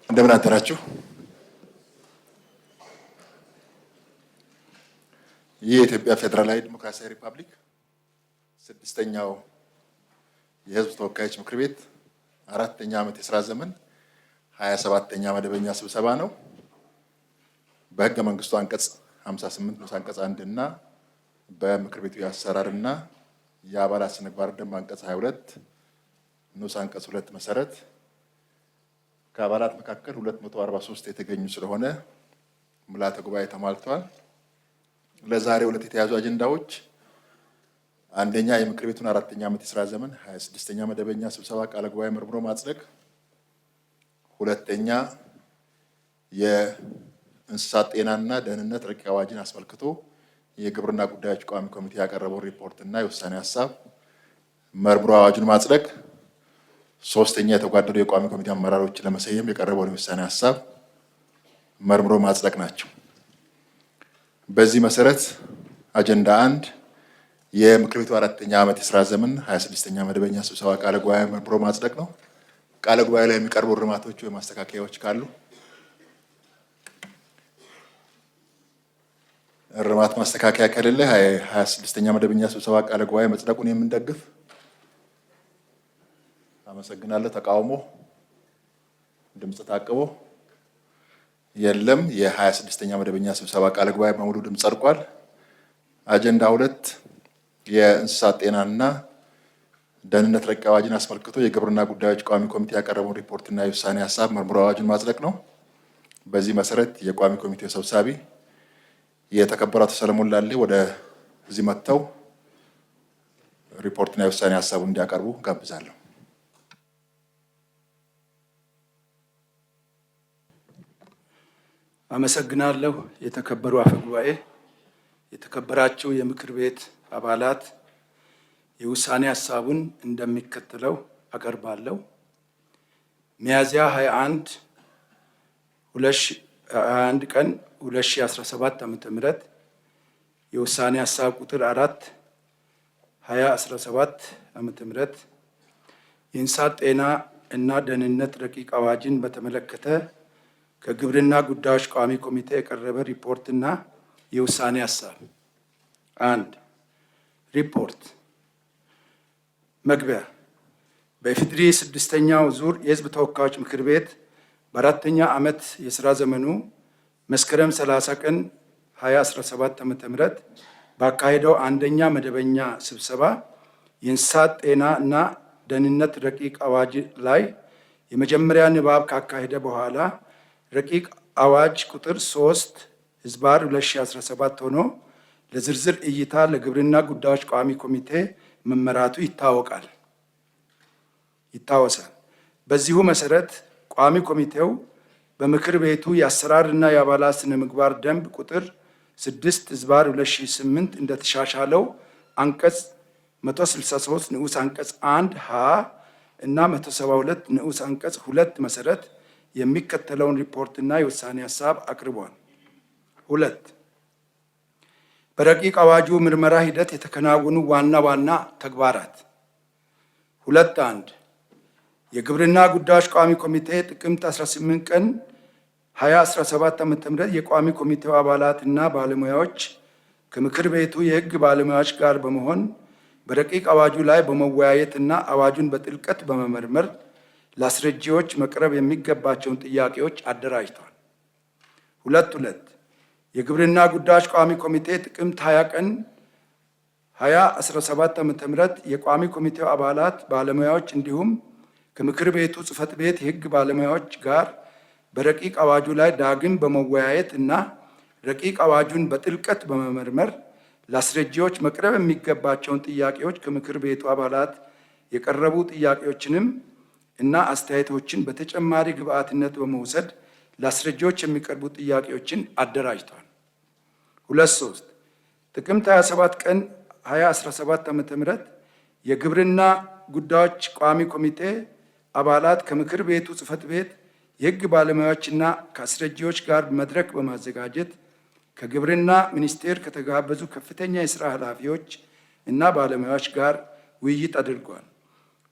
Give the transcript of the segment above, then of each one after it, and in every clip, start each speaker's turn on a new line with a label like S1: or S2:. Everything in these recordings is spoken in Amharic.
S1: እንደምን አደራችሁ። ይህ የኢትዮጵያ ፌዴራላዊ ዲሞክራሲያዊ ሪፐብሊክ ስድስተኛው የሕዝብ ተወካዮች ምክር ቤት አራተኛ ዓመት የሥራ ዘመን 27ኛ መደበኛ ስብሰባ ነው። በሕገ መንግስቱ አንቀጽ 58 ንዑስ አንቀጽ 1 እና በምክር ቤቱ የአሰራርና የአባላት ስነ ምግባር ደንብ አንቀጽ 22 ንዑስ አንቀጽ 2 መሰረት ከአባላት መካከል 243 የተገኙ ስለሆነ ምልዓተ ጉባኤ ተሟልቷል። ለዛሬ ሁለት የተያዙ አጀንዳዎች አንደኛ የምክር ቤቱን አራተኛ ዓመት የሥራ ዘመን 26ኛ መደበኛ ስብሰባ ቃለ ጉባኤ መርምሮ ማጽደቅ፣ ሁለተኛ የእንስሳት ጤናና ደህንነት ረቂቅ አዋጅን አስመልክቶ የግብርና ጉዳዮች ቋሚ ኮሚቴ ያቀረበው ሪፖርት እና የውሳኔ ሀሳብ መርምሮ አዋጁን ማጽደቅ፣ ሶስተኛ የተጓደሉ የቋሚ ኮሚቴ አመራሮችን ለመሰየም የቀረበውን የውሳኔ ሀሳብ መርምሮ ማጽደቅ ናቸው። በዚህ መሰረት አጀንዳ 1 የምክር ቤቱ አራተኛ ዓመት የሥራ ዘመን 26ኛ መደበኛ ስብሰባ ቃለ ጉባኤ መርምሮ ማጽደቅ ነው። ቃለ ጉባኤ ላይ የሚቀርቡ እርማቶች ወይ ማስተካከያዎች ካሉ እርማት ማስተካከያ ከሌለ 26ኛ መደበኛ ስብሰባ ቃለ ጉባኤ መጽደቁን የምንደግፍ አመሰግናለሁ። ተቃውሞ ድምጽ ታቅቦ የለም። የ26ኛ መደበኛ ስብሰባ ቃለ ጉባኤ በሙሉ ድምጽ ጸድቋል። አጀንዳ 2 የእንስሳት ጤናና ደህንነት ረቂቅ አዋጅን አስመልክቶ የግብርና ጉዳዮች ቋሚ ኮሚቴ ያቀረበውን ሪፖርትና የውሳኔ ሀሳብ መርምሮ አዋጁን ማጽደቅ ነው። በዚህ መሰረት የቋሚ ኮሚቴው ሰብሳቢ የተከበሩ አቶ ሰለሞን ላሌ ወደ እዚህ መጥተው ሪፖርትና የውሳኔ ሀሳቡን እንዲያቀርቡ ጋብዛለሁ።
S2: አመሰግናለሁ። የተከበሩ አፈ ጉባኤ፣ የተከበራችሁ የምክር ቤት አባላት፣ የውሳኔ ሀሳቡን እንደሚከተለው አቀርባለሁ። ሚያዝያ 21 ቀን 2017 ዓ.ም የውሳኔ ሀሳብ ቁጥር 4 2017 ዓ.ም የእንስሳት ጤና እና ደህንነት ረቂቅ አዋጅን በተመለከተ ከግብርና ጉዳዮች ቋሚ ኮሚቴ የቀረበ ሪፖርትና የውሳኔ ሀሳብ። 1 ሪፖርት። መግቢያ። በኢፌዴሪ ስድስተኛው ዙር የሕዝብ ተወካዮች ምክር ቤት በአራተኛ ዓመት የሥራ ዘመኑ መስከረም 30 ቀን 2017 ዓ.ም ባካሄደው አንደኛ መደበኛ ስብሰባ የእንስሳት ጤና እና ደህንነት ረቂቅ አዋጅ ላይ የመጀመሪያ ንባብ ካካሄደ በኋላ ረቂቅ አዋጅ ቁጥር 3/2017 ሆኖ ለዝርዝር እይታ ለግብርና ጉዳዮች ቋሚ ኮሚቴ መመራቱ ይታወሳል። በዚሁ መሰረት ቋሚ ኮሚቴው በምክር ቤቱ የአሰራርና የአባላት ስነ ምግባር ደንብ ቁጥር 6/2008 እንደተሻሻለው አንቀጽ 163 ንዑስ አንቀጽ 1 ሀ እና 172 ንዑስ አንቀጽ 2 መሰረት የሚከተለውን ሪፖርትና የውሳኔ ሀሳብ አቅርቧል። 2 በረቂቅ አዋጁ ምርመራ ሂደት የተከናወኑ ዋና ዋና ተግባራት። 2.1 የግብርና ጉዳዮች ቋሚ ኮሚቴ ጥቅምት 18 ቀን 2017 ዓ.ም የቋሚ ኮሚቴው አባላት እና ባለሙያዎች ከምክር ቤቱ የሕግ ባለሙያዎች ጋር በመሆን በረቂቅ አዋጁ ላይ በመወያየት እና አዋጁን በጥልቀት በመመርመር ለአስረጂዎች መቅረብ የሚገባቸውን ጥያቄዎች አደራጅተዋል። 2.2 የግብርና ጉዳዮች ቋሚ ኮሚቴ ጥቅምት 20 ቀን 2017 ዓ.ም የቋሚ ኮሚቴው አባላት ባለሙያዎች እንዲሁም ከምክር ቤቱ ጽሕፈት ቤት የሕግ ባለሙያዎች ጋር በረቂቅ አዋጁ ላይ ዳግም በመወያየት እና ረቂቅ አዋጁን በጥልቀት በመመርመር ለአስረጂዎች መቅረብ የሚገባቸውን ጥያቄዎች ከምክር ቤቱ አባላት የቀረቡ ጥያቄዎችንም እና አስተያየቶችን በተጨማሪ ግብአትነት በመውሰድ ለአስረጂዎች የሚቀርቡ ጥያቄዎችን አደራጅቷል። 2.3 ጥቅምት 27 ቀን 2017 ዓ.ም የግብርና ጉዳዮች ቋሚ ኮሚቴ አባላት ከምክር ቤቱ ጽሕፈት ቤት የሕግ ባለሙያዎችና ከአስረጂዎች ጋር መድረክ በማዘጋጀት ከግብርና ሚኒስቴር ከተጋበዙ ከፍተኛ የሥራ ኃላፊዎች እና ባለሙያዎች ጋር ውይይት አድርጓል።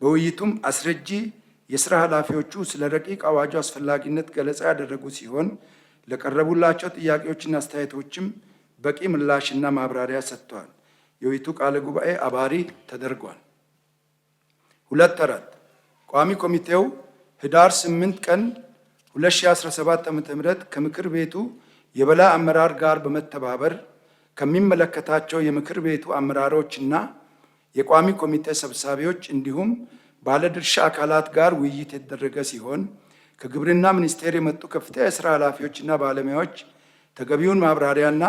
S2: በውይይቱም አስረጂ የስራ ኃላፊዎቹ ስለ ረቂቅ አዋጁ አስፈላጊነት ገለጻ ያደረጉ ሲሆን ለቀረቡላቸው ጥያቄዎችና አስተያየቶችም በቂ ምላሽና ማብራሪያ ሰጥተዋል። የውይይቱ ቃለ ጉባኤ አባሪ ተደርጓል። 2. ቋሚ ኮሚቴው ህዳር 8 ቀን 2017 ዓ.ም ከምክር ቤቱ የበላይ አመራር ጋር በመተባበር ከሚመለከታቸው የምክር ቤቱ አመራሮችና የቋሚ ኮሚቴ ሰብሳቢዎች እንዲሁም ባለድርሻ አካላት ጋር ውይይት የተደረገ ሲሆን ከግብርና ሚኒስቴር የመጡ ከፍተኛ የስራ ኃላፊዎችና ባለሙያዎች ተገቢውን ማብራሪያና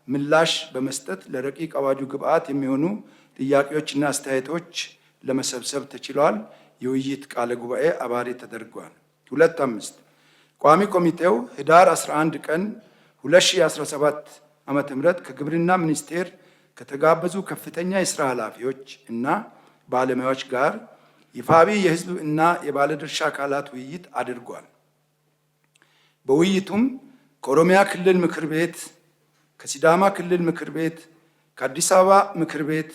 S2: ምላሽ በመስጠት ለረቂቅ አዋጁ ግብዓት የሚሆኑ ጥያቄዎችና አስተያየቶች ለመሰብሰብ ተችሏል። የውይይት ቃለ ጉባኤ አባሪ ተደርጓል። 2. ቋሚ ኮሚቴው ህዳር 11 ቀን 2017 ዓ.ም ከግብርና ሚኒስቴር ከተጋበዙ ከፍተኛ የስራ ኃላፊዎች እና ባለሙያዎች ጋር ይፋዊ የህዝብ እና የባለድርሻ አካላት ውይይት አድርጓል። በውይይቱም ከኦሮሚያ ክልል ምክር ቤት፣ ከሲዳማ ክልል ምክር ቤት፣ ከአዲስ አበባ ምክር ቤት፣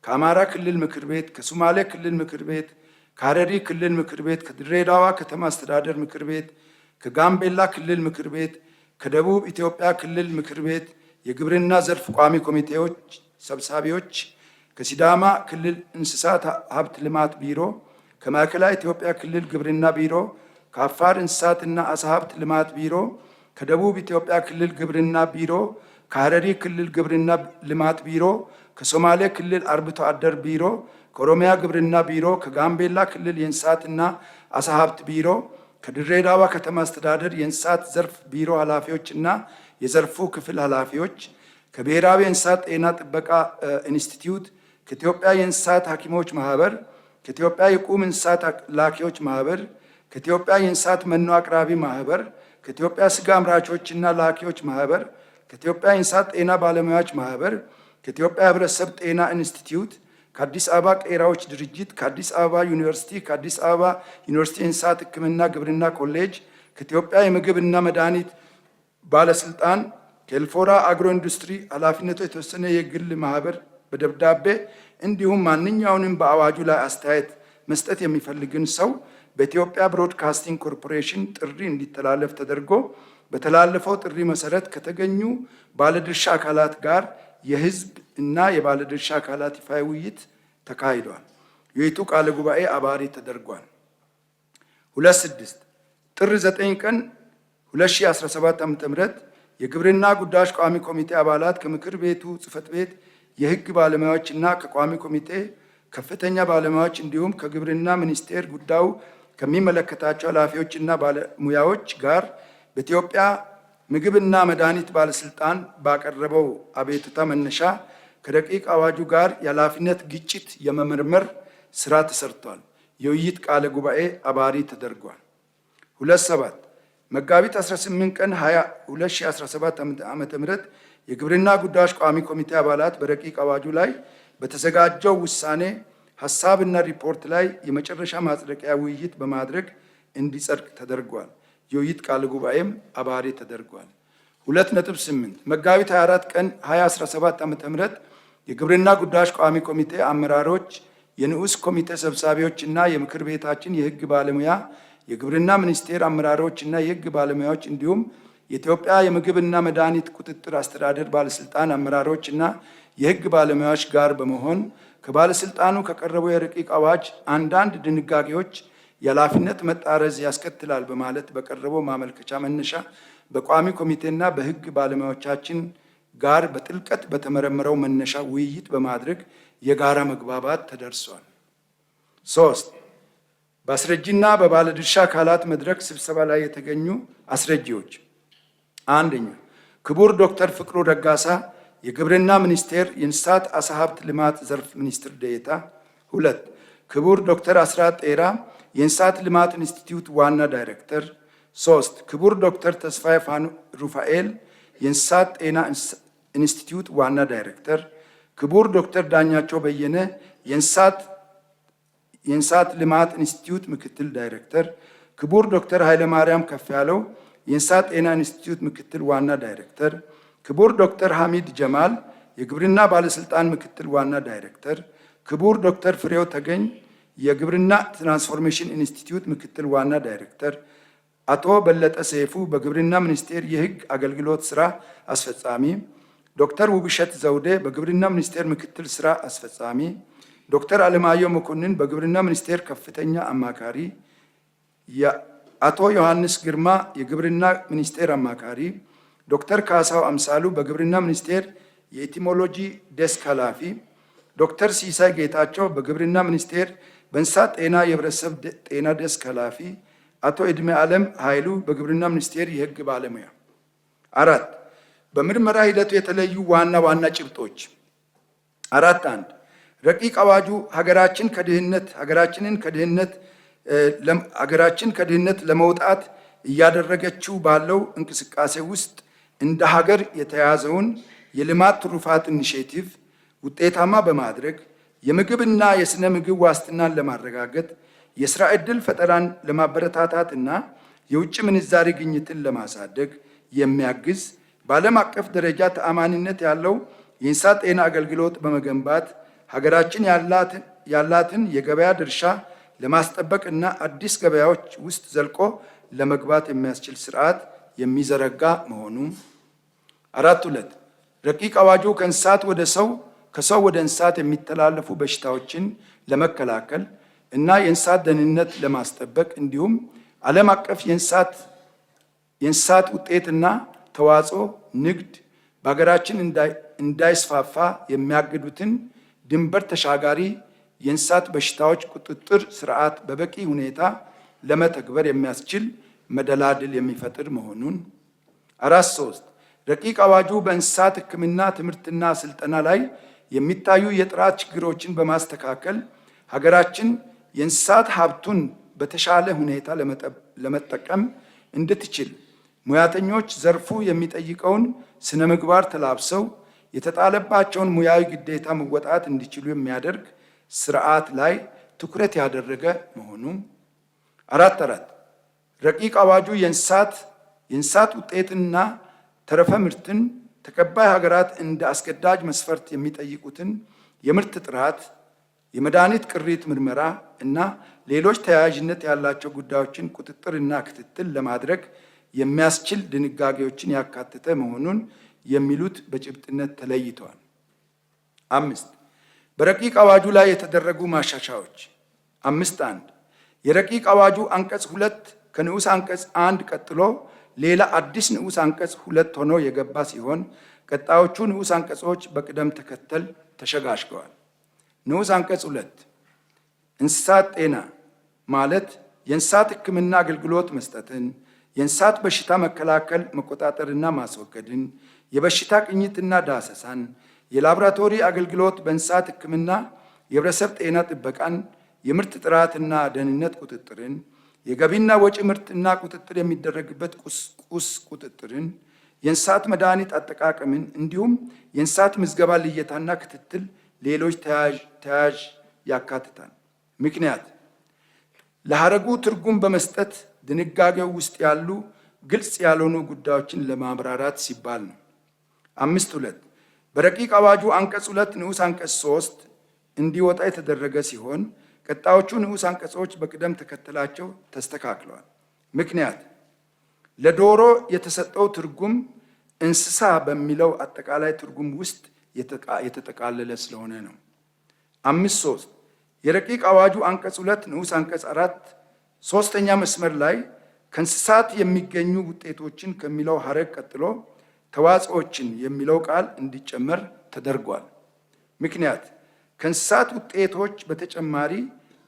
S2: ከአማራ ክልል ምክር ቤት፣ ከሶማሌ ክልል ምክር ቤት፣ ከሐረሪ ክልል ምክር ቤት፣ ከድሬዳዋ ከተማ አስተዳደር ምክር ቤት፣ ከጋምቤላ ክልል ምክር ቤት፣ ከደቡብ ኢትዮጵያ ክልል ምክር ቤት የግብርና ዘርፍ ቋሚ ኮሚቴዎች ሰብሳቢዎች፣ ከሲዳማ ክልል እንስሳት ሀብት ልማት ቢሮ፣ ከማዕከላዊ ኢትዮጵያ ክልል ግብርና ቢሮ፣ ከአፋር እንስሳትና ዓሳ ሀብት ልማት ቢሮ፣ ከደቡብ ኢትዮጵያ ክልል ግብርና ቢሮ፣ ከሐረሪ ክልል ግብርና ልማት ቢሮ፣ ከሶማሌ ክልል አርብቶ አደር ቢሮ፣ ከኦሮሚያ ግብርና ቢሮ፣ ከጋምቤላ ክልል የእንስሳትና ዓሳ ሀብት ቢሮ፣ ከድሬዳዋ ከተማ አስተዳደር የእንስሳት ዘርፍ ቢሮ ኃላፊዎችና የዘርፉ ክፍል ኃላፊዎች፣ ከብሔራዊ የእንስሳት ጤና ጥበቃ ኢንስቲትዩት፣ ከኢትዮጵያ የእንስሳት ሐኪሞች ማህበር፣ ከኢትዮጵያ የቁም እንስሳት ላኪዎች ማህበር፣ ከኢትዮጵያ የእንስሳት መኖ አቅራቢ ማህበር፣ ከኢትዮጵያ ስጋ አምራቾችና ላኪዎች ማህበር፣ ከኢትዮጵያ የእንስሳት ጤና ባለሙያዎች ማህበር፣ ከኢትዮጵያ ህብረተሰብ ጤና ኢንስቲትዩት፣ ከአዲስ አበባ ቄራዎች ድርጅት፣ ከአዲስ አበባ ዩኒቨርሲቲ፣ ከአዲስ አበባ ዩኒቨርሲቲ የእንስሳት ሕክምና ግብርና ኮሌጅ፣ ከኢትዮጵያ የምግብና መድኃኒት ባለስልጣን፣ ከኤልፎራ አግሮ ኢንዱስትሪ ኃላፊነቱ የተወሰነ የግል ማህበር በደብዳቤ እንዲሁም ማንኛውንም በአዋጁ ላይ አስተያየት መስጠት የሚፈልግን ሰው በኢትዮጵያ ብሮድካስቲንግ ኮርፖሬሽን ጥሪ እንዲተላለፍ ተደርጎ በተላለፈው ጥሪ መሰረት ከተገኙ ባለድርሻ አካላት ጋር የህዝብ እና የባለድርሻ አካላት ይፋዊ ውይይት ተካሂዷል። የውይይቱ ቃለ ጉባኤ አባሪ ተደርጓል። 2. ጥር 9 ቀን 2017 ዓ.ም የግብርና ጉዳዮች ቋሚ ኮሚቴ አባላት ከምክር ቤቱ ጽሕፈት ቤት የህግ ባለሙያዎች እና ከቋሚ ኮሚቴ ከፍተኛ ባለሙያዎች እንዲሁም ከግብርና ሚኒስቴር ጉዳዩ ከሚመለከታቸው ኃላፊዎች እና ባለሙያዎች ጋር በኢትዮጵያ ምግብና መድኃኒት ባለስልጣን ባቀረበው አቤቱታ መነሻ ከረቂቅ አዋጁ ጋር የኃላፊነት ግጭት የመመርመር ስራ ተሰርቷል። የውይይት ቃለ ጉባኤ አባሪ ተደርጓል። 2. መጋቢት 18 ቀን 2017 ዓ.ም የግብርና ጉዳዮች ቋሚ ኮሚቴ አባላት በረቂቅ አዋጁ ላይ በተዘጋጀው ውሳኔ ሀሳብና ሪፖርት ላይ የመጨረሻ ማጽደቂያ ውይይት በማድረግ እንዲጸድቅ ተደርጓል። የውይይት ቃለ ጉባኤም አባሪ ተደርጓል። 2.8 መጋቢት 24 ቀን 2017 ዓ.ም የግብርና ጉዳዮች ቋሚ ኮሚቴ አመራሮች፣ የንዑስ ኮሚቴ ሰብሳቢዎች እና የምክር ቤታችን የህግ ባለሙያ የግብርና ሚኒስቴር አመራሮች እና የህግ ባለሙያዎች እንዲሁም የኢትዮጵያ የምግብና መድኃኒት ቁጥጥር አስተዳደር ባለስልጣን አመራሮች እና የህግ ባለሙያዎች ጋር በመሆን ከባለስልጣኑ ከቀረበው የረቂቅ አዋጅ አንዳንድ ድንጋጌዎች የኃላፊነት መጣረዝ ያስከትላል በማለት በቀረበው ማመልከቻ መነሻ በቋሚ ኮሚቴና በህግ ባለሙያዎቻችን ጋር በጥልቀት በተመረመረው መነሻ ውይይት በማድረግ የጋራ መግባባት ተደርሷል። 3. በአስረጂና በባለድርሻ አካላት መድረክ ስብሰባ ላይ የተገኙ አስረጂዎች፣ 1. ክቡር ዶክተር ፍቅሩ ረጋሳ የግብርና ሚኒስቴር የእንስሳት ዓሳ ሀብት ልማት ዘርፍ ሚኒስትር ዴኤታ፣ 2. ክቡር ዶክተር አስራት ጤራ የእንስሳት ልማት ኢንስቲትዩት ዋና ዳይሬክተር፣ 3. ክቡር ዶክተር ተስፋዬ ሩፋኤል የእንስሳት ጤና ኢንስቲትዩት ዋና ዳይሬክተር፣ ክቡር ዶክተር ዳኛቸው በየነ የእንስሳት ልማት ኢንስቲትዩት ምክትል ዳይሬክተር፣ ክቡር ዶክተር ኃይለማርያም ከፍያለው የእንስሳት ጤና ኢንስቲትዩት ምክትል ዋና ዳይሬክተር፣ ክቡር ዶክተር ሐሚድ ጀማል የግብርና ባለስልጣን ምክትል ዋና ዳይሬክተር፣ ክቡር ዶክተር ፍሬው ተገኝ የግብርና ትራንስፎርሜሽን ኢንስቲትዩት ምክትል ዋና ዳይሬክተር፣ አቶ በለጠ ሰይፉ በግብርና ሚኒስቴር የሕግ አገልግሎት ስራ አስፈጻሚ፣ ዶክተር ውብሸት ዘውዴ በግብርና ሚኒስቴር ምክትል ስራ አስፈጻሚ፣ ዶክተር አለማየሁ መኮንን በግብርና ሚኒስቴር ከፍተኛ አማካሪ፣ አቶ ዮሐንስ ግርማ የግብርና ሚኒስቴር አማካሪ፣ ዶክተር ካሳው አምሳሉ በግብርና ሚኒስቴር የኢቲሞሎጂ ዴስክ ኃላፊ፣ ዶክተር ሲሳይ ጌታቸው በግብርና ሚኒስቴር በእንስሳት ጤና የህብረተሰብ ጤና ዴስክ ኃላፊ፣ አቶ ዕድሜ ዓለም ኃይሉ በግብርና ሚኒስቴር የህግ ባለሙያ። 4 በምርመራ ሂደቱ የተለዩ ዋና ዋና ጭብጦች 4.1 ረቂቅ አዋጁ ሀገራችን ከድህነት ለመውጣት እያደረገችው ባለው እንቅስቃሴ ውስጥ እንደ ሀገር የተያዘውን የልማት ትሩፋት ኢኒሼቲቭ ውጤታማ በማድረግ የምግብና የስነ ምግብ ዋስትናን ለማረጋገጥ የስራ ዕድል ፈጠራን ለማበረታታትና የውጭ ምንዛሪ ግኝትን ለማሳደግ የሚያግዝ በዓለም አቀፍ ደረጃ ተአማኒነት ያለው የእንስሳት ጤና አገልግሎት በመገንባት ሀገራችን ያላትን የገበያ ድርሻ ለማስጠበቅ እና አዲስ ገበያዎች ውስጥ ዘልቆ ለመግባት የሚያስችል ስርዓት የሚዘረጋ መሆኑ። 4.2 ረቂቅ አዋጁ ከእንስሳት ወደ ሰው ከሰው ወደ እንስሳት የሚተላለፉ በሽታዎችን ለመከላከል እና የእንስሳት ደህንነት ለማስጠበቅ እንዲሁም ዓለም አቀፍ የእንስሳት ውጤትና ተዋጽኦ ንግድ በሀገራችን እንዳይስፋፋ የሚያግዱትን ድንበር ተሻጋሪ የእንስሳት በሽታዎች ቁጥጥር ስርዓት በበቂ ሁኔታ ለመተግበር የሚያስችል መደላድል የሚፈጥር መሆኑን። 4.3 ረቂቅ አዋጁ በእንስሳት ሕክምና ትምህርትና ስልጠና ላይ የሚታዩ የጥራት ችግሮችን በማስተካከል ሀገራችን የእንስሳት ሀብቱን በተሻለ ሁኔታ ለመጠቀም እንድትችል ሙያተኞች ዘርፉ የሚጠይቀውን ስነ ምግባር ተላብሰው የተጣለባቸውን ሙያዊ ግዴታ መወጣት እንዲችሉ የሚያደርግ ስርዓት ላይ ትኩረት ያደረገ መሆኑ። 4.4 ረቂቅ አዋጁ የእንስሳት ውጤትና ተረፈ ምርትን ተቀባይ ሀገራት እንደ አስገዳጅ መስፈርት የሚጠይቁትን የምርት ጥራት፣ የመድኃኒት ቅሪት ምርመራ እና ሌሎች ተያያዥነት ያላቸው ጉዳዮችን ቁጥጥርና ክትትል ለማድረግ የሚያስችል ድንጋጌዎችን ያካተተ መሆኑን የሚሉት በጭብጥነት ተለይተዋል። 5 በረቂቅ አዋጁ ላይ የተደረጉ ማሻሻያዎች 5.1 የረቂቅ አዋጁ አንቀጽ 2 ከንዑስ አንቀጽ 1 ቀጥሎ ሌላ አዲስ ንዑስ አንቀጽ 2 ሆኖ የገባ ሲሆን ቀጣዮቹ ንዑስ አንቀጾች በቅደም ተከተል ተሸጋሽገዋል። ንዑስ አንቀጽ 2 እንስሳት ጤና ማለት የእንስሳት ሕክምና አገልግሎት መስጠትን፣ የእንስሳት በሽታ መከላከል መቆጣጠርና ማስወገድን፣ የበሽታ ቅኝትና ዳሰሳን፣ የላቦራቶሪ አገልግሎት በእንስሳት ሕክምና፣ የህብረተሰብ ጤና ጥበቃን፣ የምርት ጥራትና ደህንነት ቁጥጥርን፣ የገቢና ወጪ ምርትና ቁጥጥር የሚደረግበት ቁስ ቁጥጥርን፣ የእንስሳት መድኃኒት አጠቃቀምን እንዲሁም የእንስሳት ምዝገባ ልየታና ክትትል ሌሎች ተያያዥ ያካትታል። ምክንያት ለሐረጉ ትርጉም በመስጠት ድንጋጌው ውስጥ ያሉ ግልጽ ያልሆኑ ጉዳዮችን ለማብራራት ሲባል ነው። 5.2 በረቂቅ አዋጁ አንቀጽ 2 ንዑስ አንቀጽ 3 እንዲወጣ የተደረገ ሲሆን ቀጣዮቹ ንዑስ አንቀጾች በቅደም ተከተላቸው ተስተካክለዋል። ምክንያት ለዶሮ የተሰጠው ትርጉም እንስሳ በሚለው አጠቃላይ ትርጉም ውስጥ የተጠቃለለ ስለሆነ ነው። 5.3 የረቂቅ አዋጁ አንቀጽ 2 ንዑስ አንቀጽ 4 ሶስተኛ መስመር ላይ ከእንስሳት የሚገኙ ውጤቶችን ከሚለው ሐረግ ቀጥሎ ተዋጽኦችን የሚለው ቃል እንዲጨመር ተደርጓል። ምክንያት ከእንስሳት ውጤቶች በተጨማሪ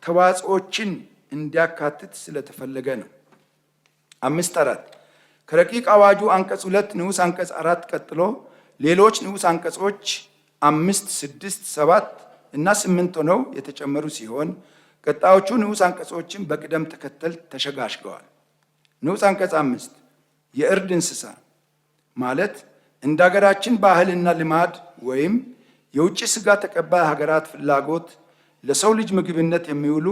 S2: ተዋጽኦችን እንዲያካትት ስለተፈለገ ነው። 5.4 ከረቂቅ አዋጁ አንቀጽ 2 ንዑስ አንቀጽ 4 ቀጥሎ ሌሎች ንዑስ አንቀጾች 5፣ 6፣ 7 እና 8 ሆነው የተጨመሩ ሲሆን ቀጣዮቹ ንዑስ አንቀጾችን በቅደም ተከተል ተሸጋሽገዋል። ንዑስ አንቀጽ 5 የእርድ እንስሳ ማለት እንደ ሀገራችን ባህልና ልማድ ወይም የውጭ ስጋ ተቀባይ ሀገራት ፍላጎት ለሰው ልጅ ምግብነት የሚውሉ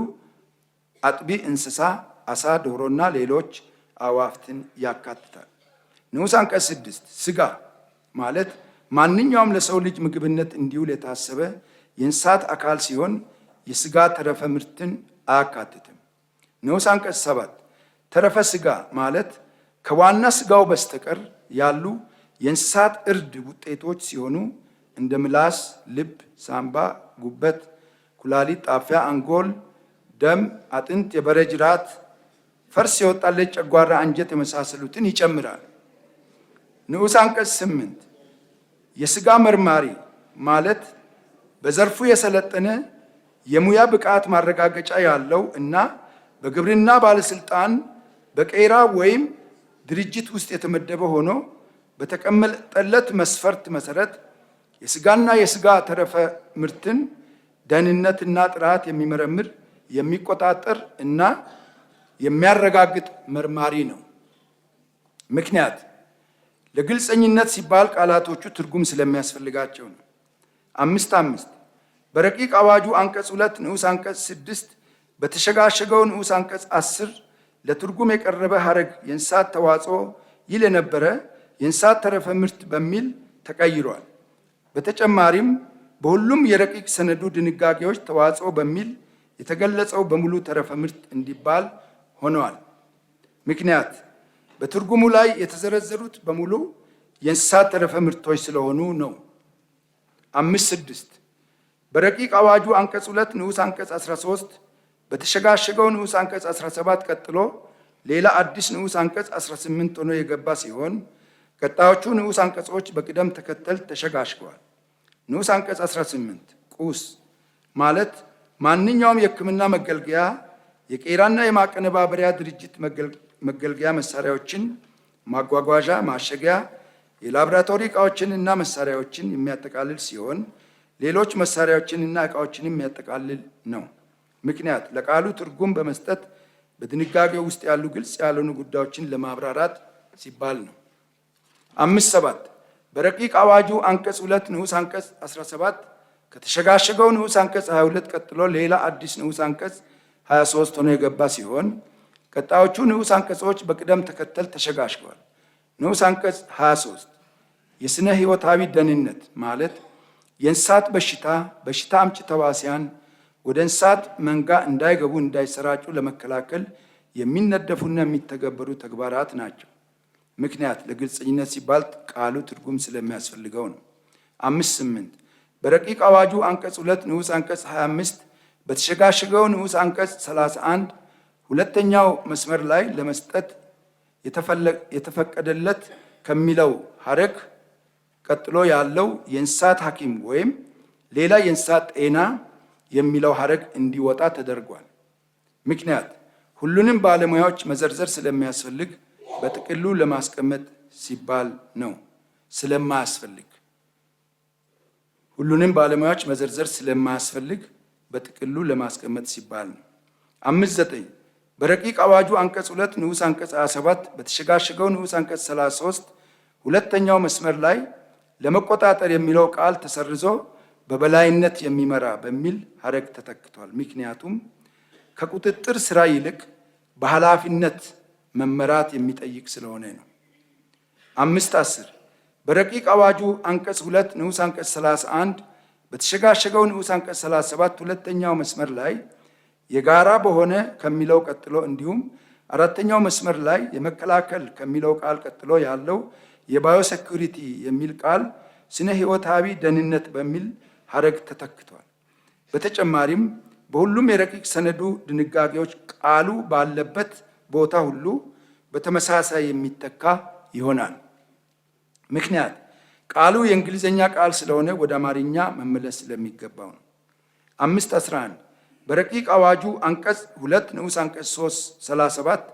S2: አጥቢ እንስሳ፣ አሳ፣ ዶሮና ሌሎች አዋፍትን ያካትታል። ንዑስ አንቀጽ 6 ስጋ ማለት ማንኛውም ለሰው ልጅ ምግብነት እንዲውል የታሰበ የእንስሳት አካል ሲሆን የስጋ ተረፈ ምርትን አያካትትም። ንዑስ አንቀጽ 7 ተረፈ ስጋ ማለት ከዋና ስጋው በስተቀር ያሉ የእንስሳት እርድ ውጤቶች ሲሆኑ እንደ ምላስ፣ ልብ፣ ሳምባ፣ ጉበት፣ ኩላሊት፣ ጣፊያ፣ አንጎል፣ ደም፣ አጥንት፣ የበሬ ጅራት፣ ፈርስ የወጣለት ጨጓራ፣ አንጀት የመሳሰሉትን ይጨምራል። ንዑስ አንቀጽ 8 የስጋ መርማሪ ማለት በዘርፉ የሰለጠነ የሙያ ብቃት ማረጋገጫ ያለው እና በግብርና ባለስልጣን በቄራ ወይም ድርጅት ውስጥ የተመደበ ሆኖ በተቀመጠለት መስፈርት መሰረት የስጋና የስጋ ተረፈ ምርትን ደህንነትና ጥራት የሚመረምር የሚቆጣጠር እና የሚያረጋግጥ መርማሪ ነው። ምክንያት ለግልጸኝነት ሲባል ቃላቶቹ ትርጉም ስለሚያስፈልጋቸው ነው። 5 በረቂቅ አዋጁ አንቀጽ 2 ንዑስ አንቀጽ 6 በተሸጋሸገው ንዑስ አንቀጽ 10 ለትርጉም የቀረበ ሐረግ የእንስሳት ተዋጽኦ ይል የነበረ የእንስሳት ተረፈ ምርት በሚል ተቀይሯል። በተጨማሪም በሁሉም የረቂቅ ሰነዱ ድንጋጌዎች ተዋጽኦ በሚል የተገለጸው በሙሉ ተረፈ ምርት እንዲባል ሆነዋል። ምክንያት በትርጉሙ ላይ የተዘረዘሩት በሙሉ የእንስሳት ተረፈ ምርቶች ስለሆኑ ነው። 5 በረቂቅ አዋጁ አንቀጽ 2 ንዑስ አንቀጽ 13 በተሸጋሸገው ንዑስ አንቀጽ 17 ቀጥሎ ሌላ አዲስ ንዑስ አንቀጽ 18 ሆኖ የገባ ሲሆን ቀጣዮቹ ንዑስ አንቀጾች በቅደም ተከተል ተሸጋሽገዋል። ንዑስ አንቀጽ 18 ቁስ ማለት ማንኛውም የሕክምና መገልገያ፣ የቄራና የማቀነባበሪያ ድርጅት መገልገያ መሳሪያዎችን፣ ማጓጓዣ፣ ማሸጊያ፣ የላቦራቶሪ ዕቃዎችንና መሳሪያዎችን የሚያጠቃልል ሲሆን ሌሎች መሳሪያዎችንና ዕቃዎችን የሚያጠቃልል ነው። ምክንያት ለቃሉ ትርጉም በመስጠት በድንጋጌው ውስጥ ያሉ ግልጽ ያልሆኑ ጉዳዮችን ለማብራራት ሲባል ነው። 5 በረቂቅ አዋጁ አንቀጽ 2 ንዑስ አንቀጽ 17 ከተሸጋሸገው ንዑስ አንቀጽ 22 ቀጥሎ ሌላ አዲስ ንዑስ አንቀጽ 23 ሆኖ የገባ ሲሆን ቀጣዮቹ ንዑስ አንቀጾች በቅደም ተከተል ተሸጋሽገዋል። ንዑስ አንቀጽ 23 የስነ ህይወታዊ ደህንነት ማለት የእንስሳት በሽታ አምጪ ተዋሲያን ወደ እንስሳት መንጋ እንዳይገቡ እንዳይሰራጩ ለመከላከል የሚነደፉና የሚተገበሩ ተግባራት ናቸው። ምክንያት ለግልጽኝነት ሲባል ቃሉ ትርጉም ስለሚያስፈልገው ነው። 5 በረቂቅ አዋጁ አንቀጽ 2 ንዑስ አንቀጽ 25 በተሸጋሸገው ንዑስ አንቀጽ 31 ሁለተኛው መስመር ላይ ለመስጠት የተፈቀደለት ከሚለው ሐረግ ቀጥሎ ያለው የእንስሳት ሐኪም ወይም ሌላ የእንስሳት ጤና የሚለው ሐረግ እንዲወጣ ተደርጓል። ምክንያት ሁሉንም ባለሙያዎች መዘርዘር ስለሚያስፈልግ በጥቅሉ ለማስቀመጥ ሲባል ነው። ስለማያስፈልግ ሁሉንም ባለሙያዎች መዘርዘር ስለማያስፈልግ በጥቅሉ ለማስቀመጥ ሲባል ነው። 5 በረቂቅ አዋጁ አንቀጽ 2 ንዑስ አንቀጽ 27 በተሸጋሸገው ንዑስ አንቀጽ 33 ሁለተኛው መስመር ላይ ለመቆጣጠር የሚለው ቃል ተሰርዞ በበላይነት የሚመራ በሚል ሐረግ ተተክቷል። ምክንያቱም ከቁጥጥር ስራ ይልቅ በኃላፊነት መመራት የሚጠይቅ ስለሆነ ነው። 5 በረቂቅ አዋጁ አንቀጽ 2 ንዑስ አንቀጽ 31 በተሸጋሸገው ንዑስ አንቀጽ 37 ሁለተኛው መስመር ላይ የጋራ በሆነ ከሚለው ቀጥሎ እንዲሁም አራተኛው መስመር ላይ የመከላከል ከሚለው ቃል ቀጥሎ ያለው የባዮሴኩሪቲ የሚል ቃል ስነ ህይወታዊ ደህንነት በሚል ሐረግ ተተክቷል። በተጨማሪም በሁሉም የረቂቅ ሰነዱ ድንጋጌዎች ቃሉ ባለበት ቦታ ሁሉ በተመሳሳይ የሚተካ ይሆናል። ምክንያት ቃሉ የእንግሊዝኛ ቃል ስለሆነ ወደ አማርኛ መመለስ ስለሚገባው ነው። 5 በረቂቅ አዋጁ አንቀጽ 2 ንዑስ አንቀጽ 37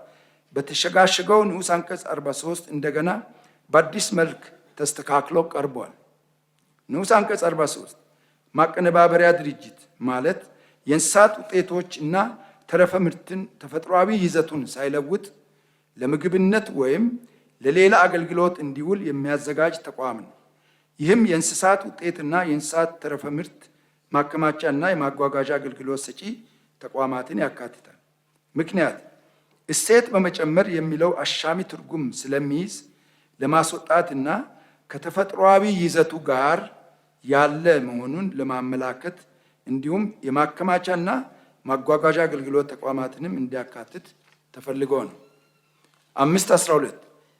S2: በተሸጋሸገው ንዑስ አንቀጽ 43 እንደገና በአዲስ መልክ ተስተካክሎ ቀርቧል። ንዑስ አንቀጽ 43 ማቀነባበሪያ ድርጅት ማለት የእንስሳት ውጤቶች እና ተረፈ ምርትን ተፈጥሯዊ ይዘቱን ሳይለውጥ ለምግብነት ወይም ለሌላ አገልግሎት እንዲውል የሚያዘጋጅ ተቋም ነው። ይህም የእንስሳት ውጤትና የእንስሳት ተረፈ ምርት ማከማቻ እና የማጓጓዣ አገልግሎት ሰጪ ተቋማትን ያካትታል። ምክንያት እሴት በመጨመር የሚለው አሻሚ ትርጉም ስለሚይዝ ለማስወጣትና ከተፈጥሯዊ ይዘቱ ጋር ያለ መሆኑን ለማመላከት እንዲሁም የማከማቻና ማጓጓዣ አገልግሎት ተቋማትንም እንዲያካትት ተፈልጎ ነው። 5.12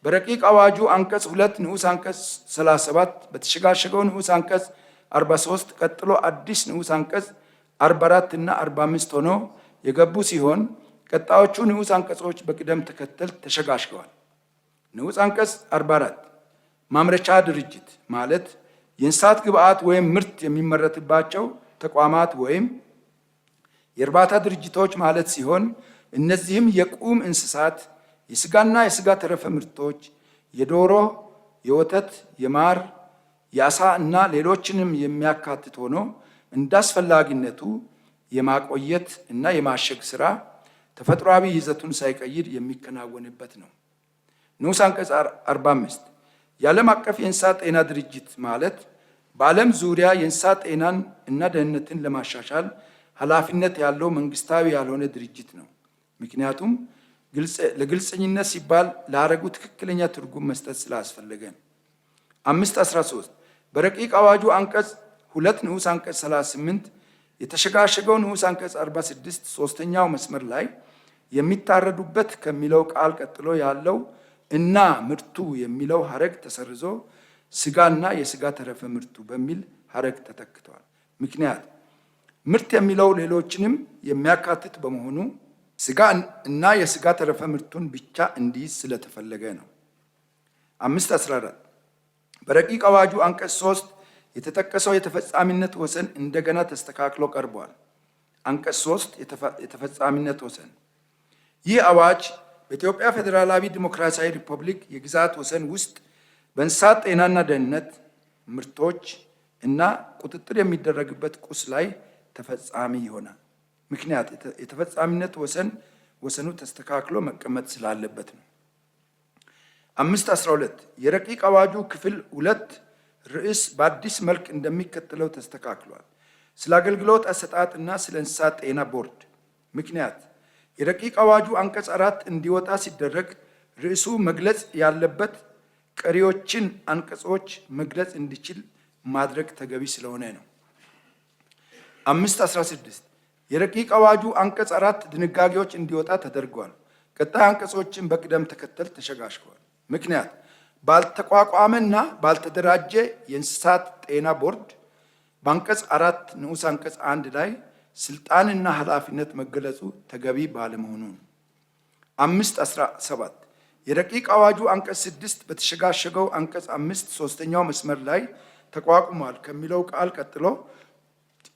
S2: በረቂቅ አዋጁ አንቀጽ 2 ንዑስ አንቀጽ 37 በተሸጋሸገው ንዑስ አንቀጽ 43 ቀጥሎ አዲስ ንዑስ አንቀጽ 44 እና 45 ሆኖ የገቡ ሲሆን ቀጣዮቹ ንዑስ አንቀጾች በቅደም ተከተል ተሸጋሽገዋል። ንዑስ አንቀጽ 44 ማምረቻ ድርጅት ማለት የእንስሳት ግብዓት ወይም ምርት የሚመረትባቸው ተቋማት ወይም የእርባታ ድርጅቶች ማለት ሲሆን እነዚህም የቁም እንስሳት፣ የስጋና የስጋ ተረፈ ምርቶች፣ የዶሮ፣ የወተት፣ የማር፣ የአሳ እና ሌሎችንም የሚያካትት ሆኖ እንዳስፈላጊነቱ የማቆየት እና የማሸግ ስራ ተፈጥሯዊ ይዘቱን ሳይቀይር የሚከናወንበት ነው። ንዑስ አንቀጽ 45 የዓለም አቀፍ የእንስሳት ጤና ድርጅት ማለት በዓለም ዙሪያ የእንስሳት ጤናን እና ደህንነትን ለማሻሻል ኃላፊነት ያለው መንግስታዊ ያልሆነ ድርጅት ነው። ምክንያቱም ለግልጸኝነት ሲባል ለሐረጉ ትክክለኛ ትርጉም መስጠት ስላስፈለገ ነው። 5.13 በረቂቅ አዋጁ አንቀጽ 2 ንዑስ አንቀጽ 38 የተሸጋሸገው ንዑስ አንቀጽ 46 ሶስተኛው መስመር ላይ የሚታረዱበት ከሚለው ቃል ቀጥሎ ያለው እና ምርቱ የሚለው ሐረግ ተሰርዞ ስጋና የስጋ ተረፈ ምርቱ በሚል ሐረግ ተተክቷል። ምክንያት ምርት የሚለው ሌሎችንም የሚያካትት በመሆኑ ስጋ እና የስጋ ተረፈ ምርቱን ብቻ እንዲይዝ ስለተፈለገ ነው። 5.14 በረቂቅ አዋጁ አንቀጽ 3 የተጠቀሰው የተፈጻሚነት ወሰን እንደገና ተስተካክሎ ቀርቧል። አንቀጽ 3 የተፈጻሚነት ወሰን ይህ አዋጅ በኢትዮጵያ ፌዴራላዊ ዲሞክራሲያዊ ሪፐብሊክ የግዛት ወሰን ውስጥ በእንስሳት ጤናና ደህንነት ምርቶች እና ቁጥጥር የሚደረግበት ቁስ ላይ ተፈጻሚ ይሆናል። ምክንያት የተፈጻሚነት ወሰኑ ተስተካክሎ መቀመጥ ስላለበት ነው። 5.12 የረቂቅ አዋጁ ክፍል 2 ርዕስ በአዲስ መልክ እንደሚከተለው ተስተካክሏል። ስለ አገልግሎት አሰጣጥና ስለ እንስሳት ጤና ቦርድ። ምክንያት የረቂቅ አዋጁ አንቀጽ 4 እንዲወጣ ሲደረግ ርዕሱ መግለጽ ያለበት ቀሪዎችን አንቀጾች መግለጽ እንዲችል ማድረግ ተገቢ ስለሆነ ነው። 5.16 የረቂቅ አዋጁ አንቀጽ 4 ድንጋጌዎች እንዲወጣ ተደርጓል። ቀጣይ አንቀጾችን በቅደም ተከተል ተሸጋሽገዋል። ምክንያት ባልተቋቋመና ባልተደራጀ የእንስሳት ጤና ቦርድ በአንቀጽ 4 ንዑስ አንቀጽ 1 ላይ ስልጣንና ኃላፊነት መገለጹ ተገቢ ባለመሆኑ ነው። 5.17 የረቂቅ አዋጁ አንቀጽ 6 በተሸጋሸገው አንቀጽ 5 ሶስተኛው መስመር ላይ ተቋቁሟል ከሚለው ቃል ቀጥሎ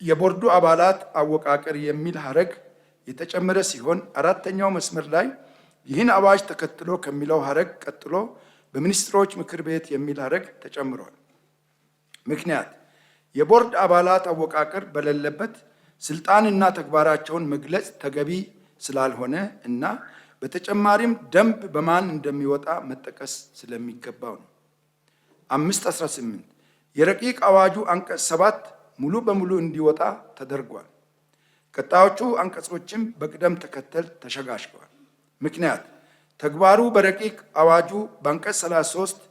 S2: የቦርዱ አባላት አወቃቀር የሚል ሐረግ የተጨመረ ሲሆን አራተኛው መስመር ላይ ይህን አዋጅ ተከትሎ ከሚለው ሐረግ ቀጥሎ በሚኒስትሮች ምክር ቤት የሚል ሐረግ ተጨምሯል። ምክንያት የቦርድ አባላት አወቃቀር በሌለበት ስልጣንና ተግባራቸውን መግለጽ ተገቢ ስላልሆነ እና በተጨማሪም ደንብ በማን እንደሚወጣ መጠቀስ ስለሚገባው ነው። 5.18 የረቂቅ አዋጁ አንቀጽ 7 ሙሉ በሙሉ እንዲወጣ ተደርጓል። ቀጣዮቹ አንቀጾችም በቅደም ተከተል ተሸጋሽገዋል። ምክንያት ተግባሩ በረቂቅ አዋጁ በአንቀጽ 33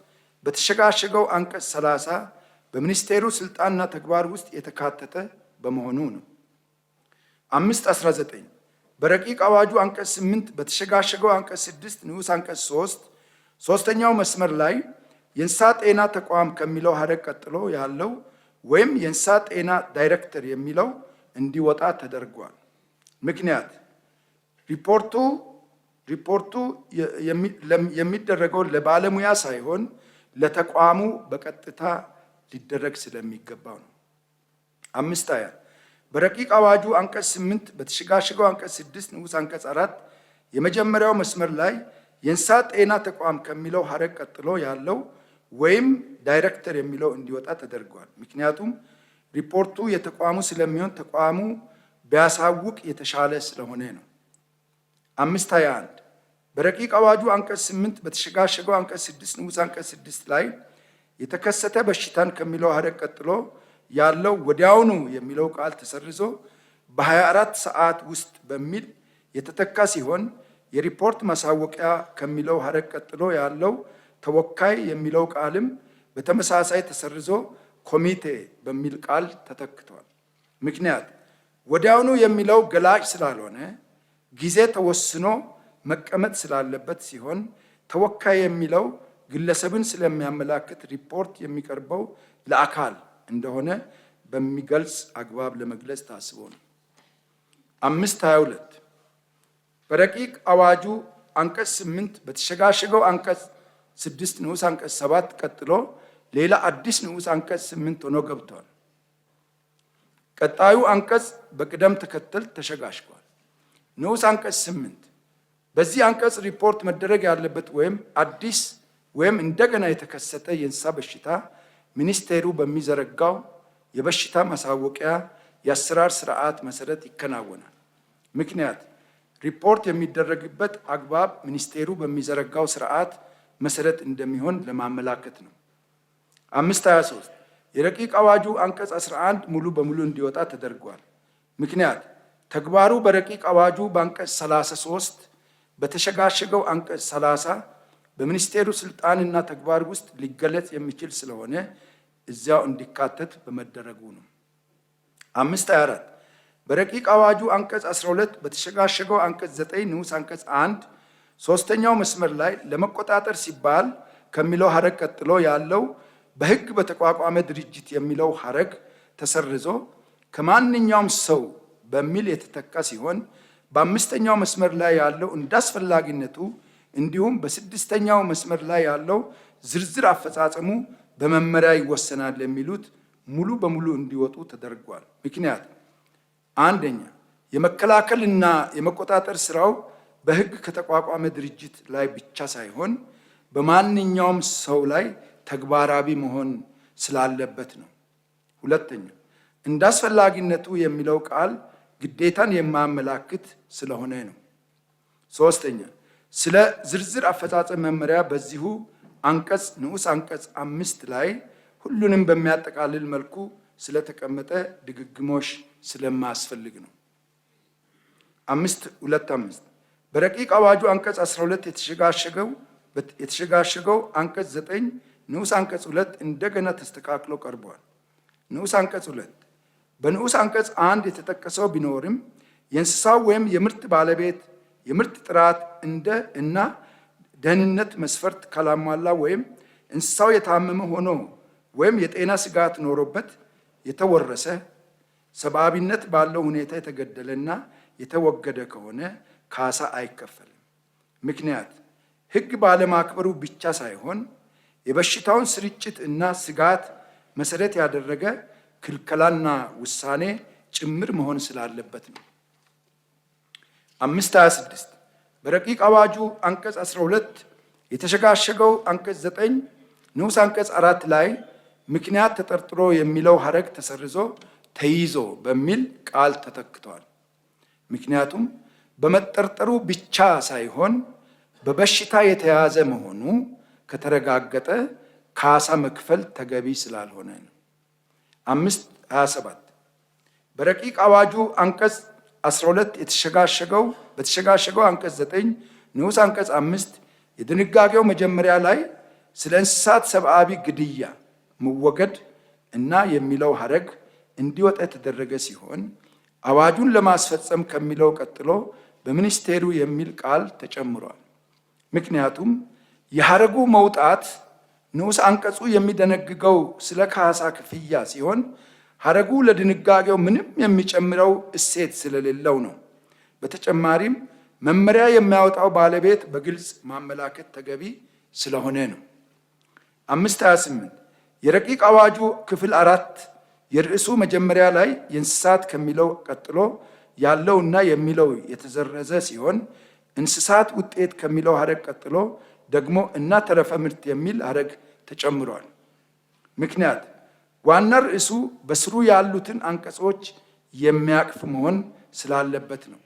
S2: በተሸጋሸገው አንቀጽ 30 በሚኒስቴሩ ስልጣንና ተግባር ውስጥ የተካተተ በመሆኑ ነው። 5.19 በረቂቅ አዋጁ አንቀጽ 8 በተሸጋሸገው አንቀጽ 6 ንዑስ አንቀጽ 3 ሶስተኛው መስመር ላይ የእንስሳት ጤና ተቋም ከሚለው ሐረግ ቀጥሎ ያለው ወይም የእንስሳት ጤና ዳይሬክተር የሚለው እንዲወጣ ተደርጓል። ምክንያት ሪፖርቱ የሚደረገው ለባለሙያ ሳይሆን ለተቋሙ በቀጥታ ሊደረግ ስለሚገባው ነው። 5.20 በረቂቅ አዋጁ አንቀጽ 8 በተሸጋሸገው አንቀጽ 6 ንዑስ አንቀጽ 4 የመጀመሪያው መስመር ላይ የእንስሳት ጤና ተቋም ከሚለው ሐረግ ቀጥሎ ያለው ወይም ዳይሬክተር የሚለው እንዲወጣ ተደርጓል። ምክንያቱም ሪፖርቱ የተቋሙ ስለሚሆን ተቋሙ ቢያሳውቅ የተሻለ ስለሆነ ነው። 5.21 በረቂቅ አዋጁ አንቀጽ 8 በተሸጋሸገው አንቀጽ 6 ንዑስ አንቀጽ 6 ላይ የተከሰተ በሽታን ከሚለው ሐረግ ቀጥሎ ያለው ወዲያውኑ የሚለው ቃል ተሰርዞ በ24 ሰዓት ውስጥ በሚል የተተካ ሲሆን የሪፖርት ማሳወቂያ ከሚለው ሐረግ ቀጥሎ ያለው ተወካይ የሚለው ቃልም በተመሳሳይ ተሰርዞ ኮሚቴ በሚል ቃል ተተክቷል። ምክንያት ወዲያውኑ የሚለው ገላጭ ስላልሆነ ጊዜ ተወስኖ መቀመጥ ስላለበት ሲሆን ተወካይ የሚለው ግለሰብን ስለሚያመላክት ሪፖርት የሚቀርበው ለአካል እንደሆነ በሚገልጽ አግባብ ለመግለጽ ታስቦ ነው። 522 በረቂቅ አዋጁ አንቀጽ 8 በተሸጋሸገው አንቀጽ 6 ንዑስ አንቀጽ 7 ቀጥሎ ሌላ አዲስ ንዑስ አንቀጽ 8 ሆኖ ገብቷል። ቀጣዩ አንቀጽ በቅደም ተከተል ተሸጋሽጓል። ንዑስ አንቀጽ 8 በዚህ አንቀጽ ሪፖርት መደረግ ያለበት ወይም አዲስ ወይም እንደገና የተከሰተ የእንስሳ በሽታ ሚኒስቴሩ በሚዘረጋው የበሽታ ማሳወቂያ የአሰራር ስርዓት መሰረት ይከናወናል። ምክንያት ሪፖርት የሚደረግበት አግባብ ሚኒስቴሩ በሚዘረጋው ስርዓት መሰረት እንደሚሆን ለማመላከት ነው። 523 የረቂቅ አዋጁ አንቀጽ 11 ሙሉ በሙሉ እንዲወጣ ተደርጓል። ምክንያት ተግባሩ በረቂቅ አዋጁ በአንቀጽ 33 በተሸጋሸገው አንቀጽ 30 በሚኒስቴሩ ስልጣንና ተግባር ውስጥ ሊገለጽ የሚችል ስለሆነ እዚያው እንዲካተት በመደረጉ ነው። 524 በረቂቅ አዋጁ አንቀጽ 12 በተሸጋሸገው አንቀጽ 9 ንዑስ አንቀጽ 1 ሶስተኛው መስመር ላይ ለመቆጣጠር ሲባል ከሚለው ሐረግ ቀጥሎ ያለው በሕግ በተቋቋመ ድርጅት የሚለው ሐረግ ተሰርዞ ከማንኛውም ሰው በሚል የተተካ ሲሆን በአምስተኛው መስመር ላይ ያለው እንዳስፈላጊነቱ እንዲሁም በስድስተኛው መስመር ላይ ያለው ዝርዝር አፈጻጸሙ በመመሪያ ይወሰናል የሚሉት ሙሉ በሙሉ እንዲወጡ ተደርጓል። ምክንያት አንደኛ የመከላከልና የመቆጣጠር ስራው በሕግ ከተቋቋመ ድርጅት ላይ ብቻ ሳይሆን በማንኛውም ሰው ላይ ተግባራዊ መሆን ስላለበት ነው። ሁለተኛ እንዳስፈላጊነቱ የሚለው ቃል ግዴታን የማያመላክት ስለሆነ ነው። ሶስተኛ ስለ ዝርዝር አፈጻጸም መመሪያ በዚሁ አንቀጽ ንዑስ አንቀጽ 5 ላይ ሁሉንም በሚያጠቃልል መልኩ ስለተቀመጠ ድግግሞሽ ስለማያስፈልግ ነው። 525 በረቂቅ አዋጁ አንቀጽ 12 የተሸጋሸገው አንቀጽ 9 ንዑስ አንቀጽ 2 እንደገና ተስተካክሎ ቀርቧል። ንዑስ አንቀጽ 2 በንዑስ አንቀጽ 1 የተጠቀሰው ቢኖርም የእንስሳው ወይም የምርት ባለቤት የምርት ጥራት እና ደህንነት መስፈርት ካላሟላ ወይም እንስሳው የታመመ ሆኖ ወይም የጤና ስጋት ኖሮበት የተወረሰ ሰብአዊነት ባለው ሁኔታ የተገደለና የተወገደ ከሆነ ካሳ አይከፈልም። ምክንያት ሕግ ባለማክበሩ ብቻ ሳይሆን የበሽታውን ስርጭት እና ስጋት መሰረት ያደረገ ክልከላና ውሳኔ ጭምር መሆን ስላለበት ነው። 526 በረቂቅ አዋጁ አንቀጽ 12 የተሸጋሸገው አንቀጽ 9 ንዑስ አንቀጽ 4 ላይ ምክንያት ተጠርጥሮ የሚለው ሐረግ ተሰርዞ ተይዞ በሚል ቃል ተተክቷል። ምክንያቱም በመጠርጠሩ ብቻ ሳይሆን በበሽታ የተያዘ መሆኑ ከተረጋገጠ ካሳ መክፈል ተገቢ ስላልሆነ ነው። 527 በረቂቅ አዋጁ አንቀጽ 12 በተሸጋሸገው አንቀጽ 9 ንዑስ አንቀጽ 5 የድንጋጌው መጀመሪያ ላይ ስለ እንስሳት ሰብአዊ ግድያ መወገድ እና የሚለው ሐረግ እንዲወጣ የተደረገ ሲሆን አዋጁን ለማስፈጸም ከሚለው ቀጥሎ በሚኒስቴሩ የሚል ቃል ተጨምሯል። ምክንያቱም የሐረጉ መውጣት ንዑስ አንቀጹ የሚደነግገው ስለ ካሳ ክፍያ ሲሆን ሐረጉ ለድንጋጌው ምንም የሚጨምረው እሴት ስለሌለው ነው። በተጨማሪም መመሪያ የሚያወጣው ባለቤት በግልጽ ማመላከት ተገቢ ስለሆነ ነው። 528 የረቂቅ አዋጁ ክፍል 4 የርዕሱ መጀመሪያ ላይ የእንስሳት ከሚለው ቀጥሎ ያለውና የሚለው የተዘረዘ ሲሆን እንስሳት ውጤት ከሚለው ሐረግ ቀጥሎ ደግሞ እና ተረፈ ምርት የሚል ሐረግ ተጨምሯል። ምክንያት ዋና ርዕሱ በስሩ ያሉትን አንቀጾች የሚያቅፍ መሆን ስላለበት ነው።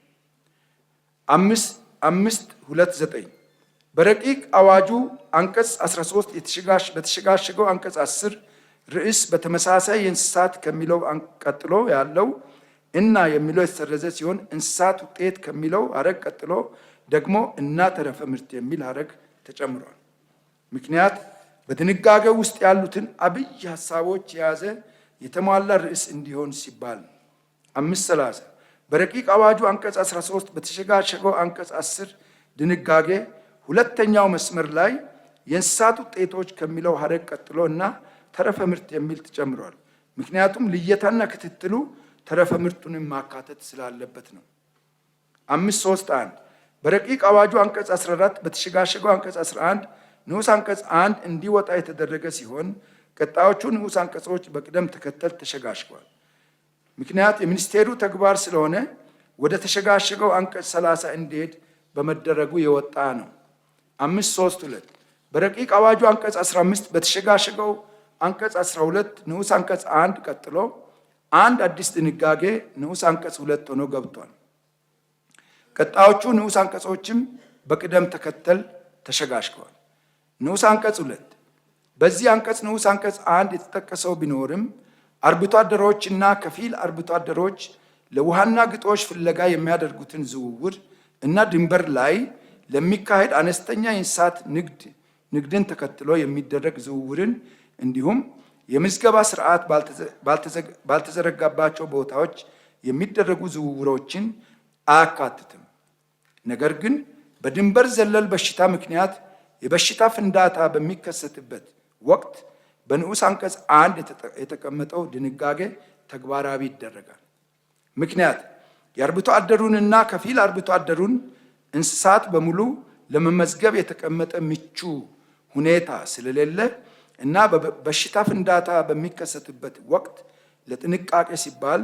S2: 529 በረቂቅ አዋጁ አንቀጽ 13 በተሸጋሸገው አንቀጽ 10 ርዕስ በተመሳሳይ የእንስሳት ከሚለው ቀጥሎ ያለው እና የሚለው የተሰረዘ ሲሆን እንስሳት ውጤት ከሚለው ሐረግ ቀጥሎ ደግሞ እና ተረፈ ምርት የሚል ሐረግ ተጨምሯል። ምክንያት በድንጋጌው ውስጥ ያሉትን አብይ ሐሳቦች የያዘ የተሟላ ርዕስ እንዲሆን ሲባል ነው። 530 በረቂቅ አዋጁ አንቀጽ 13 በተሸጋሸገው አንቀጽ 10 ድንጋጌ ሁለተኛው መስመር ላይ የእንስሳት ውጤቶች ከሚለው ሀረግ ቀጥሎ እና ተረፈ ምርት የሚል ተጨምሯል። ምክንያቱም ልየታና ክትትሉ ተረፈ ምርቱንም ማካተት ስላለበት ነው። 531 በረቂቅ አዋጁ አንቀጽ 14 በተሸጋሸገው አንቀጽ 11 ንዑስ አንቀጽ 1 እንዲወጣ የተደረገ ሲሆን ቀጣዮቹ ንዑስ አንቀጾች በቅደም ተከተል ተሸጋሽገዋል። ምክንያት የሚኒስቴሩ ተግባር ስለሆነ ወደ ተሸጋሸገው አንቀጽ 30 እንዲሄድ በመደረጉ የወጣ ነው። 532 በረቂቅ አዋጁ አንቀጽ 15 በተሸጋሸገው አንቀጽ 12 ንዑስ አንቀጽ 1 ቀጥሎ አንድ አዲስ ድንጋጌ ንዑስ አንቀጽ 2 ሆኖ ገብቷል። ቀጣዮቹ ንዑስ አንቀጾችም በቅደም ተከተል ተሸጋሽገዋል። ንዑስ አንቀጽ 2 በዚህ አንቀጽ ንዑስ አንቀጽ 1 የተጠቀሰው ቢኖርም አርብቶ አደሮች እና ከፊል አርብቶ አደሮች ለውሃና ግጦሽ ፍለጋ የሚያደርጉትን ዝውውር እና ድንበር ላይ ለሚካሄድ አነስተኛ የእንስሳት ንግድን ተከትሎ የሚደረግ ዝውውርን እንዲሁም የምዝገባ ስርዓት ባልተዘረጋባቸው ቦታዎች የሚደረጉ ዝውውሮችን አያካትትም። ነገር ግን በድንበር ዘለል በሽታ ምክንያት የበሽታ ፍንዳታ በሚከሰትበት ወቅት በንዑስ አንቀጽ 1 የተቀመጠው ድንጋጌ ተግባራዊ ይደረጋል። ምክንያት የአርብቶ አደሩንና ከፊል አርብቶ አደሩን እንስሳት በሙሉ ለመመዝገብ የተቀመጠ ምቹ ሁኔታ ስለሌለ እና በሽታ ፍንዳታ በሚከሰትበት ወቅት ለጥንቃቄ ሲባል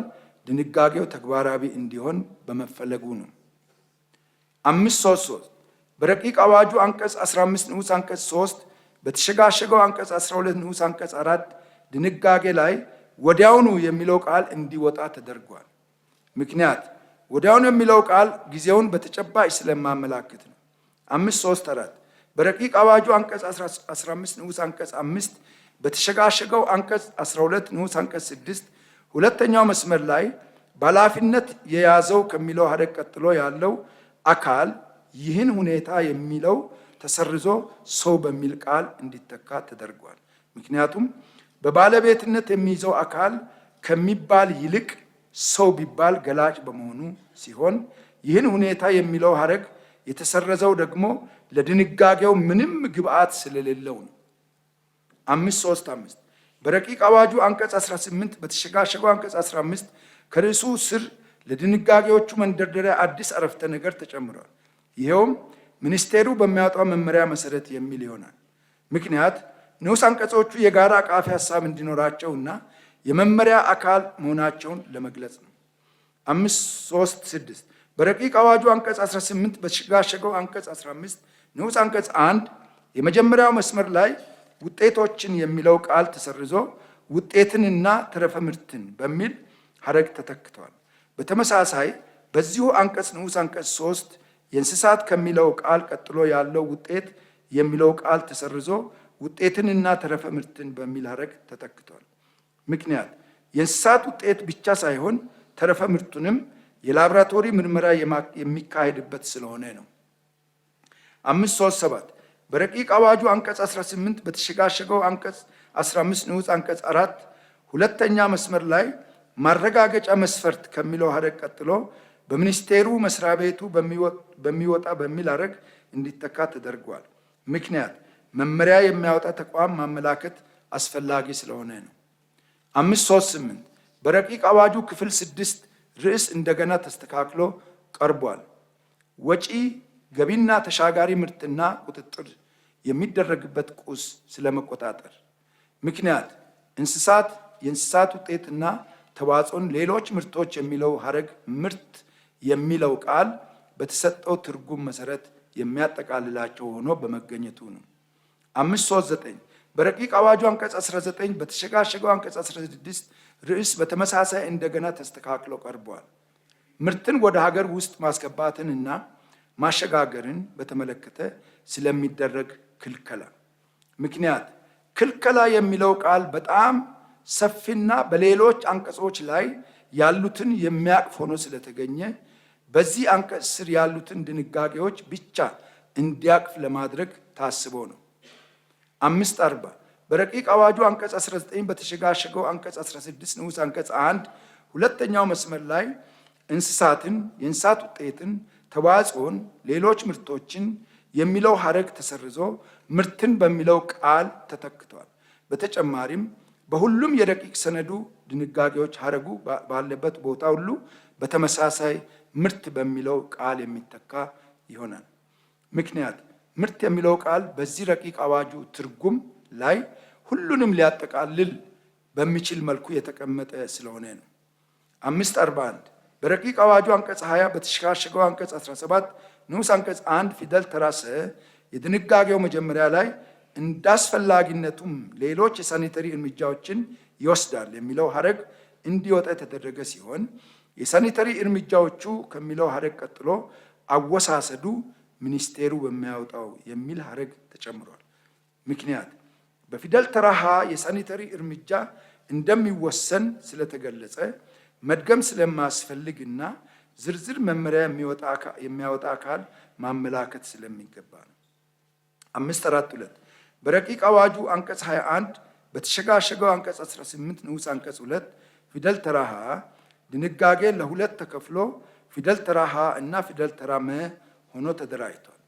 S2: ድንጋጌው ተግባራዊ እንዲሆን በመፈለጉ ነው። 533 በረቂቅ አዋጁ አንቀጽ 15 ንዑስ አንቀጽ 3 በተሸጋሸገው አንቀጽ 12 ንዑስ አንቀጽ 4 ድንጋጌ ላይ ወዲያውኑ የሚለው ቃል እንዲወጣ ተደርጓል። ምክንያት ወዲያውኑ የሚለው ቃል ጊዜውን በተጨባጭ ስለማመላክት ነው። 534 በረቂቅ አዋጁ አንቀጽ 15 ንዑስ አንቀጽ 5 በተሸጋሸገው አንቀጽ 12 ንዑስ አንቀጽ 6 ሁለተኛው መስመር ላይ በኃላፊነት የያዘው ከሚለው ሀረግ ቀጥሎ ያለው አካል ይህን ሁኔታ የሚለው ተሰርዞ ሰው በሚል ቃል እንዲተካ ተደርጓል። ምክንያቱም በባለቤትነት የሚይዘው አካል ከሚባል ይልቅ ሰው ቢባል ገላጭ በመሆኑ ሲሆን ይህን ሁኔታ የሚለው ሀረግ የተሰረዘው ደግሞ ለድንጋጌው ምንም ግብአት ስለሌለው ነው። 535 በረቂቅ አዋጁ አንቀጽ 18 በተሸጋሸገው አንቀጽ 15 ከርዕሱ ስር ለድንጋጌዎቹ መንደርደሪያ አዲስ አረፍተ ነገር ተጨምሯል። ይኸውም ሚኒስቴሩ በሚያወጣው መመሪያ መሰረት የሚል ይሆናል። ምክንያት ንዑስ አንቀጾቹ የጋራ አቃፊ ሀሳብ እንዲኖራቸውና የመመሪያ አካል መሆናቸውን ለመግለጽ ነው። 536 በረቂቅ አዋጁ አንቀጽ 18 በተሸጋሸገው አንቀጽ 15 ንዑስ አንቀጽ 1 የመጀመሪያው መስመር ላይ ውጤቶችን የሚለው ቃል ተሰርዞ ውጤትንና ተረፈ ምርትን በሚል ሀረግ ተተክቷል። በተመሳሳይ በዚሁ አንቀጽ ንዑስ አንቀጽ 3 የእንስሳት ከሚለው ቃል ቀጥሎ ያለው ውጤት የሚለው ቃል ተሰርዞ ውጤትንና ተረፈ ምርትን በሚል ሀረግ ተተክቷል። ምክንያት የእንስሳት ውጤት ብቻ ሳይሆን ተረፈ ምርቱንም የላቦራቶሪ ምርመራ የሚካሄድበት ስለሆነ ነው። 537 በረቂቅ አዋጁ አንቀጽ 18 በተሸጋሸገው አንቀጽ 15 ንዑስ አንቀጽ 4 ሁለተኛ መስመር ላይ ማረጋገጫ መስፈርት ከሚለው ሀረግ ቀጥሎ በሚኒስቴሩ መስሪያ ቤቱ በሚወጣ በሚል ሀረግ እንዲተካ ተደርጓል። ምክንያት መመሪያ የሚያወጣ ተቋም ማመላከት አስፈላጊ ስለሆነ ነው። 538 በረቂቅ አዋጁ ክፍል 6 ርዕስ እንደገና ተስተካክሎ ቀርቧል። ወጪ ገቢና ተሻጋሪ ምርትና ቁጥጥር የሚደረግበት ቁስ ስለመቆጣጠር። ምክንያት እንስሳት፣ የእንስሳት ውጤትና ተዋጽኦን፣ ሌሎች ምርቶች የሚለው ሀረግ ምርት የሚለው ቃል በተሰጠው ትርጉም መሰረት የሚያጠቃልላቸው ሆኖ በመገኘቱ ነው። 539 በረቂቅ አዋጁ አንቀጽ 19 በተሸጋሸገው አንቀጽ 16 ርዕስ በተመሳሳይ እንደገና ተስተካክሎ ቀርቧል። ምርትን ወደ ሀገር ውስጥ ማስገባትንና ማሸጋገርን በተመለከተ ስለሚደረግ ክልከላ። ምክንያት ክልከላ የሚለው ቃል በጣም ሰፊና በሌሎች አንቀጾች ላይ ያሉትን የሚያቅፍ ሆኖ ስለተገኘ በዚህ አንቀጽ ስር ያሉትን ድንጋጌዎች ብቻ እንዲያቅፍ ለማድረግ ታስቦ ነው። 540 በረቂቅ አዋጁ አንቀጽ 19 በተሸጋሸገው አንቀጽ 16 ንዑስ አንቀጽ 1 ሁለተኛው መስመር ላይ እንስሳትን፣ የእንስሳት ውጤትን፣ ተዋጽኦን፣ ሌሎች ምርቶችን የሚለው ሐረግ ተሰርዞ ምርትን በሚለው ቃል ተተክቷል። በተጨማሪም በሁሉም የረቂቅ ሰነዱ ድንጋጌዎች ሐረጉ ባለበት ቦታ ሁሉ በተመሳሳይ ምርት በሚለው ቃል የሚተካ ይሆናል። ምክንያት ምርት የሚለው ቃል በዚህ ረቂቅ አዋጁ ትርጉም ላይ ሁሉንም ሊያጠቃልል በሚችል መልኩ የተቀመጠ ስለሆነ ነው። 541 በረቂቅ አዋጁ አንቀጽ 20 በተሸጋሸገው አንቀጽ 17 ንዑስ አንቀጽ 1 ፊደል ተራ ሰ የድንጋጌው መጀመሪያ ላይ እንዳስፈላጊነቱም ሌሎች የሳኒተሪ እርምጃዎችን ይወስዳል የሚለው ሐረግ እንዲወጣ የተደረገ ሲሆን የሳኒተሪ እርምጃዎቹ ከሚለው ሐረግ ቀጥሎ አወሳሰዱ ሚኒስቴሩ በሚያወጣው የሚል ሐረግ ተጨምሯል። ምክንያት በፊደል ተራ ሀ የሳኒተሪ እርምጃ እንደሚወሰን ስለተገለጸ መድገም ስለማያስፈልግና ዝርዝር መመሪያ የሚያወጣ አካል ማመላከት ስለሚገባ ነው። 542 በረቂቅ አዋጁ አንቀጽ 21 በተሸጋሸገው አንቀጽ 18 ንዑስ አንቀጽ 2 ፊደል ተራ ሀ ድንጋጌ ለሁለት ተከፍሎ ፊደል ተራ ሀ እና ፊደል ተራ መ ሆኖ ተደራጅቷል።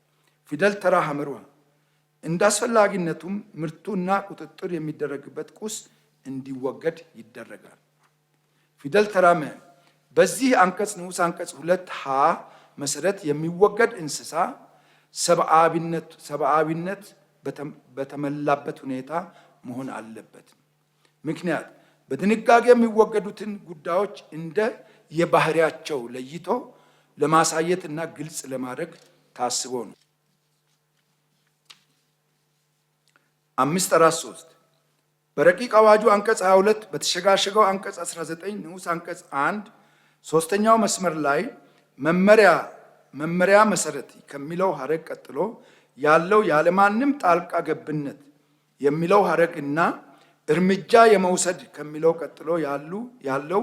S2: ፊደል ተራ ሐመርሃ እንደ አስፈላጊነቱም ምርቱና ቁጥጥር የሚደረግበት ቁስ እንዲወገድ ይደረጋል። ፊደል ተራ መ በዚህ አንቀጽ ንዑስ አንቀጽ 2 ሀ መሰረት የሚወገድ እንስሳ ሰብአዊነት በተሞላበት ሁኔታ መሆን አለበት። ምክንያት በድንጋጌ የሚወገዱትን ጉዳዮች እንደ የባህሪያቸው ለይቶ ለማሳየት እና ግልጽ ለማድረግ ታስቦ ነው። 543 በረቂቅ አዋጁ አንቀጽ 22 በተሸጋሸገው አንቀጽ 19 ንዑስ አንቀጽ 1 ሶስተኛው መስመር ላይ መመሪያ መሰረት ከሚለው ሐረግ ቀጥሎ ያለው ያለማንም ጣልቃ ገብነት የሚለው ሐረግ እና እርምጃ የመውሰድ ከሚለው ቀጥሎ ያለው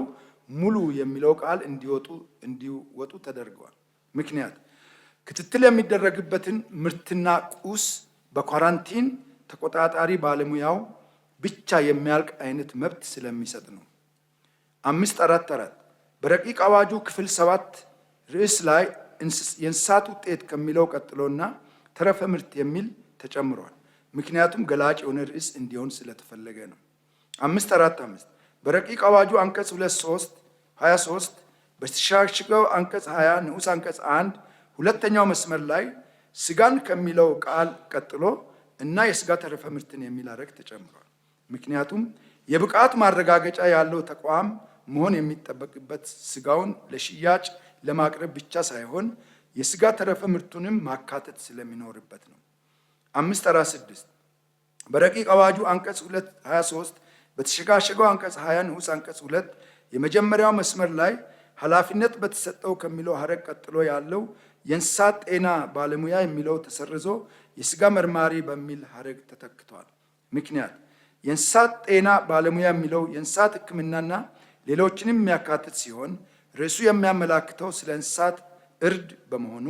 S2: ሙሉ የሚለው ቃል እንዲወጡ ተደርገዋል። ምክንያት ክትትል የሚደረግበትን ምርትና ቁስ በኳራንቲን ተቆጣጣሪ ባለሙያው ብቻ የሚያልቅ አይነት መብት ስለሚሰጥ ነው። 544 በረቂቅ አዋጁ ክፍል 7 ርዕስ ላይ የእንስሳት ውጤት ከሚለው ቀጥሎና ተረፈ ምርት የሚል ተጨምሯል። ምክንያቱም ገላጭ የሆነ ርዕስ እንዲሆን ስለተፈለገ ነው። 545 በረቂቅ አዋጁ አንቀጽ 23 በተሸጋሸገው አንቀጽ 20 ንዑስ አንቀጽ 1 ሁለተኛው መስመር ላይ ስጋን ከሚለው ቃል ቀጥሎ እና የስጋ ተረፈ ምርትን የሚል ሐረግ ተጨምሯል። ምክንያቱም የብቃት ማረጋገጫ ያለው ተቋም መሆን የሚጠበቅበት ስጋውን ለሽያጭ ለማቅረብ ብቻ ሳይሆን የስጋ ተረፈ ምርቱንም ማካተት ስለሚኖርበት ነው። 546 በረቂቅ አዋጁ አንቀጽ 23 በተሸጋሸገው አንቀጽ 20 ንዑስ አንቀጽ 2 የመጀመሪያው መስመር ላይ ኃላፊነት በተሰጠው ከሚለው ሐረግ ቀጥሎ ያለው የእንስሳት ጤና ባለሙያ የሚለው ተሰርዞ የስጋ መርማሪ በሚል ሐረግ ተተክቷል። ምክንያት የእንስሳት ጤና ባለሙያ የሚለው የእንስሳት ሕክምናና ሌሎችንም የሚያካትት ሲሆን ርዕሱ የሚያመላክተው ስለ እንስሳት እርድ በመሆኑ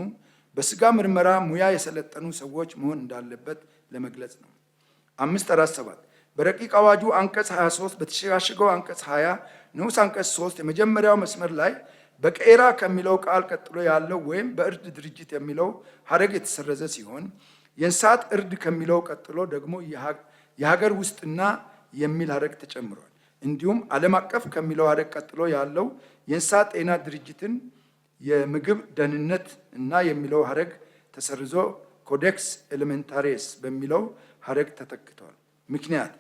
S2: በስጋ ምርመራ ሙያ የሰለጠኑ ሰዎች መሆን እንዳለበት ለመግለጽ ነው። 547 በረቂቅ አዋጁ አንቀጽ 23 በተሸጋሸገው አንቀጽ 20 ንዑስ አንቀጽ 3 የመጀመሪያው መስመር ላይ በቄራ ከሚለው ቃል ቀጥሎ ያለው ወይም በእርድ ድርጅት የሚለው ሐረግ የተሰረዘ ሲሆን የእንስሳት እርድ ከሚለው ቀጥሎ ደግሞ የሀገር ውስጥና የሚል ሐረግ ተጨምሯል። እንዲሁም ዓለም አቀፍ ከሚለው ሐረግ ቀጥሎ ያለው የእንስሳት ጤና ድርጅትን የምግብ ደህንነት እና የሚለው ሐረግ ተሰርዞ ኮዴክስ ኤሌሜንታሪስ በሚለው ሐረግ ተተክቷል። ምክንያት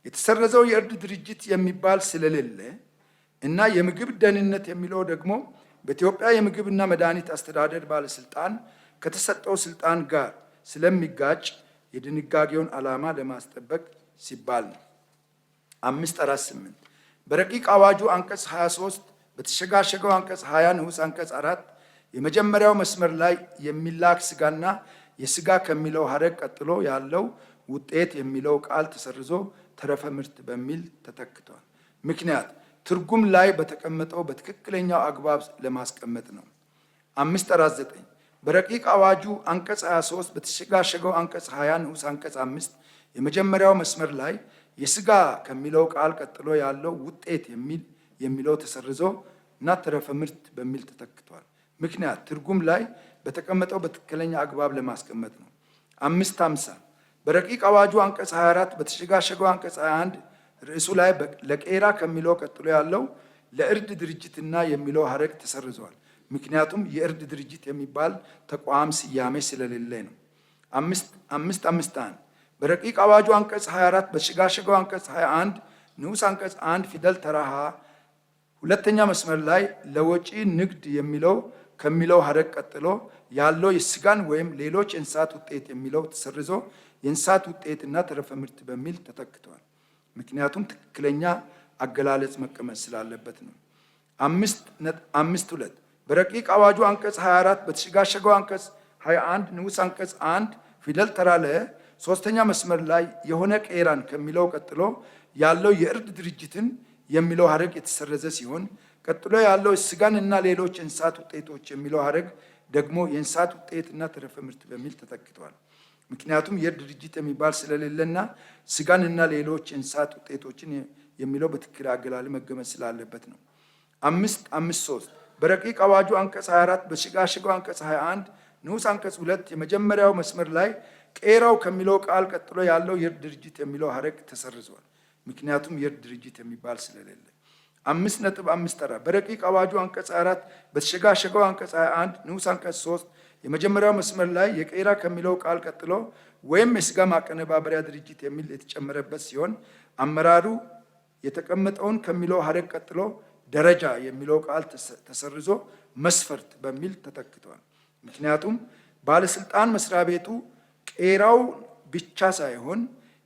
S2: የተሰረዘው የእርድ ድርጅት የሚባል ስለሌለ እና የምግብ ደህንነት የሚለው ደግሞ በኢትዮጵያ የምግብና መድኃኒት አስተዳደር ባለስልጣን ከተሰጠው ስልጣን ጋር ስለሚጋጭ የድንጋጌውን ዓላማ ለማስጠበቅ ሲባል ነው። 548 በረቂቅ አዋጁ አንቀጽ 23 በተሸጋሸገው አንቀጽ 20 ንዑስ አንቀጽ 4 የመጀመሪያው መስመር ላይ የሚላክ ስጋና የስጋ ከሚለው ሐረግ ቀጥሎ ያለው ውጤት የሚለው ቃል ተሰርዞ ተረፈ ምርት በሚል ተተክቷል። ምክንያት ትርጉም ላይ በተቀመጠው በትክክለኛው አግባብ ለማስቀመጥ ነው። 549 በረቂቅ አዋጁ አንቀጽ 23 በተሸጋሸገው አንቀጽ 20 ንዑስ አንቀጽ 5 የመጀመሪያው መስመር ላይ የስጋ ከሚለው ቃል ቀጥሎ ያለው ውጤት የሚል የሚለው ተሰርዞ እና ተረፈ ምርት በሚል ተተክቷል። ምክንያት ትርጉም ላይ በተቀመጠው በትክክለኛ አግባብ ለማስቀመጥ ነው። 550 በረቂቅ አዋጁ አንቀጽ 24 በተሸጋሸገው አንቀጽ 21 ርዕሱ ላይ ለቄራ ከሚለው ቀጥሎ ያለው ለእርድ ድርጅትና የሚለው ሀረግ ተሰርዟል። ምክንያቱም የእርድ ድርጅት የሚባል ተቋም ስያሜ ስለሌለ ነው። 551 በረቂቅ አዋጁ አንቀጽ 24 በተሸጋሸገው አንቀጽ 21 ንዑስ አንቀጽ 1 ፊደል ተራ ሀ ሁለተኛ መስመር ላይ ለወጪ ንግድ የሚለው ከሚለው ሀረግ ቀጥሎ ያለው የስጋን ወይም ሌሎች የእንስሳት ውጤት የሚለው ተሰርዞ የእንስሳት ውጤትና ተረፈ ምርት በሚል ተተክቷል። ምክንያቱም ትክክለኛ አገላለጽ መቀመጥ ስላለበት ነው። 5.2 በረቂቅ አዋጁ አንቀጽ 24 በተሸጋሸገው አንቀጽ 21 ንዑስ አንቀጽ 1 ፊደል ተራ ለ ሶስተኛ መስመር ላይ የሆነ ቄራን ከሚለው ቀጥሎ ያለው የእርድ ድርጅትን የሚለው ሀረግ የተሰረዘ ሲሆን ቀጥሎ ያለው ስጋን እና ሌሎች የእንስሳት ውጤቶች የሚለው ሀረግ ደግሞ የእንስሳት ውጤትና ተረፈ ምርት በሚል ተተክቷል። ምክንያቱም የእርድ ድርጅት የሚባል ስለሌለና ስጋን እና ሌሎች የእንስሳት ውጤቶችን የሚለው በትክክል አገላለጽ መገመት ስላለበት ነው። 553 በረቂቅ አዋጁ አንቀጽ 24 በተሸጋሸገው አንቀጽ 21 ንዑስ አንቀጽ 2 የመጀመሪያው መስመር ላይ ቄራው ከሚለው ቃል ቀጥሎ ያለው የእርድ ድርጅት የሚለው ሀረግ ተሰርዟል። ምክንያቱም የእርድ ድርጅት የሚባል ስለሌለ። 5.54 በረቂቅ አዋጁ አንቀጽ 4 በተሸጋሸገው አንቀጽ 21 ንዑስ አንቀጽ 3 የመጀመሪያው መስመር ላይ የቄራ ከሚለው ቃል ቀጥሎ ወይም የስጋ ማቀነባበሪያ ድርጅት የሚል የተጨመረበት ሲሆን አመራሩ የተቀመጠውን ከሚለው ሀረግ ቀጥሎ ደረጃ የሚለው ቃል ተሰርዞ መስፈርት በሚል ተተክቷል። ምክንያቱም ባለስልጣን መስሪያ ቤቱ ቄራው ብቻ ሳይሆን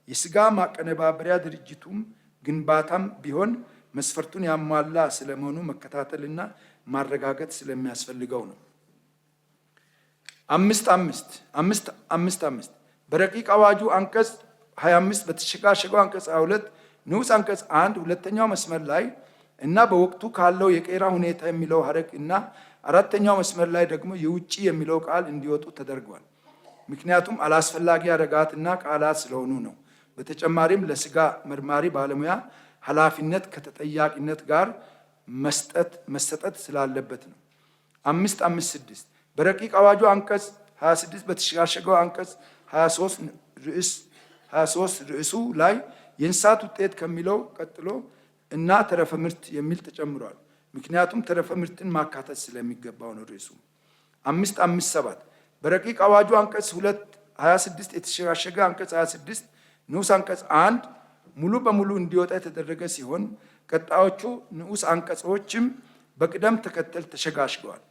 S2: የስጋ ማቀነባበሪያ ድርጅቱም ግንባታም ቢሆን መስፈርቱን ያሟላ ስለመሆኑ መከታተልና ማረጋገጥ ስለሚያስፈልገው ነው። 5.5 በረቂቅ አዋጁ አንቀጽ 25 በተሸጋሸገው አንቀጽ 22 ንዑስ አንቀጽ 1 ሁለተኛው መስመር ላይ እና በወቅቱ ካለው የቄራ ሁኔታ የሚለው ሀረግ እና አራተኛው መስመር ላይ ደግሞ የውጭ የሚለው ቃል እንዲወጡ ተደርጓል። ምክንያቱም አላስፈላጊ ሀረጋትና ቃላት ስለሆኑ ነው። በተጨማሪም ለስጋ መርማሪ ባለሙያ ኃላፊነት ከተጠያቂነት ጋር መሰጠት ስላለበት ነው። 556 በረቂቅ አዋጁ አንቀጽ 26 በተሸጋሸገው አንቀጽ 23 ርዕሱ ላይ የእንስሳት ውጤት ከሚለው ቀጥሎ እና ተረፈ ምርት የሚል ተጨምሯል። ምክንያቱም ተረፈ ምርትን ማካተት ስለሚገባው ነው ርዕሱ። 557 በረቂቅ አዋጁ አንቀጽ 26 የተሸጋሸገ አንቀጽ 26 ንዑስ አንቀጽ 1 ሙሉ በሙሉ እንዲወጣ የተደረገ ሲሆን ቀጣዮቹ ንዑስ አንቀጾችም በቅደም ተከተል ተሸጋሽገዋል።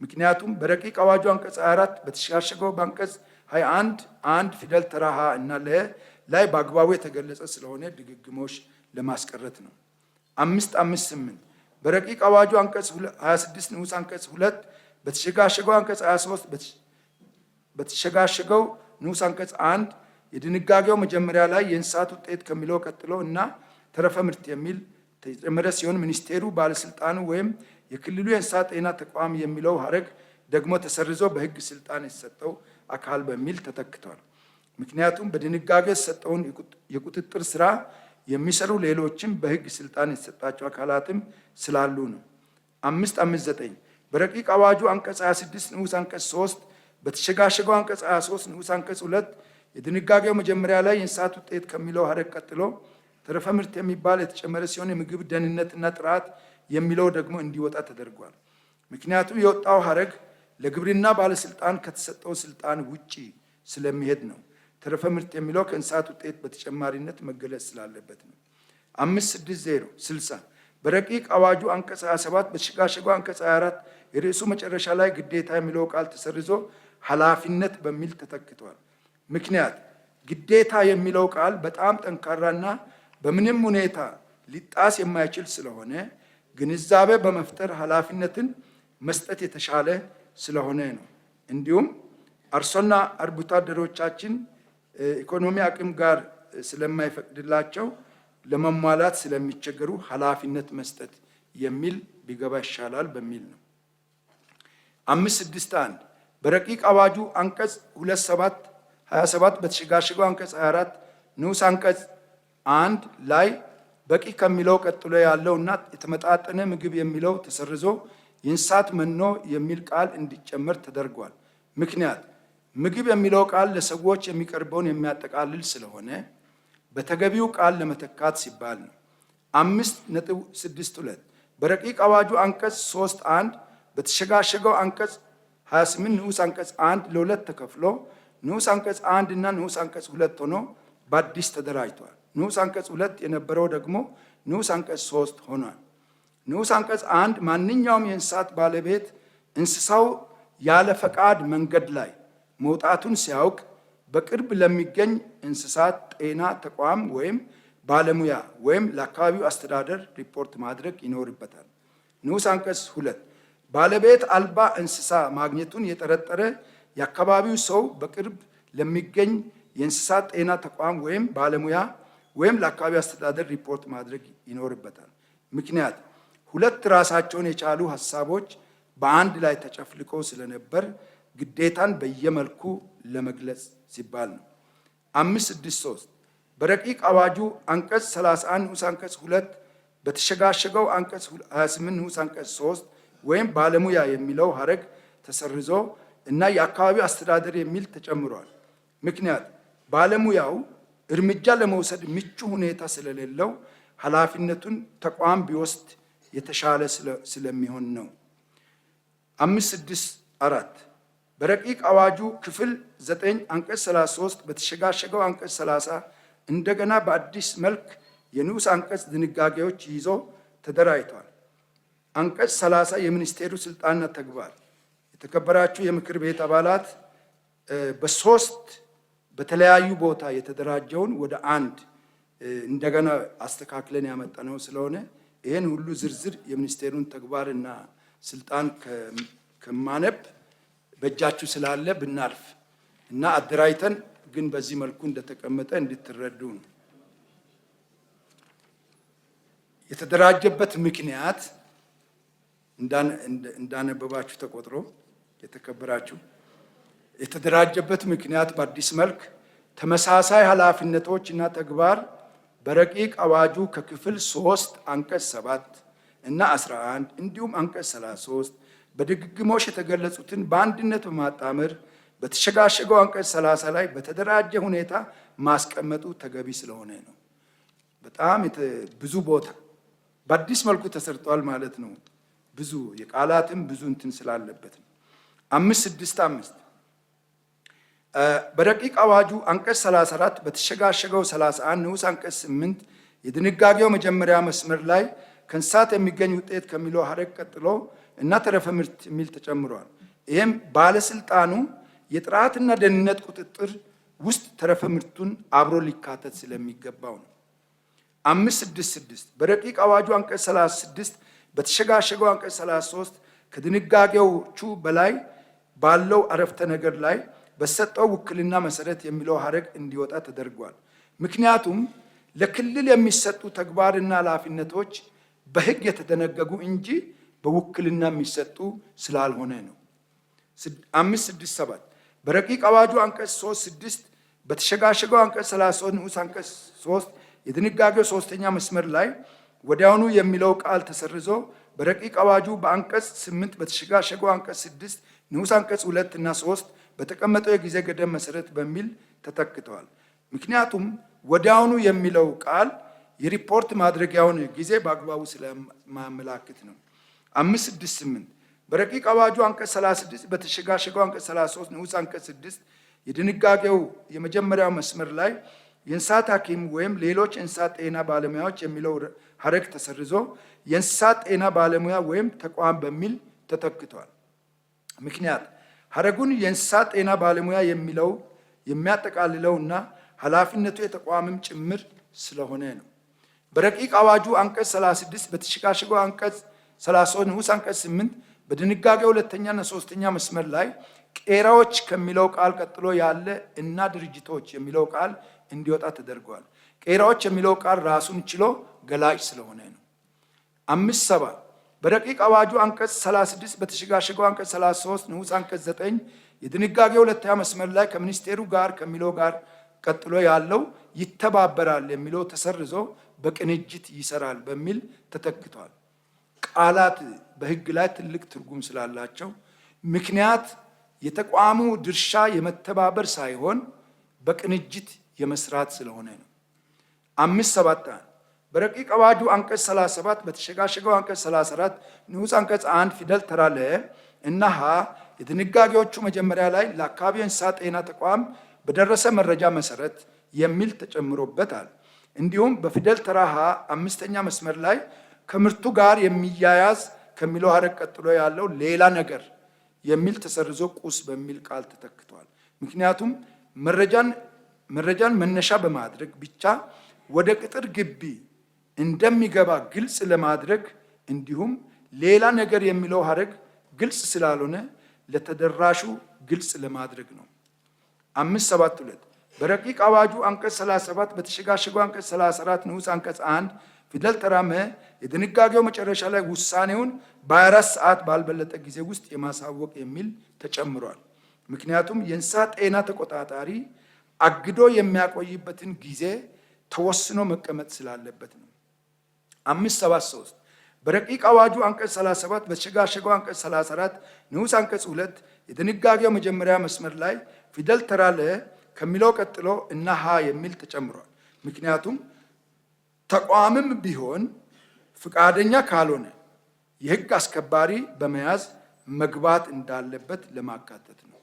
S2: ምክንያቱም በረቂቅ አዋጁ አንቀጽ 24 በተሸጋሸገው በአንቀጽ 21 1 ፊደል ተራ ሀ እና ለ ላይ በአግባቡ የተገለጸ ስለሆነ ድግግሞሽ ለማስቀረት ነው። 558 በረቂቅ አዋጁ አንቀጽ 26 ንዑስ አንቀጽ 2 በተሸጋሸገው አንቀጽ 23 በተሸጋሸገው ንዑስ አንቀጽ 1 የድንጋጌው መጀመሪያ ላይ የእንስሳት ውጤት ከሚለው ቀጥሎ እና ተረፈ ምርት የሚል ተጨመረ ሲሆን ሚኒስቴሩ ባለስልጣኑ ወይም የክልሉ የእንስሳት ጤና ተቋም የሚለው ሀረግ ደግሞ ተሰርዞ በሕግ ስልጣን የተሰጠው አካል በሚል ተተክቷል። ምክንያቱም በድንጋጌ የተሰጠውን የቁጥጥር ስራ የሚሰሩ ሌሎችም በሕግ ስልጣን የተሰጣቸው አካላትም ስላሉ ነው። 559 በረቂቅ አዋጁ አንቀጽ 26 ንዑስ አንቀጽ 3 በተሸጋሸገው አንቀጽ 23 ንዑስ አንቀጽ 2 የድንጋጌው መጀመሪያ ላይ የእንስሳት ውጤት ከሚለው ሀረግ ቀጥሎ ተረፈ ምርት የሚባል የተጨመረ ሲሆን የምግብ ደህንነትና ጥራት የሚለው ደግሞ እንዲወጣ ተደርጓል። ምክንያቱም የወጣው ሀረግ ለግብርና ባለስልጣን ከተሰጠው ስልጣን ውጪ ስለሚሄድ ነው። ተረፈ ምርት የሚለው ከእንስሳት ውጤት በተጨማሪነት መገለጽ ስላለበት ነው። 560 በረቂቅ አዋጁ አንቀጽ 27 በተሸጋሸገው አንቀጽ 24 የርዕሱ መጨረሻ ላይ ግዴታ የሚለው ቃል ተሰርዞ ኃላፊነት በሚል ተተክቷል። ምክንያት ግዴታ የሚለው ቃል በጣም ጠንካራና በምንም ሁኔታ ሊጣስ የማይችል ስለሆነ ግንዛቤ በመፍጠር ኃላፊነትን መስጠት የተሻለ ስለሆነ ነው። እንዲሁም አርሶና አርብቶ አደሮቻችን ኢኮኖሚ አቅም ጋር ስለማይፈቅድላቸው ለመሟላት ስለሚቸገሩ ኃላፊነት መስጠት የሚል ቢገባ ይሻላል በሚል ነው። 561 በረቂቅ አዋጁ አንቀጽ 27 በተሸጋሸገው አንቀጽ 24 ንዑስ አንቀጽ 1 ላይ በቂ ከሚለው ቀጥሎ ያለውና የተመጣጠነ ምግብ የሚለው ተሰርዞ የእንስሳት መኖ የሚል ቃል እንዲጨመር ተደርጓል። ምክንያት ምግብ የሚለው ቃል ለሰዎች የሚቀርበውን የሚያጠቃልል ስለሆነ በተገቢው ቃል ለመተካት ሲባል ነው። 5.62 በረቂቅ አዋጁ አንቀጽ 3(1) በተሸጋሸገው አንቀጽ 28 ንዑስ አንቀጽ 1 ለሁለት ተከፍሎ ንዑስ አንቀጽ 1 እና ንዑስ አንቀጽ 2 ሆኖ በአዲስ ተደራጅቷል። ንዑስ አንቀጽ 2 የነበረው ደግሞ ንዑስ አንቀጽ 3 ሆኗል። ንዑስ አንቀጽ 1 ማንኛውም የእንስሳት ባለቤት እንስሳው ያለ ፈቃድ መንገድ ላይ መውጣቱን ሲያውቅ በቅርብ ለሚገኝ እንስሳት ጤና ተቋም ወይም ባለሙያ ወይም ለአካባቢው አስተዳደር ሪፖርት ማድረግ ይኖርበታል። ንዑስ አንቀጽ 2 ባለቤት አልባ እንስሳ ማግኘቱን የጠረጠረ የአካባቢው ሰው በቅርብ ለሚገኝ የእንስሳት ጤና ተቋም ወይም ባለሙያ ወይም ለአካባቢው አስተዳደር ሪፖርት ማድረግ ይኖርበታል። ምክንያት ሁለት ራሳቸውን የቻሉ ሀሳቦች በአንድ ላይ ተጨፍልቀው ስለነበር ግዴታን በየመልኩ ለመግለጽ ሲባል ነው። 563 በረቂቅ አዋጁ አንቀጽ 31 ንዑስ አንቀጽ 2 በተሸጋሸገው አንቀጽ 28 ንዑስ አንቀጽ 3 ወይም ባለሙያ የሚለው ሀረግ ተሰርዞ እና የአካባቢው አስተዳደር የሚል ተጨምሯል። ምክንያት ባለሙያው እርምጃ ለመውሰድ ምቹ ሁኔታ ስለሌለው ኃላፊነቱን ተቋም ቢወስድ የተሻለ ስለሚሆን ነው። 564 በረቂቅ አዋጁ ክፍል 9 አንቀጽ 33 በተሸጋሸገው አንቀጽ 30 እንደገና በአዲስ መልክ የንዑስ አንቀጽ ድንጋጌዎች ይዞ ተደራጅቷል። አንቀጽ 30 የሚኒስቴሩ ስልጣንና ተግባር። የተከበራችሁ የምክር ቤት አባላት በሶስት በተለያዩ ቦታ የተደራጀውን ወደ አንድ እንደገና አስተካክለን ያመጣነው ስለሆነ ይህን ሁሉ ዝርዝር የሚኒስቴሩን ተግባርና ስልጣን ከማነብ በእጃችሁ ስላለ ብናልፍ እና አደራጅተን ግን በዚህ መልኩ እንደተቀመጠ እንድትረዱ ነው። የተደራጀበት ምክንያት እንዳነበባችሁ ተቆጥሮ የተከበራችሁ የተደራጀበት ምክንያት በአዲስ መልክ ተመሳሳይ ኃላፊነቶች እና ተግባር በረቂቅ አዋጁ ከክፍል 3 አንቀጽ 7 እና 11 እንዲሁም አንቀጽ 33 በድግግሞሽ የተገለጹትን በአንድነት በማጣመር በተሸጋሸገው አንቀጽ 30 ላይ በተደራጀ ሁኔታ ማስቀመጡ ተገቢ ስለሆነ ነው። በጣም ብዙ ቦታ በአዲስ መልኩ ተሰርቷል ማለት ነው። ብዙ የቃላትም ብዙ እንትን ስላለበት ነው። 565 በረቂቅ አዋጁ አንቀጽ 34 በተሸጋሸገው 31 ንዑስ አንቀጽ 8 የድንጋጌው መጀመሪያ መስመር ላይ ከእንስሳት የሚገኝ ውጤት ከሚለው ሀረግ ቀጥሎ እና ተረፈ ምርት የሚል ተጨምሯል። ይህም ባለስልጣኑ የጥራትና ደህንነት ቁጥጥር ውስጥ ተረፈ ምርቱን አብሮ ሊካተት ስለሚገባው ነው። 566 በረቂቅ አዋጁ አንቀጽ 36 በተሸጋሸገው አንቀጽ 33 ከድንጋጌዎቹ በላይ ባለው አረፍተ ነገር ላይ በሰጠው ውክልና መሰረት የሚለው ሀረግ እንዲወጣ ተደርጓል። ምክንያቱም ለክልል የሚሰጡ ተግባርና ኃላፊነቶች በሕግ የተደነገጉ እንጂ በውክልና የሚሰጡ ስላልሆነ ነው። 567 በረቂቅ አዋጁ አንቀጽ 36 በተሸጋሸገው አንቀጽ 33 ንዑስ አንቀጽ 3 የድንጋጌው ሶስተኛ መስመር ላይ ወዲያውኑ የሚለው ቃል ተሰርዞ በረቂቅ አዋጁ በአንቀጽ 8 በተሸጋሸገው አንቀጽ 6 ንዑስ አንቀጽ 2 እና 3 በተቀመጠው የጊዜ ገደብ መሰረት በሚል ተተክተዋል። ምክንያቱም ወዲያውኑ የሚለው ቃል የሪፖርት ማድረጊያውን ጊዜ በአግባቡ ስለማመላክት ነው። 568 በረቂቅ አዋጁ አንቀጽ 36 በተሸጋሸገው አንቀጽ 33 ንዑስ አንቀጽ 6 የድንጋጌው የመጀመሪያው መስመር ላይ የእንስሳት ሐኪም ወይም ሌሎች እንስሳት ጤና ባለሙያዎች የሚለው ሀረግ ተሰርዞ የእንስሳት ጤና ባለሙያ ወይም ተቋም በሚል ተተክቷል። ምክንያት ሀረጉን የእንስሳት ጤና ባለሙያ የሚለው የሚያጠቃልለው እና ኃላፊነቱ የተቋምም ጭምር ስለሆነ ነው። በረቂቅ አዋጁ አንቀጽ 36 በተሸጋሸገው አንቀጽ 33 ንዑስ አንቀጽ 8 በድንጋጌው ሁለተኛና ሶስተኛ መስመር ላይ ቄራዎች ከሚለው ቃል ቀጥሎ ያለ እና ድርጅቶች የሚለው ቃል እንዲወጣ ተደርጓል። ቄራዎች የሚለው ቃል ራሱን ችሎ ገላጭ ስለሆነ ነው። 570 በረቂቅ አዋጁ አንቀጽ 36 በተሸጋሸገው አንቀጽ 33 ንዑስ አንቀጽ 9 የድንጋጌው ሁለተኛ መስመር ላይ ከሚኒስቴሩ ጋር ከሚለው ጋር ቀጥሎ ያለው ይተባበራል የሚለው ተሰርዞ በቅንጅት ይሰራል በሚል ተተክቷል። ቃላት በሕግ ላይ ትልቅ ትርጉም ስላላቸው ምክንያት የተቋሙ ድርሻ የመተባበር ሳይሆን በቅንጅት የመስራት ስለሆነ ነው። 571 በረቂቅ አዋጁ አንቀጽ 37 በተሸጋሸገው አንቀጽ 34 ንዑስ አንቀጽ 1 ፊደል ተራ ለ እና ሀ የድንጋጌዎቹ መጀመሪያ ላይ ለአካባቢ እንስሳት ጤና ተቋም በደረሰ መረጃ መሰረት የሚል ተጨምሮበታል። እንዲሁም በፊደል ተራ ሀ አምስተኛ መስመር ላይ ከምርቱ ጋር የሚያያዝ ከሚለው ሀረግ ቀጥሎ ያለው ሌላ ነገር የሚል ተሰርዞ ቁስ በሚል ቃል ተተክቷል። ምክንያቱም መረጃን መነሻ በማድረግ ብቻ ወደ ቅጥር ግቢ እንደሚገባ ግልጽ ለማድረግ እንዲሁም ሌላ ነገር የሚለው ሀረግ ግልጽ ስላልሆነ ለተደራሹ ግልጽ ለማድረግ ነው። 572 በረቂቅ አዋጁ አንቀጽ 37 በተሸጋሸገው አንቀጽ 34 ንዑስ አንቀጽ 1 ፊደል ተራ መ የድንጋጌው መጨረሻ ላይ ውሳኔውን በ24 ሰዓት ባልበለጠ ጊዜ ውስጥ የማሳወቅ የሚል ተጨምሯል። ምክንያቱም የእንስሳት ጤና ተቆጣጣሪ አግዶ የሚያቆይበትን ጊዜ ተወስኖ መቀመጥ ስላለበት ነው። 573 በረቂቅ አዋጁ አንቀጽ 37 በተሸጋሸገው አንቀጽ 34 ንዑስ አንቀጽ 2 የድንጋጌው መጀመሪያ መስመር ላይ ፊደል ተራ ለ ከሚለው ቀጥሎ እና ሀ የሚል ተጨምሯል። ምክንያቱም ተቋምም ቢሆን ፍቃደኛ ካልሆነ የሕግ አስከባሪ በመያዝ መግባት እንዳለበት ለማካተት ነው።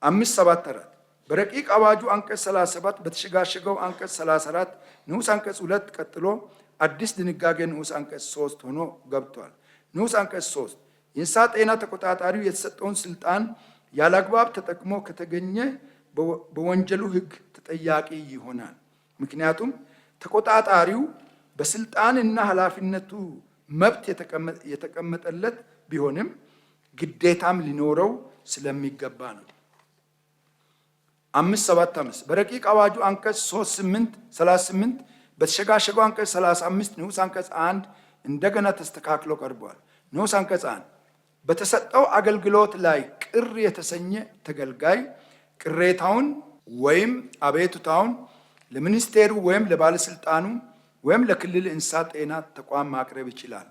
S2: 574 በረቂቅ አዋጁ አንቀጽ 37 በተሸጋሸገው አንቀጽ 34 ንዑስ አንቀጽ 2 ቀጥሎ አዲስ ድንጋጌ ንዑስ አንቀጽ 3 ሆኖ ገብቷል። ንዑስ አንቀጽ 3 የእንስሳት ጤና ተቆጣጣሪው የተሰጠውን ስልጣን ያለአግባብ ተጠቅሞ ከተገኘ በወንጀሉ ሕግ ተጠያቂ ይሆናል። ምክንያቱም ተቆጣጣሪው በስልጣን እና ኃላፊነቱ መብት የተቀመጠለት ቢሆንም ግዴታም ሊኖረው ስለሚገባ ነው። 575 በረቂቅ አዋጁ አንቀጽ 38 በተሸጋሸገው አንቀጽ 35 ንዑስ አንቀጽ 1 እንደገና ተስተካክሎ ቀርቧል። ንዑስ አንቀጽ 1 በተሰጠው አገልግሎት ላይ ቅር የተሰኘ ተገልጋይ ቅሬታውን ወይም አቤቱታውን ለሚኒስቴሩ ወይም ለባለስልጣኑ ወይም ለክልል እንስሳት ጤና ተቋም ማቅረብ ይችላል።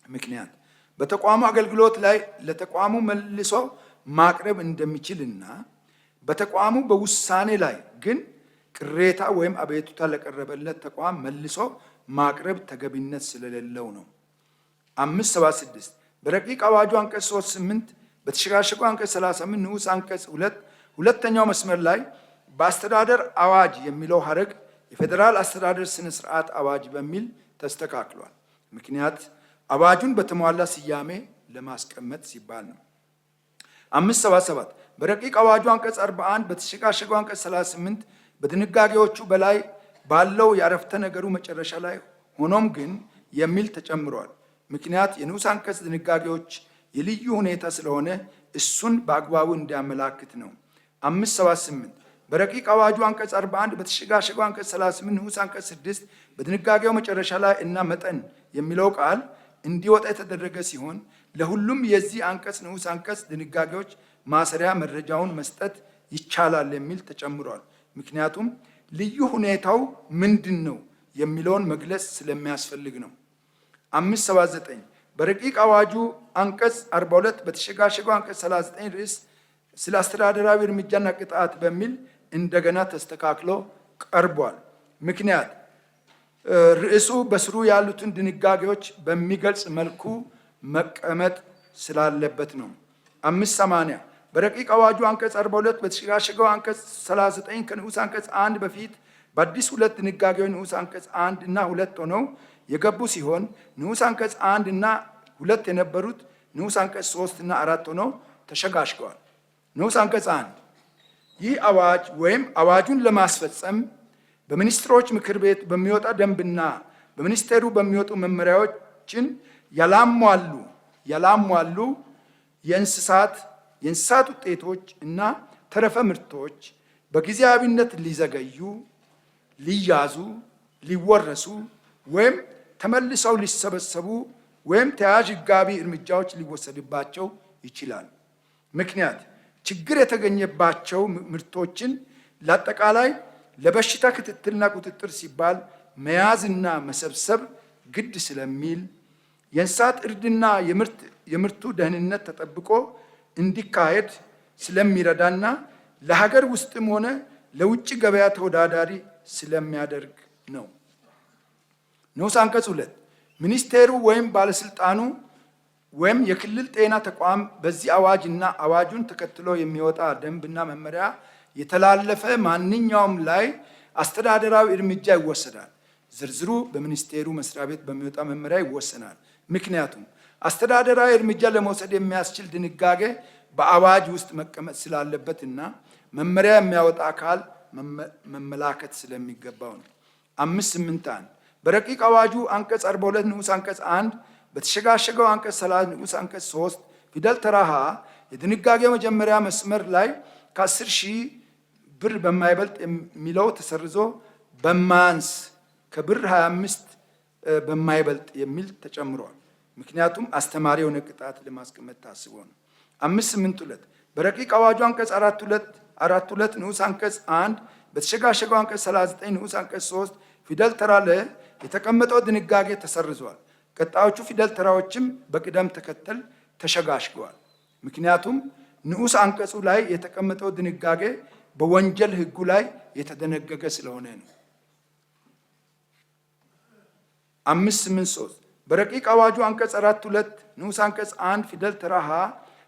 S2: ምክንያት በተቋሙ አገልግሎት ላይ ለተቋሙ መልሶ ማቅረብ እንደሚችልና በተቋሙ በውሳኔ ላይ ግን ቅሬታ ወይም አቤቱታ ለቀረበለት ተቋም መልሶ ማቅረብ ተገቢነት ስለሌለው ነው። 576 በረቂቅ አዋጁ አንቀጽ 38 በተሸጋሸገው አንቀጽ 38 ንዑስ አንቀጽ 2 ሁለተኛው መስመር ላይ በአስተዳደር አዋጅ የሚለው ሀረግ የፌዴራል አስተዳደር ስነ ስርዓት አዋጅ በሚል ተስተካክሏል። ምክንያት አዋጁን በተሟላ ስያሜ ለማስቀመጥ ሲባል ነው። 577 በረቂቅ አዋጁ አንቀጽ 41 በተሸጋሸገው አንቀጽ 38 በድንጋጌዎቹ በላይ ባለው የአረፍተ ነገሩ መጨረሻ ላይ ሆኖም ግን የሚል ተጨምሯል። ምክንያት የንዑስ አንቀጽ ድንጋጌዎች የልዩ ሁኔታ ስለሆነ እሱን በአግባቡ እንዲያመላክት ነው። 578 በረቂቅ አዋጁ አንቀጽ 41 በተሸጋሸገው አንቀጽ 38 ንዑስ አንቀጽ 6 በድንጋጌው መጨረሻ ላይ እና መጠን የሚለው ቃል እንዲወጣ የተደረገ ሲሆን ለሁሉም የዚህ አንቀጽ ንዑስ አንቀጽ ድንጋጌዎች ማሰሪያ መረጃውን መስጠት ይቻላል የሚል ተጨምሯል። ምክንያቱም ልዩ ሁኔታው ምንድን ነው የሚለውን መግለጽ ስለሚያስፈልግ ነው። 579 በረቂቅ አዋጁ አንቀጽ 42 በተሸጋሸገው አንቀጽ 39 ርዕስ ስለ አስተዳደራዊ እርምጃና ቅጣት በሚል እንደገና ተስተካክሎ ቀርቧል። ምክንያት ርዕሱ በስሩ ያሉትን ድንጋጌዎች በሚገልጽ መልኩ መቀመጥ ስላለበት ነው። 580 በረቂቅ አዋጁ አንቀጽ 42 በተሸጋሸገው አንቀጽ 39 ከንዑስ አንቀጽ 1 በፊት በአዲስ ሁለት ድንጋጌዎች ንዑስ አንቀጽ 1 እና 2 ሆነው የገቡ ሲሆን ንዑስ አንቀጽ 1 እና 2 የነበሩት ንዑስ አንቀጽ 3 እና 4 ሆነው ተሸጋሽገዋል። ንዑስ አንቀጽ 1 ይህ አዋጅ ወይም አዋጁን ለማስፈጸም በሚኒስትሮች ምክር ቤት በሚወጣ ደንብና በሚኒስቴሩ በሚወጡ መመሪያዎችን ያላሟሉ የእንስሳት ውጤቶች እና ተረፈ ምርቶች በጊዜያዊነት ሊዘገዩ፣ ሊያዙ፣ ሊወረሱ ወይም ተመልሰው ሊሰበሰቡ ወይም ተያያዥ ሕጋዊ እርምጃዎች ሊወሰድባቸው ይችላል። ምክንያት ችግር የተገኘባቸው ምርቶችን ለአጠቃላይ ለበሽታ ክትትልና ቁጥጥር ሲባል መያዝና መሰብሰብ ግድ ስለሚል የእንስሳት እርድና የምርቱ ደህንነት ተጠብቆ እንዲካሄድ ስለሚረዳና ለሀገር ውስጥም ሆነ ለውጭ ገበያ ተወዳዳሪ ስለሚያደርግ ነው። ንዑስ አንቀጽ 2 ሚኒስቴሩ ወይም ባለስልጣኑ ወይም የክልል ጤና ተቋም በዚህ አዋጅና አዋጁን ተከትሎ የሚወጣ ደንብና መመሪያ የተላለፈ ማንኛውም ላይ አስተዳደራዊ እርምጃ ይወሰዳል። ዝርዝሩ በሚኒስቴሩ መስሪያ ቤት በሚወጣ መመሪያ ይወሰናል። ምክንያቱም አስተዳደራዊ እርምጃ ለመውሰድ የሚያስችል ድንጋጌ በአዋጅ ውስጥ መቀመጥ ስላለበትና መመሪያ የሚያወጣ አካል መመላከት ስለሚገባው ነው። 581 በረቂቅ አዋጁ አንቀጽ 42 ንዑስ አንቀጽ 1 በተሸጋሸገው አንቀጽ 30 ንዑስ አንቀጽ 3 ፊደል ተራ ሀ የድንጋጌው መጀመሪያ መስመር ላይ ከ10 ሺህ ብር በማይበልጥ የሚለው ተሰርዞ በማያንስ ከብር 25 በማይበልጥ የሚል ተጨምሯል። ምክንያቱም አስተማሪ የሆነ ቅጣት ለማስቀመጥ ታስቦ ነው። 582 በረቂቅ አዋጁ አንቀጽ 42 ንዑስ አንቀጽ 1 በተሸጋሸገው አንቀጽ 39 ንዑስ አንቀጽ 3 ፊደል ተራ ለ የተቀመጠው ድንጋጌ ተሰርዟል። ቀጣዮቹ ፊደል ተራዎችም በቅደም ተከተል ተሸጋሽገዋል። ምክንያቱም ንዑስ አንቀጹ ላይ የተቀመጠው ድንጋጌ በወንጀል ሕጉ ላይ የተደነገገ ስለሆነ ነው። 583 በረቂቅ አዋጁ አንቀጽ 42 ንዑስ አንቀጽ 1 ፊደል ተራ ሀ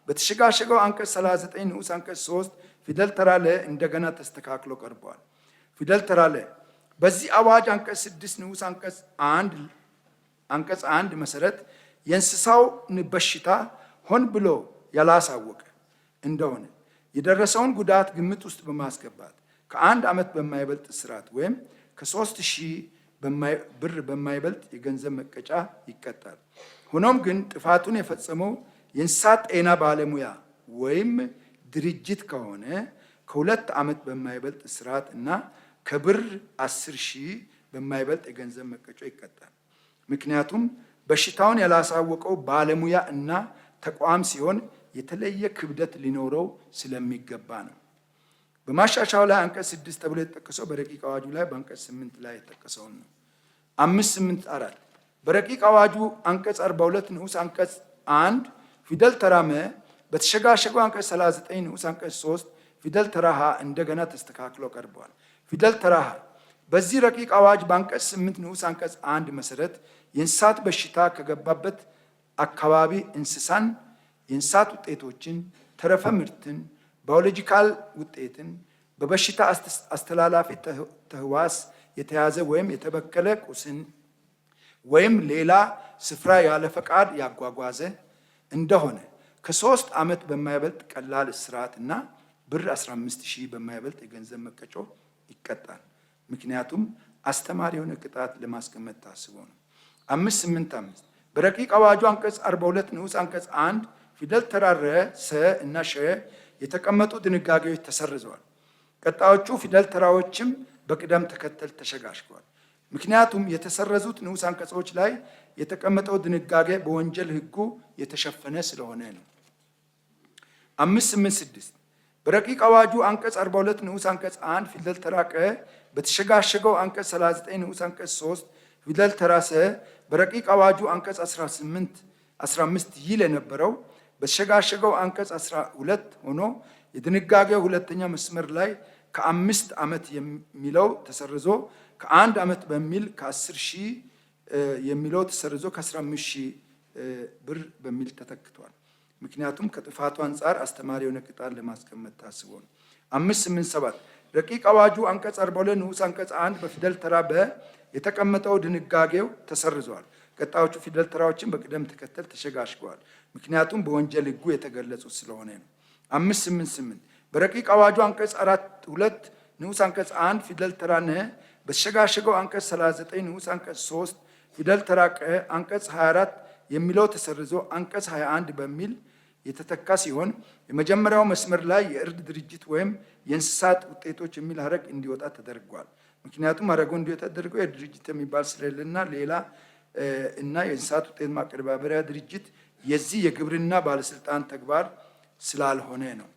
S2: በተሸጋሸገው አንቀጽ 39 ንዑስ አንቀጽ 3 ፊደል ተራ ለ እንደገና ተስተካክሎ ቀርቧል። ፊደል ተራ ለ በዚህ አዋጅ አንቀጽ 6 ንዑስ አንቀጽ 1 መሰረት የእንስሳውን በሽታ ሆን ብሎ ያላሳወቀ እንደሆነ የደረሰውን ጉዳት ግምት ውስጥ በማስገባት ከ1 ዓመት በማይበልጥ እስራት ወይም ከ3,000 ብር በማይበልጥ የገንዘብ መቀጫ ይቀጣል። ሆኖም ግን ጥፋቱን የፈጸመው የእንስሳት ጤና ባለሙያ ወይም ድርጅት ከሆነ ከ2 ዓመት በማይበልጥ እስራት እና ከብር 10,000 በማይበልጥ የገንዘብ መቀጮ ይቀጣል። ምክንያቱም በሽታውን ያላሳወቀው ባለሙያ እና ተቋም ሲሆን የተለየ ክብደት ሊኖረው ስለሚገባ ነው። በማሻሻያው ላይ አንቀጽ 6 ተብሎ የተጠቀሰው በረቂቅ አዋጁ ላይ በአንቀጽ 8 ላይ የተጠቀሰውን ነው። 584 በረቂቅ አዋጁ አንቀጽ 42 ንዑስ አንቀጽ 1 ፊደል ተራ መ በተሸጋሸገው አንቀጽ 39 ንዑስ አንቀጽ 3 ፊደል ተራ ሀ እንደገና ተስተካክሎ ቀርቧል። ፊደል ተራ ሀ በዚህ ረቂቅ አዋጅ በአንቀጽ 8 ንዑስ አንቀጽ 1 መሰረት የእንስሳት በሽታ ከገባበት አካባቢ እንስሳን፣ የእንስሳት ውጤቶችን፣ ተረፈ ምርትን፣ ባዮሎጂካል ውጤትን፣ በበሽታ አስተላላፊ ተህዋስ የተያዘ ወይም የተበከለ ቁስን ወይም ሌላ ስፍራ ያለ ፈቃድ ያጓጓዘ እንደሆነ ከ3 ዓመት በማይበልጥ ቀላል እስራት እና ብር 15,000 በማይበልጥ የገንዘብ መቀጮ ይቀጣል። ምክንያቱም አስተማሪ የሆነ ቅጣት ለማስቀመጥ ታስቦ ነው። 585 በረቂቅ አዋጁ አንቀጽ 42 ንዑስ አንቀጽ 1 ፊደል ተራ ረ፣ ሰ እና ሸ የተቀመጡ ድንጋጌዎች ተሰርዘዋል። ቀጣዮቹ ፊደል ተራዎችም በቅደም ተከተል ተሸጋሽገዋል። ምክንያቱም የተሰረዙት ንዑስ አንቀጾች ላይ የተቀመጠው ድንጋጌ በወንጀል ሕጉ የተሸፈነ ስለሆነ ነው። 586 በረቂቅ አዋጁ አንቀጽ 42 ንዑስ አንቀጽ 1 ፊደል ተራ ቀ በተሸጋሸገው አንቀጽ 39 ንዑስ አንቀጽ 3 ፊደል ተራ ሰ በረቂቅ አዋጁ አንቀጽ 15 ይል የነበረው በተሸጋሸገው አንቀጽ 12 ሆኖ የድንጋጌው ሁለተኛ መስመር ላይ ከ5 ዓመት የሚለው ተሰርዞ ከ1 ዓመት በሚል ከ10,000 የሚለው ተሰርዞ ከ15,000 ብር በሚል ተተክቷል። ምክንያቱም ከጥፋቱ አንጻር አስተማሪ የሆነ ቅጣት ለማስቀመጥ ታስቦ ነው። 587 ረቂቅ አዋጁ አንቀጽ 42 ንዑስ አንቀጽ 1 በፊደል ተራ በ የተቀመጠው ድንጋጌው ተሰርዟል። ቀጣዮቹ ፊደል ተራዎችን በቅደም ተከተል ተሸጋሽገዋል። ምክንያቱም በወንጀል ሕጉ የተገለጹት ስለሆነ ነው። 588 በረቂቅ አዋጁ አንቀጽ 42 ንዑስ አንቀጽ 1 ፊደል ተራ ነ በተሸጋሸገው አንቀጽ 39 ንዑስ አንቀጽ 3 ፊደል ተራ ቀ አንቀጽ 24 የሚለው ተሰርዞ አንቀጽ 21 በሚል የተተካ ሲሆን የመጀመሪያው መስመር ላይ የእርድ ድርጅት ወይም የእንስሳት ውጤቶች የሚል ሀረግ እንዲወጣ ተደርጓል። ምክንያቱም ሀረጉ እንዲወጣ ተደርገው የድርጅት የሚባል ስለሌለና ሌላ እና የእንስሳት ውጤት ማቀነባበሪያ ድርጅት የዚህ የግብርና ባለስልጣን ተግባር ስላልሆነ ነው።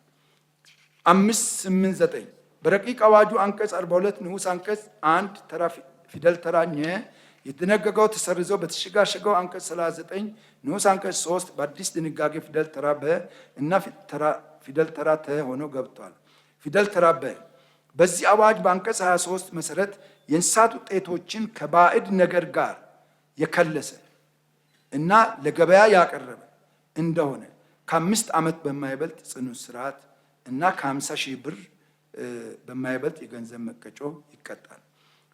S2: 589 በረቂቅ አዋጁ አንቀጽ 42 ንዑስ አንቀጽ 1 ተራ ፊደል ተራ ኘ የተደነገገው ተሰርዞ በተሸጋሸገው አንቀጽ 39 ንዑስ አንቀጽ 3 በአዲስ ድንጋጌ ፊደል ተራ በ እና ፊደል ተራ ተ ሆኖ ገብቷል። ፊደል ተራ በ በዚህ አዋጅ በአንቀጽ 23 መሰረት የእንስሳት ውጤቶችን ከባዕድ ነገር ጋር የከለሰ እና ለገበያ ያቀረበ እንደሆነ ከ5 ዓመት በማይበልጥ ጽኑ እስራት እና ከ50 ሺህ ብር በማይበልጥ የገንዘብ መቀጮ ይቀጣል።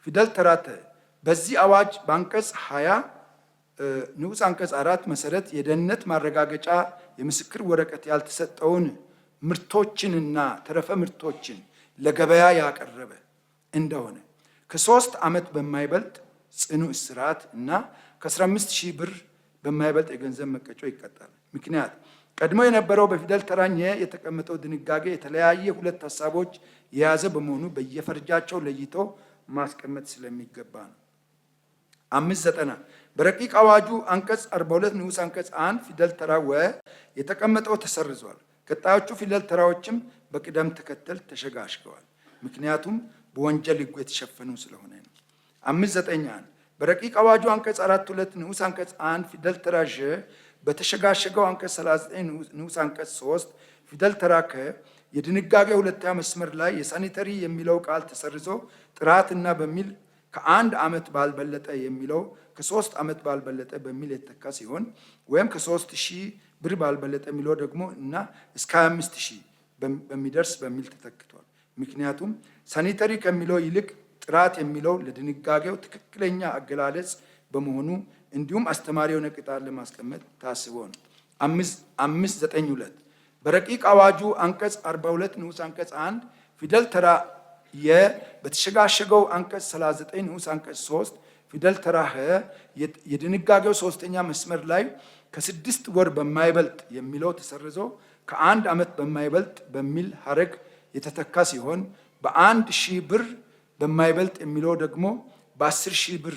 S2: ፊደል ተራ ተ በዚህ አዋጅ በአንቀጽ 20 ንዑስ አንቀጽ 4 መሰረት የደህንነት ማረጋገጫ የምስክር ወረቀት ያልተሰጠውን ምርቶችንና ተረፈ ምርቶችን ለገበያ ያቀረበ እንደሆነ ከ3 ዓመት በማይበልጥ ጽኑ እስራት እና ከ15 ሺህ ብር በማይበልጥ የገንዘብ መቀጮ ይቀጣል። ምክንያት ቀድሞ የነበረው በፊደል ተራ ኘ የተቀመጠው ድንጋጌ የተለያየ ሁለት ሀሳቦች የያዘ በመሆኑ በየፈርጃቸው ለይቶ ማስቀመጥ ስለሚገባ ነው። 590 በረቂቅ አዋጁ አንቀጽ 42 ንዑስ አንቀጽ 1 ፊደል ተራ ወ የተቀመጠው ተሰርዟል። ቀጣዮቹ ፊደል ተራዎችም በቅደም ተከተል ተሸጋሽገዋል። ምክንያቱም በወንጀል ሕጉ የተሸፈኑ ስለሆነ ነው። 591 በረቂቅ አዋጁ አንቀጽ 42 ንዑስ አንቀጽ 1 ፊደል ተራ ዠ በተሸጋሸገው አንቀጽ 39 ንዑስ አንቀጽ 3 ፊደል ተራ ከ የድንጋጌ ሁለተኛ መስመር ላይ የሳኒተሪ የሚለው ቃል ተሰርዞ ጥራትና በሚል ከ1 ዓመት ባልበለጠ የሚለው ከ3 ዓመት ባልበለጠ በሚል የተተካ ሲሆን ወይም ከ3000 ብር ባልበለጠ የሚለው ደግሞ እና እስከ 25000 በሚደርስ በሚል ተተክቷል። ምክንያቱም ሳኒተሪ ከሚለው ይልቅ ጥራት የሚለው ለድንጋጌው ትክክለኛ አገላለጽ በመሆኑ እንዲሁም አስተማሪ የሆነ ቅጣት ለማስቀመጥ ታስቦ ነው። 592 በረቂቅ አዋጁ አንቀጽ 42 ንዑስ አንቀጽ 1 ፊደል ተራ የ በተሸጋሸገው አንቀጽ 39 ንዑስ አንቀጽ 3 ፊደል ተራ ኸ የድንጋጌው ሶስተኛ መስመር ላይ ከ6 ወር በማይበልጥ የሚለው ተሰርዞ ከ1 ዓመት በማይበልጥ በሚል ሐረግ የተተካ ሲሆን በ1 ሺህ ብር በማይበልጥ የሚለው ደግሞ በ10 ሺህ ብር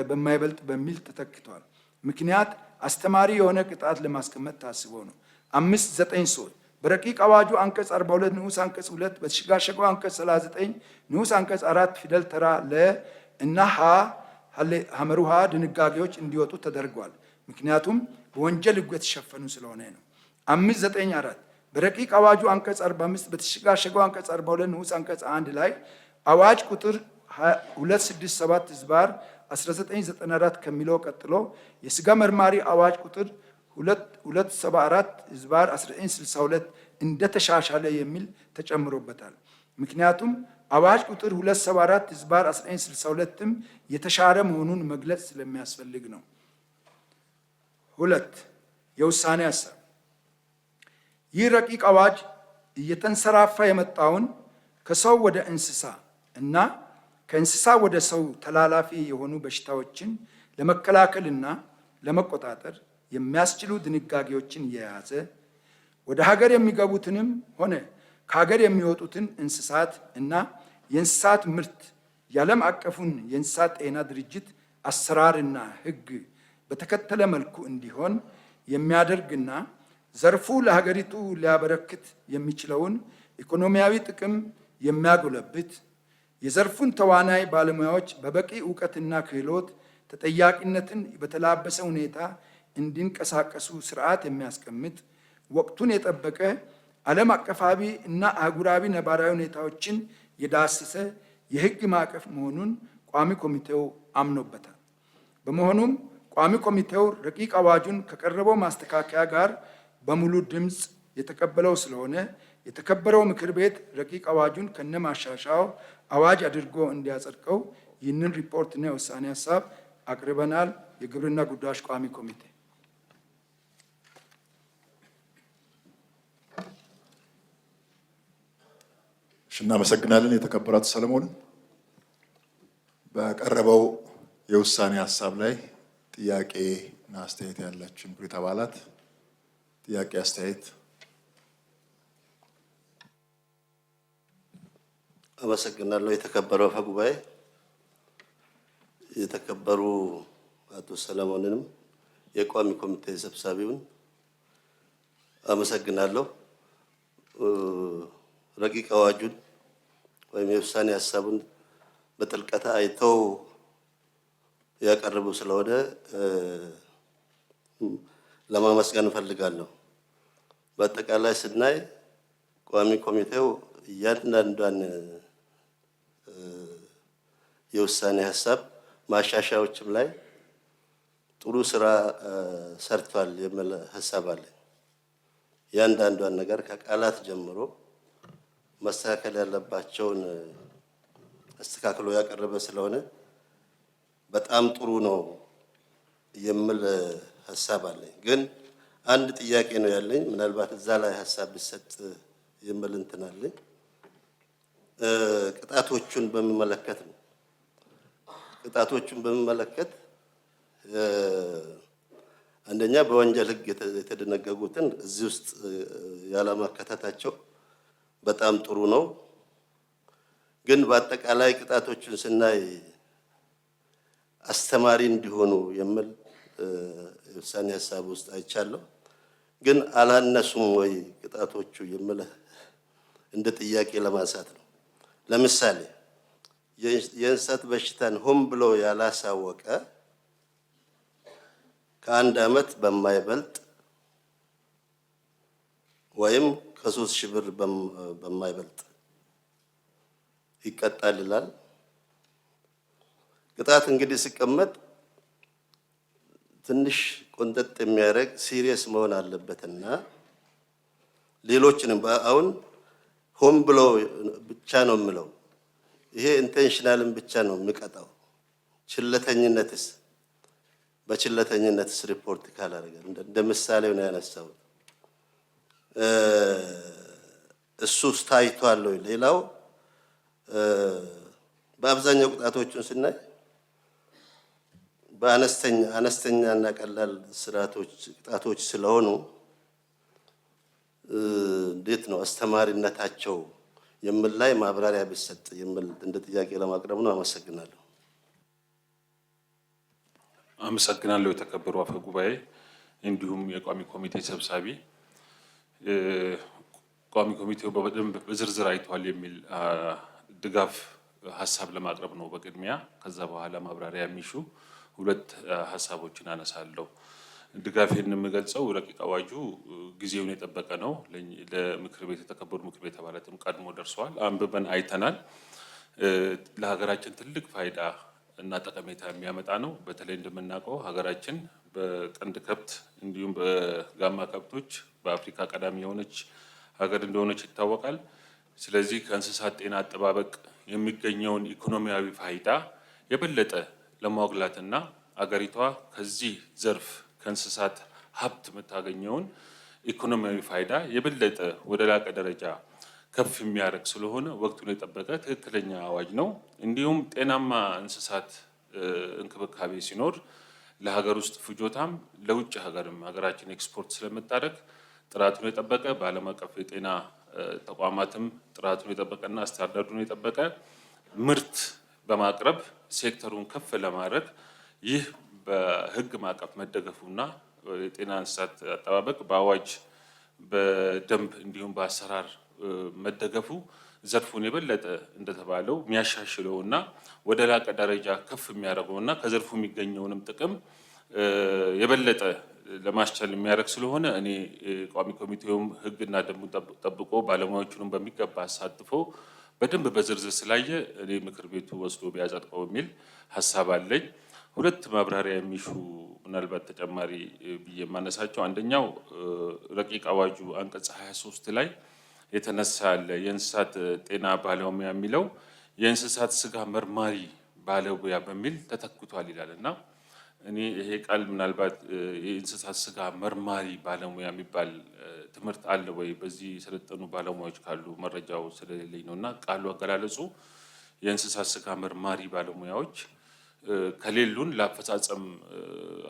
S2: በማይበልጥ በሚል ተተክቷል። ምክንያት አስተማሪ የሆነ ቅጣት ለማስቀመጥ ታስቦ ነው። 593 በረቂቅ አዋጁ አንቀጽ 42 ንዑስ አንቀጽ 2 በተሸጋሸገው አንቀጽ 39 ንዑስ አንቀጽ 4 ፊደል ተራ ለ እና ሀ ሐመሩሃ ድንጋጌዎች እንዲወጡ ተደርጓል። ምክንያቱም በወንጀል ሕጉ የተሸፈኑ ስለሆነ ነው። 594 በረቂቅ አዋጁ አንቀጽ 45 በተሸጋሸገው አንቀጽ 42 ንዑስ አንቀጽ 1 ላይ አዋጅ ቁጥር 267 ዝባር 1994 ከሚለው ቀጥሎ የስጋ መርማሪ አዋጅ ቁጥር 274 ዝባር 1962 እንደተሻሻለ የሚል ተጨምሮበታል። ምክንያቱም አዋጅ ቁጥር 274 ዝባር 1962ም የተሻረ መሆኑን መግለጽ ስለሚያስፈልግ ነው። 2 የውሳኔ ሀሳብ ይህ ረቂቅ አዋጅ እየተንሰራፋ የመጣውን ከሰው ወደ እንስሳ እና ከእንስሳ ወደ ሰው ተላላፊ የሆኑ በሽታዎችን ለመከላከልና ለመቆጣጠር የሚያስችሉ ድንጋጌዎችን የያዘ ወደ ሀገር የሚገቡትንም ሆነ ከሀገር የሚወጡትን እንስሳት እና የእንስሳት ምርት የዓለም አቀፉን የእንስሳት ጤና ድርጅት አሰራርና ሕግ በተከተለ መልኩ እንዲሆን የሚያደርግና ዘርፉ ለሀገሪቱ ሊያበረክት የሚችለውን ኢኮኖሚያዊ ጥቅም የሚያጎለብት የዘርፉን ተዋናይ ባለሙያዎች በበቂ ዕውቀትና ክህሎት ተጠያቂነትን በተላበሰ ሁኔታ እንዲንቀሳቀሱ ስርዓት የሚያስቀምጥ ወቅቱን የጠበቀ ዓለም አቀፋዊ እና አህጉራዊ ነባራዊ ሁኔታዎችን የዳሰሰ የሕግ ማዕቀፍ መሆኑን ቋሚ ኮሚቴው አምኖበታል። በመሆኑም ቋሚ ኮሚቴው ረቂቅ አዋጁን ከቀረበው ማስተካከያ ጋር በሙሉ ድምፅ የተቀበለው ስለሆነ የተከበረው ምክር ቤት ረቂቅ አዋጁን ከነማሻሻያው አዋጅ አድርጎ እንዲያጸድቀው ይህንን ሪፖርትና የውሳኔ ሀሳብ አቅርበናል። የግብርና ጉዳዮች ቋሚ ኮሚቴ
S1: እናመሰግናለን። የተከበሩ አቶ ሰለሞን በቀረበው የውሳኔ ሀሳብ ላይ ጥያቄና አስተያየት ያላችሁ ምክር ቤት አባላት ጥያቄ፣ አስተያየት?
S3: አመሰግናለሁ። የተከበረው አፈ ጉባኤ፣ የተከበሩ አቶ ሰለሞንንም የቋሚ ኮሚቴ ሰብሳቢውን አመሰግናለሁ። ረቂቅ አዋጁን ወይም የውሳኔ ሀሳቡን በጥልቀት አይተው ያቀረቡ ስለሆነ ለማመስገን እፈልጋለሁ። በአጠቃላይ ስናይ ቋሚ ኮሚቴው እያንዳንዷን የውሳኔ ሀሳብ ማሻሻያዎችም ላይ ጥሩ ስራ ሰርቷል የሚል ሀሳብ አለ። እያንዳንዷን ነገር ከቃላት ጀምሮ መስተካከል ያለባቸውን አስተካክሎ ያቀረበ ስለሆነ በጣም ጥሩ ነው የሚል ሀሳብ አለኝ። ግን አንድ ጥያቄ ነው ያለኝ። ምናልባት እዛ ላይ ሀሳብ ቢሰጥ የሚል እንትን አለኝ። ቅጣቶቹን በሚመለከት ነው። ቅጣቶቹን በሚመለከት አንደኛ በወንጀል ሕግ የተደነገጉትን እዚህ ውስጥ ያለማካተታቸው በጣም ጥሩ ነው። ግን በአጠቃላይ ቅጣቶቹን ስናይ አስተማሪ እንዲሆኑ የሚል የውሳኔ ሀሳብ ውስጥ አይቻለሁ። ግን አላነሱም ወይ ቅጣቶቹ የሚል እንደ ጥያቄ ለማንሳት ነው። ለምሳሌ የእንስሳት በሽታን ሆን ብሎ ያላሳወቀ ከ1 ዓመት በማይበልጥ ወይም ከ3,000 ብር በማይበልጥ ይቀጣል ይላል። ቅጣት እንግዲህ ሲቀመጥ ትንሽ ቆንጠጥ የሚያደርግ ሲሪየስ መሆን አለበትና ሌሎችንም አሁን ሆን ብሎ ብቻ ነው የምለው። ይሄ ኢንቴንሽናልን ብቻ ነው የሚቀጣው። ችለተኝነትስ በችለተኝነትስ ሪፖርት ካላደረገ እንደ ምሳሌ ነው ያነሳው። እሱስ ታይቷል ወይ? ሌላው በአብዛኛው ቅጣቶቹን ስናይ በአነስተኛና ቀላል ቅጣቶች ስለሆኑ እንዴት ነው አስተማሪነታቸው የሚል ላይ ማብራሪያ ቢሰጥ የሚል እንደ ጥያቄ ለማቅረብ ነው። አመሰግናለሁ።
S4: አመሰግናለሁ የተከበሩ አፈ ጉባኤ፣ እንዲሁም የቋሚ ኮሚቴ ሰብሳቢ። ቋሚ ኮሚቴው በደንብ በዝርዝር አይቷል የሚል ድጋፍ ሀሳብ ለማቅረብ ነው በቅድሚያ። ከዛ በኋላ ማብራሪያ የሚሹ 2 ሀሳቦችን አነሳለሁ። ድጋፌን የምገልጸው ረቂቅ አዋጁ ጊዜውን የጠበቀ ነው። ለምክር ቤት የተከበሩ ምክር ቤት አባላትም ቀድሞ ደርሰዋል፣ አንብበን አይተናል። ለሀገራችን ትልቅ ፋይዳ እና ጠቀሜታ የሚያመጣ ነው። በተለይ እንደምናውቀው ሀገራችን በቀንድ ከብት እንዲሁም በጋማ ከብቶች በአፍሪካ ቀዳሚ የሆነች ሀገር እንደሆነች ይታወቃል። ስለዚህ ከእንስሳት ጤና አጠባበቅ የሚገኘውን ኢኮኖሚያዊ ፋይዳ የበለጠ ለማጉላትና አገሪቷ ከዚህ ዘርፍ ከእንስሳት ሀብት የምታገኘውን ኢኮኖሚያዊ ፋይዳ የበለጠ ወደ ላቀ ደረጃ ከፍ የሚያደርግ ስለሆነ ወቅቱን የጠበቀ ትክክለኛ አዋጅ ነው። እንዲሁም ጤናማ እንስሳት እንክብካቤ ሲኖር ለሀገር ውስጥ ፍጆታም ለውጭ ሀገርም ሀገራችን ኤክስፖርት ስለምታደርግ ጥራቱን የጠበቀ በዓለም አቀፍ የጤና ተቋማትም ጥራቱን የጠበቀና ስታንዳርዱን የጠበቀ ምርት በማቅረብ ሴክተሩን ከፍ ለማድረግ ይህ በሕግ ማዕቀፍ መደገፉና የጤና እንስሳት አጠባበቅ በአዋጅ በደንብ እንዲሁም በአሰራር መደገፉ ዘርፉን የበለጠ እንደተባለው የሚያሻሽለውና ወደ ላቀ ደረጃ ከፍ የሚያደርገውና ከዘርፉ የሚገኘውንም ጥቅም የበለጠ ለማስቻል የሚያደርግ ስለሆነ እኔ ቋሚ ኮሚቴውም ሕግና ደንቡን ጠብቆ ባለሙያዎቹንም በሚገባ አሳትፎ በደንብ በዝርዝር ስላየ እኔ ምክር ቤቱ ወስዶ ቢያጸድቀው የሚል ሀሳብ አለኝ። 2 ማብራሪያ የሚሹ ምናልባት ተጨማሪ ብዬ የማነሳቸው፣ አንደኛው ረቂቅ አዋጁ አንቀጽ 23 ላይ የተነሳ አለ የእንስሳት ጤና ባለሙያ የሚለው የእንስሳት ስጋ መርማሪ ባለሙያ በሚል ተተክቷል ይላል እና እኔ ይሄ ቃል ምናልባት የእንስሳት ስጋ መርማሪ ባለሙያ የሚባል ትምህርት አለ ወይ? በዚህ የሰለጠኑ ባለሙያዎች ካሉ መረጃው ስለሌለኝ ነው እና ቃሉ አገላለጹ የእንስሳት ስጋ መርማሪ ባለሙያዎች ከሌሉን ለአፈጻጸም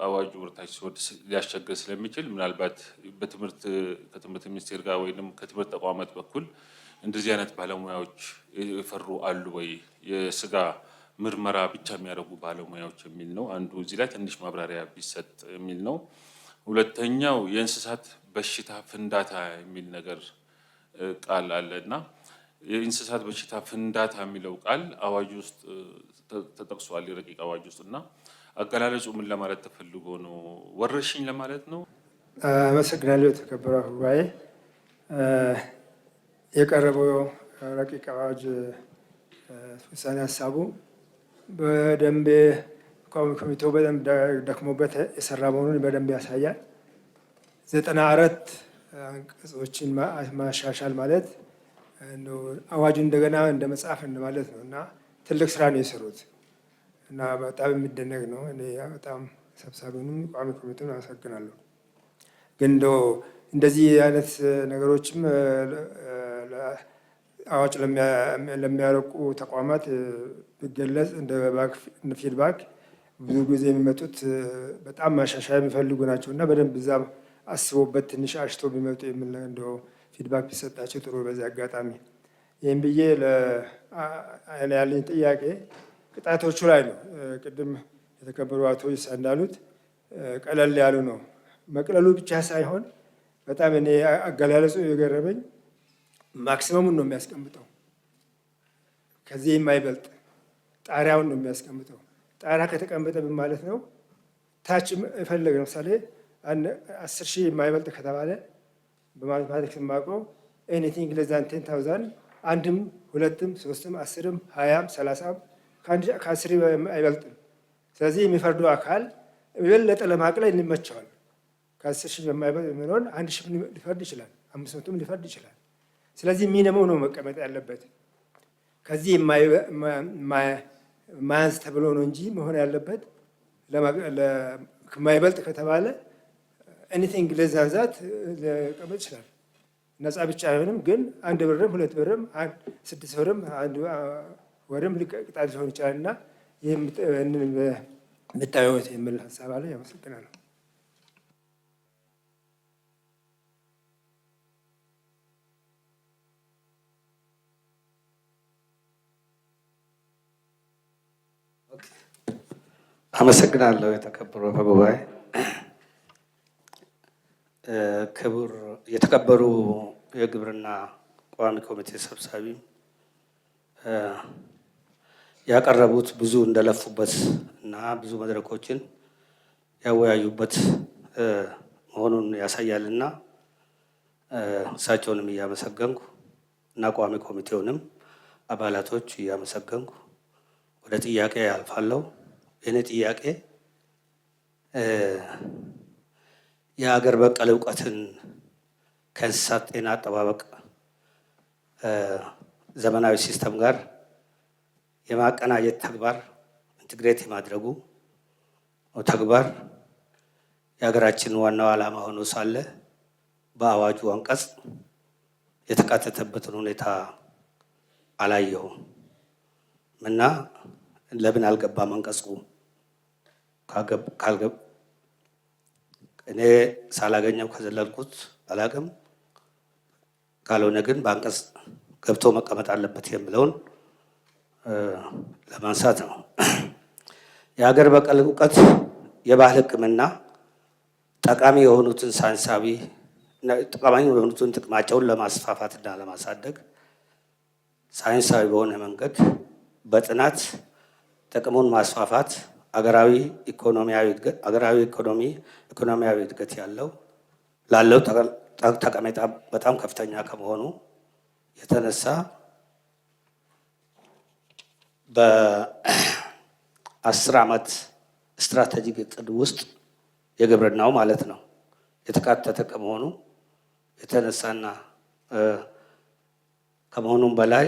S4: አዋጁ ወርታች ሲወርድ ሊያስቸግር ስለሚችል ምናልባት ከትምህርት ሚኒስቴር ጋር ወይም ከትምህርት ተቋማት በኩል እንደዚህ አይነት ባለሙያዎች የፈሩ አሉ ወይ? የስጋ ምርመራ ብቻ የሚያደርጉ ባለሙያዎች የሚል ነው አንዱ። እዚህ ላይ ትንሽ ማብራሪያ ቢሰጥ የሚል ነው። 2ኛው የእንስሳት በሽታ ፍንዳታ የሚል ነገር ቃል አለ እና የእንስሳት በሽታ ፍንዳታ የሚለው ቃል አዋጅ ውስጥ ተጠቅሷል፣ የረቂቅ አዋጅ ውስጥ እና አገላለጹ ምን ለማለት ተፈልጎ ነው? ወረርሽኝ ለማለት ነው?
S5: አመሰግናለሁ። የተከበረው አፈ ጉባኤ፣ የቀረበው ረቂቅ አዋጅ ውሳኔ ሀሳቡ በደንብ ኮሚቴው በደንብ ደክሞበት የሰራ መሆኑን በደንብ ያሳያል። 94 አንቀጾችን ማሻሻል ማለት አዋጁ እንደገና እንደ መጽሐፍ ማለት ነው እና ትልቅ ስራ ነው የሰሩት እና በጣም የሚደነቅ ነው። እኔ በጣም ሰብሳቢውንም ቋሚ ኮሚቴውን አመሰግናለሁ። ግን እንደዚህ አይነት ነገሮችም አዋጅ ለሚያረቁ ተቋማት ቢገለጽ እንደ ፊድባክ ብዙ ጊዜ የሚመጡት በጣም ማሻሻያ የሚፈልጉ ናቸው እና በደንብ እዛ አስቦበት ትንሽ አሽቶ ቢመጡ የሚል እንደው ፊድባክ ቢሰጣቸው ጥሩ። በዚህ አጋጣሚ ይህም ብዬ ያለኝ ጥያቄ ቅጣቶቹ ላይ ነው። ቅድም የተከበሩ አቶ ይሳ እንዳሉት ቀለል ያሉ ነው። መቅለሉ ብቻ ሳይሆን በጣም እኔ አገላለጹ የገረመኝ ማክሲመሙን ነው የሚያስቀምጠው። ከዚህ የማይበልጥ ጣሪያውን ነው የሚያስቀምጠው። ጣሪያ ከተቀመጠ ምን ማለት ነው? ታች የፈለገ ለምሳሌ 10,000 የማይበልጥ ከተባለ በማቴማቲክስ የማውቀው ኤኒቲንግ ለዛን 10,000 አንድም ሁለትም ሶስትም 10ም 20ም 30ም ከ10 አይበልጥም። ስለዚህ የሚፈርደው አካል የበለጠ ለማቅለል እንመቸዋል። ከ10,000 የማይበልጥ የሚሆን 1,000 ሊፈርድ ይችላል፣ 500ም ሊፈርድ ይችላል። ስለዚህ ሚኒመም ነው መቀመጥ ያለበት። ከዚህ የማያንስ ተብሎ ነው እንጂ መሆን ያለበት። የማይበልጥ ከተባለ ኤኒቲንግ ለዛን ዛት ሊቀመጥ ይችላል። ነፃ ብቻ አይሆንም፣ ግን 1 ብርም 2 ብርም 6 ብርም 1 ወርም ቅጣት ሊሆን ይችላል እና ይህም የምታዩት የሚል ሀሳብ አለ። ያመሰግናለሁ።
S6: አመሰግናለሁ። የተከበሩ አፈ ጉባኤ፣ የተከበሩ የግብርና ቋሚ ኮሚቴ ሰብሳቢ ያቀረቡት ብዙ እንደለፉበት እና ብዙ መድረኮችን ያወያዩበት መሆኑን ያሳያልና እሳቸውንም እያመሰገንኩ እና ቋሚ ኮሚቴውንም አባላቶች እያመሰገንኩ ወደ ጥያቄ ያልፋለሁ። የኔ ጥያቄ የሀገር በቀል እውቀትን ከእንስሳት ጤና አጠባበቅ ዘመናዊ ሲስተም ጋር የማቀናጀት ተግባር ኢንትግሬት የማድረጉ ተግባር የሀገራችን ዋናው ዓላማ ሆኖ ሳለ በአዋጁ አንቀጽ የተካተተበትን ሁኔታ አላየሁም እና ለምን አልገባም አንቀጹ? እኔ ሳላገኘው ከዘለልኩት አላቅም። ካልሆነ ግን በአንቀጽ ገብቶ መቀመጥ አለበት የሚለውን ለማንሳት ነው። የሀገር በቀል እውቀት የባህል ሕክምና ጠቃሚ የሆኑትን ሳይንሳዊ ጠቃሚ የሆኑትን ጥቅማቸውን ለማስፋፋትና ለማሳደግ ሳይንሳዊ በሆነ መንገድ በጥናት ጥቅሙን ማስፋፋት አገራዊ ኢኮኖሚያዊ እድገት ላለው ጠቀሜታ በጣም ከፍተኛ ከመሆኑ የተነሳ በ10 ዓመት ስትራቴጂክ እቅድ ውስጥ የግብርናው ማለት ነው የተካተተ ከመሆኑ የተነሳና ከመሆኑም በላይ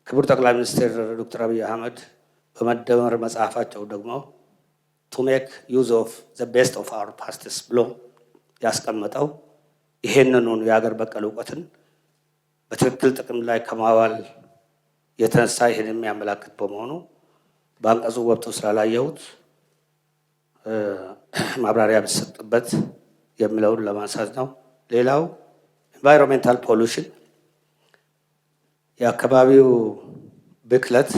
S6: ክቡር ጠቅላይ ሚኒስትር ዶክተር አብይ አህመድ በመደመር መጽሐፋቸው ደግሞ ቱ ሜክ ዩዝ ኦፍ ዘ ቤስት ኦፍ አወር ፓስትስ ብሎ ያስቀመጠው ይሄንኑ የሀገር በቀል እውቀትን በትክክል ጥቅም ላይ ከማዋል የተነሳ ይሄን የሚያመላክት በመሆኑ በአንቀጹ ገብቶ ስላላየሁት ማብራሪያ ቢሰጥበት የሚለውን ለማንሳት ነው። ሌላው ኢንቫይሮንሜንታል ፖሉሽን የአካባቢው ብክለት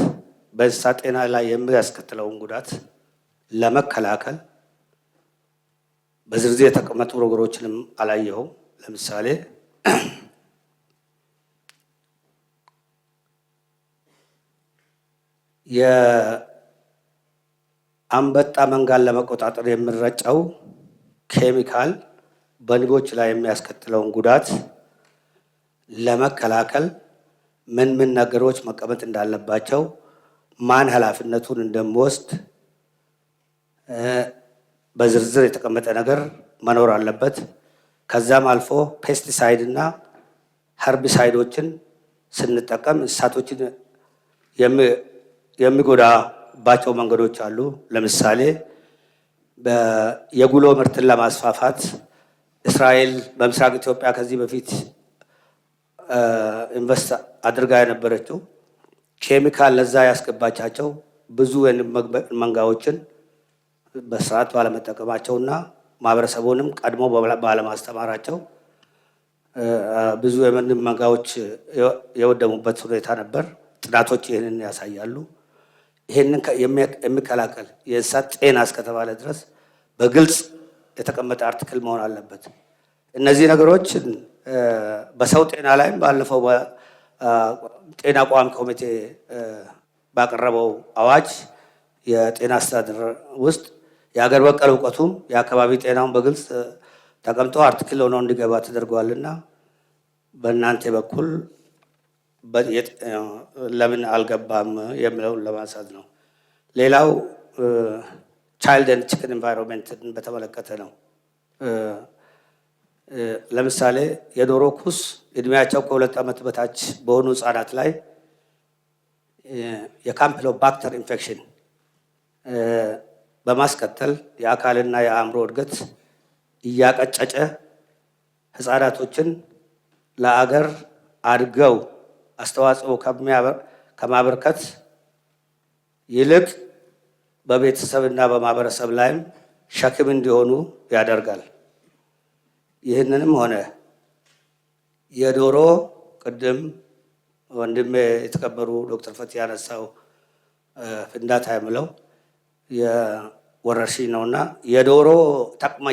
S6: በእንስሳት ጤና ላይ የሚያስከትለውን ጉዳት ለመከላከል በዝርዝር የተቀመጡ ነገሮችንም አላየሁም። ለምሳሌ የአንበጣ መንጋን ለመቆጣጠር የሚረጨው ኬሚካል በንቦች ላይ የሚያስከትለውን ጉዳት ለመከላከል ምን ምን ነገሮች መቀመጥ እንዳለባቸው፣ ማን ኃላፊነቱን እንደሚወስድ በዝርዝር የተቀመጠ ነገር መኖር አለበት። ከዛም አልፎ ፔስቲሳይድ እና ኸርቢሳይዶችን ስንጠቀም እንስሳቶችን የሚጎዳባቸው መንገዶች አሉ። ለምሳሌ የጉሎ ምርትን ለማስፋፋት እስራኤል በምስራቅ ኢትዮጵያ ከዚህ በፊት ኢንቨስት አድርጋ የነበረችው ኬሚካል ለዛ ያስገባቻቸው ብዙ መንጋዎችን በስርዓት ባለመጠቀማቸውና ማህበረሰቡንም ቀድሞ ባለማስተማራቸው ብዙ የንብ መንጋዎች የወደሙበት ሁኔታ ነበር። ጥናቶች ይህንን ያሳያሉ። ይህንን የሚከላከል የእንስሳት ጤና እስከተባለ ድረስ በግልጽ የተቀመጠ አርቲክል መሆን አለበት። እነዚህ ነገሮች በሰው ጤና ላይም ባለፈው ጤና ቋሚ ኮሚቴ ባቀረበው አዋጅ የጤና አስተዳደር ውስጥ የሀገር በቀል እውቀቱም የአካባቢ ጤናውን በግልጽ ተቀምጦ አርቲክል ሆኖ እንዲገባ ተደርጓልና በእናንተ በኩል ለምን አልገባም የሚለውን ለማንሳት ነው። ሌላው ቻይልድ ኤንድ ቺክን ኢንቫይሮንመንትን በተመለከተ ነው። ለምሳሌ የዶሮ ኩስ እድሜያቸው ከ2 ዓመት በታች በሆኑ ህጻናት ላይ የካምፒሎባክተር ኢንፌክሽን በማስከተል የአካልና የአእምሮ እድገት እያቀጨጨ ህጻናቶችን ለአገር አድገው አስተዋጽኦ ከማበርከት ይልቅ በቤተሰብና በማህበረሰብ ላይም ሸክም እንዲሆኑ ያደርጋል። ይህንንም ሆነ የዶሮ ቅድም ወንድሜ የተከበሩ ዶክተር ፈቲ ያነሳው ፍንዳታ የምለው የወረርሽኝ ነውና የዶሮ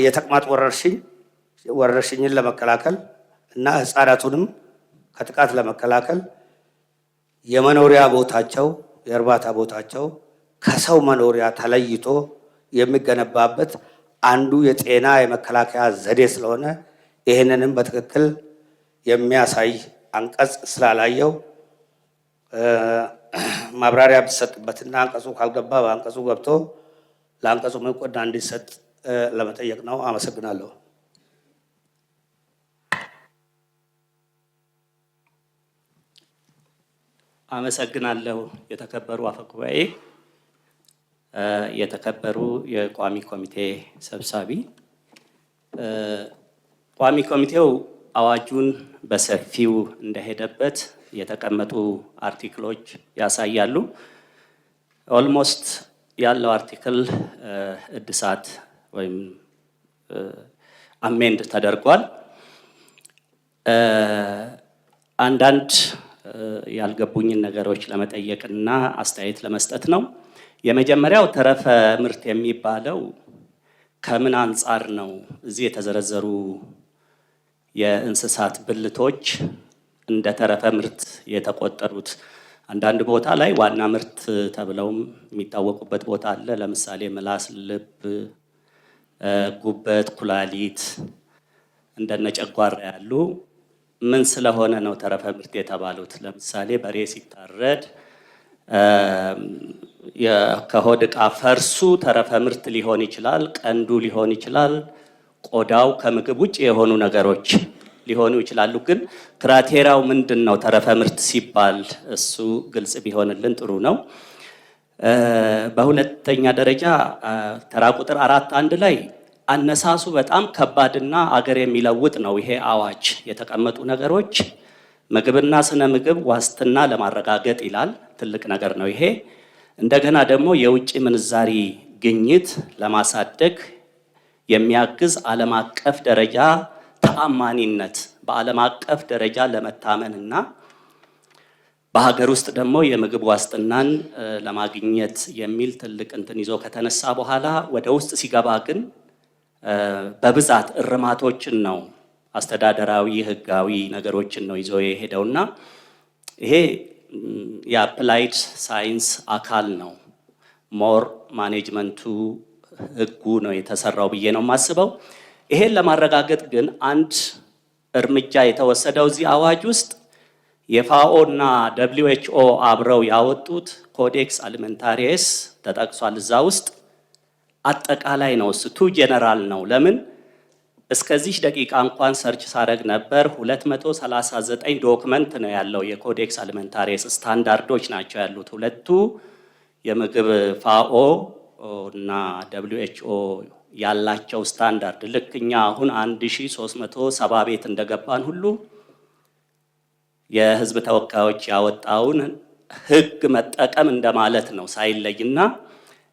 S6: የተቅማጥ ወረርሽኝን ለመከላከል እና ህፃናቱንም ከጥቃት ለመከላከል የመኖሪያ ቦታቸው የእርባታ ቦታቸው ከሰው መኖሪያ ተለይቶ የሚገነባበት አንዱ የጤና የመከላከያ ዘዴ ስለሆነ ይህንንም በትክክል የሚያሳይ አንቀጽ ስላላየው ማብራሪያ ቢሰጥበትና አንቀጹ ካልገባ በአንቀጹ ገብቶ ለአንቀጹ መቆዳ እንዲሰጥ ለመጠየቅ ነው። አመሰግናለሁ።
S7: አመሰግናለሁ። የተከበሩ አፈጉባኤ፣ የተከበሩ የቋሚ ኮሚቴ ሰብሳቢ፣ ቋሚ ኮሚቴው አዋጁን በሰፊው እንደሄደበት የተቀመጡ አርቲክሎች ያሳያሉ። ኦልሞስት ያለው አርቲክል እድሳት ወይም አሜንድ ተደርጓል። አንዳንድ ያልገቡኝን ነገሮች ለመጠየቅና አስተያየት ለመስጠት ነው። የመጀመሪያው ተረፈ ምርት የሚባለው ከምን አንጻር ነው? እዚህ የተዘረዘሩ የእንስሳት ብልቶች እንደ ተረፈ ምርት የተቆጠሩት አንዳንድ ቦታ ላይ ዋና ምርት ተብለውም የሚታወቁበት ቦታ አለ። ለምሳሌ ምላስ፣ ልብ፣ ጉበት፣ ኩላሊት እንደነ ጨጓራ ያሉ ምን ስለሆነ ነው ተረፈ ምርት የተባሉት? ለምሳሌ በሬ ሲታረድ ከሆድ ዕቃ ፈርሱ ተረፈ ምርት ሊሆን ይችላል፣ ቀንዱ ሊሆን ይችላል፣ ቆዳው ከምግብ ውጭ የሆኑ ነገሮች ሊሆኑ ይችላሉ። ግን ክራቴሪያው ምንድን ነው ተረፈ ምርት ሲባል? እሱ ግልጽ ቢሆንልን ጥሩ ነው። በሁለተኛ ደረጃ ተራ ቁጥር 4.1 ላይ አነሳሱ በጣም ከባድና አገር የሚለውጥ ነው። ይሄ አዋጅ የተቀመጡ ነገሮች ምግብና ስነ ምግብ ዋስትና ለማረጋገጥ ይላል። ትልቅ ነገር ነው ይሄ። እንደገና ደግሞ የውጭ ምንዛሪ ግኝት ለማሳደግ የሚያግዝ ዓለም አቀፍ ደረጃ ተአማኒነት በዓለም አቀፍ ደረጃ ለመታመንና በሀገር ውስጥ ደግሞ የምግብ ዋስትናን ለማግኘት የሚል ትልቅ እንትን ይዞ ከተነሳ በኋላ ወደ ውስጥ ሲገባ ግን በብዛት እርማቶችን ነው፣ አስተዳደራዊ ህጋዊ ነገሮችን ነው ይዞ የሄደውና ይሄ የአፕላይድ ሳይንስ አካል ነው። ሞር ማኔጅመንቱ ህጉ ነው የተሰራው ብዬ ነው የማስበው። ይሄን ለማረጋገጥ ግን አንድ እርምጃ የተወሰደው እዚህ አዋጅ ውስጥ የፋኦ እና WHO አብረው ያወጡት ኮዴክስ አሊመንታሪየስ ተጠቅሷል። እዛ ውስጥ አጠቃላይ ነው፣ እሱ ቱ ጀነራል ነው። ለምን እስከዚህ ደቂቃ እንኳን ሰርች ሳረግ ነበር 239 ዶክመንት ነው ያለው። የኮዴክስ አሊመንታሪየስ ስታንዳርዶች ናቸው ያሉት ሁለቱ የምግብ ፋኦ እና WHO ያላቸው ስታንዳርድ። ልክኛ አሁን 1370 ቤት እንደገባን ሁሉ የህዝብ ተወካዮች ያወጣውን ህግ መጠቀም እንደማለት ነው ሳይለይና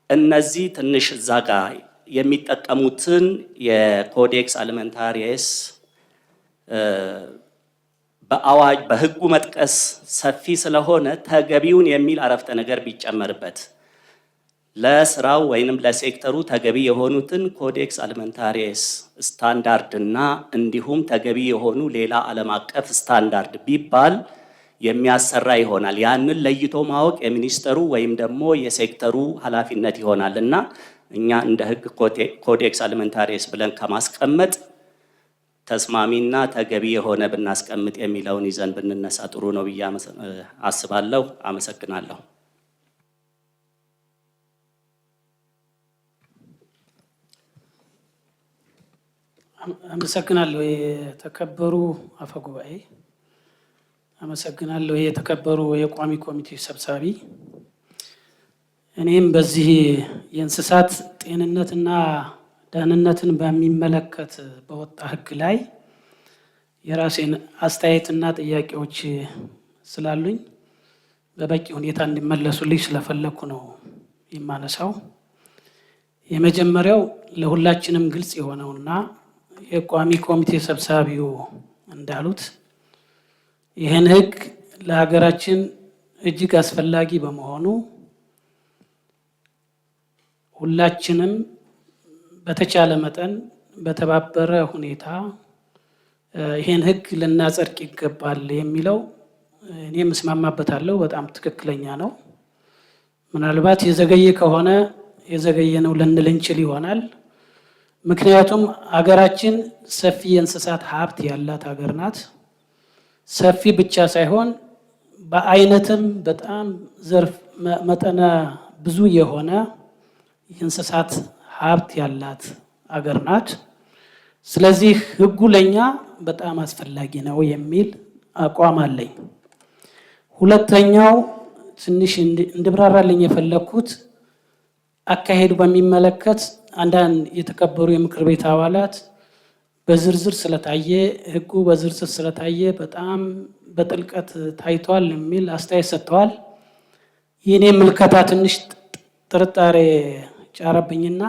S7: እነዚህ ትንሽ እዛ ጋር የሚጠቀሙትን የኮዴክስ አሊመንታሪየስ በአዋጅ በህጉ መጥቀስ ሰፊ ስለሆነ ተገቢውን የሚል አረፍተ ነገር ቢጨመርበት ለስራው ወይንም ለሴክተሩ ተገቢ የሆኑትን ኮዴክስ አሊመንታሪየስ ስታንዳርድ እና እንዲሁም ተገቢ የሆኑ ሌላ ዓለም አቀፍ ስታንዳርድ ቢባል የሚያሰራ ይሆናል። ያንን ለይቶ ማወቅ የሚኒስተሩ ወይም ደግሞ የሴክተሩ ኃላፊነት ይሆናል እና እኛ እንደ ህግ ኮዴክስ አሊመንታሪየስ ብለን ከማስቀመጥ ተስማሚና ተገቢ የሆነ ብናስቀምጥ የሚለውን ይዘን ብንነሳ ጥሩ ነው ብዬ አስባለሁ። አመሰግናለሁ።
S8: አመሰግናለሁ የተከበሩ አፈ ጉባኤ፣ አመሰግናለሁ የተከበሩ የቋሚ ኮሚቴ ሰብሳቢ። እኔም በዚህ የእንስሳት ጤንነትና ደህንነትን በሚመለከት በወጣ ህግ ላይ የራሴን አስተያየትና ጥያቄዎች ስላሉኝ በበቂ ሁኔታ እንዲመለሱልኝ ስለፈለኩ ነው የማነሳው። የመጀመሪያው ለሁላችንም ግልጽ የሆነውና የቋሚ ኮሚቴ ሰብሳቢው እንዳሉት ይህን ህግ ለሀገራችን እጅግ አስፈላጊ በመሆኑ ሁላችንም በተቻለ መጠን በተባበረ ሁኔታ ይህን ህግ ልናጸድቅ ይገባል የሚለው እኔም እስማማበታለሁ። በጣም ትክክለኛ ነው። ምናልባት የዘገየ ከሆነ የዘገየ ነው ልንል እንችል ይሆናል። ምክንያቱም ሀገራችን ሰፊ የእንስሳት ሀብት ያላት ሀገር ናት። ሰፊ ብቻ ሳይሆን በአይነትም በጣም ዘርፍ መጠነ ብዙ የሆነ የእንስሳት ሀብት ያላት ሀገር ናት። ስለዚህ ህጉ ለኛ በጣም አስፈላጊ ነው የሚል አቋም አለኝ። ሁለተኛው ትንሽ እንድብራራልኝ የፈለኩት አካሄዱ በሚመለከት አንዳንድ የተከበሩ የምክር ቤት አባላት በዝርዝር ስለታየ ህጉ በዝርዝር ስለታየ በጣም በጥልቀት ታይቷል የሚል አስተያየት ሰጥተዋል። የኔ ምልከታ ትንሽ ጥርጣሬ ጫረብኝና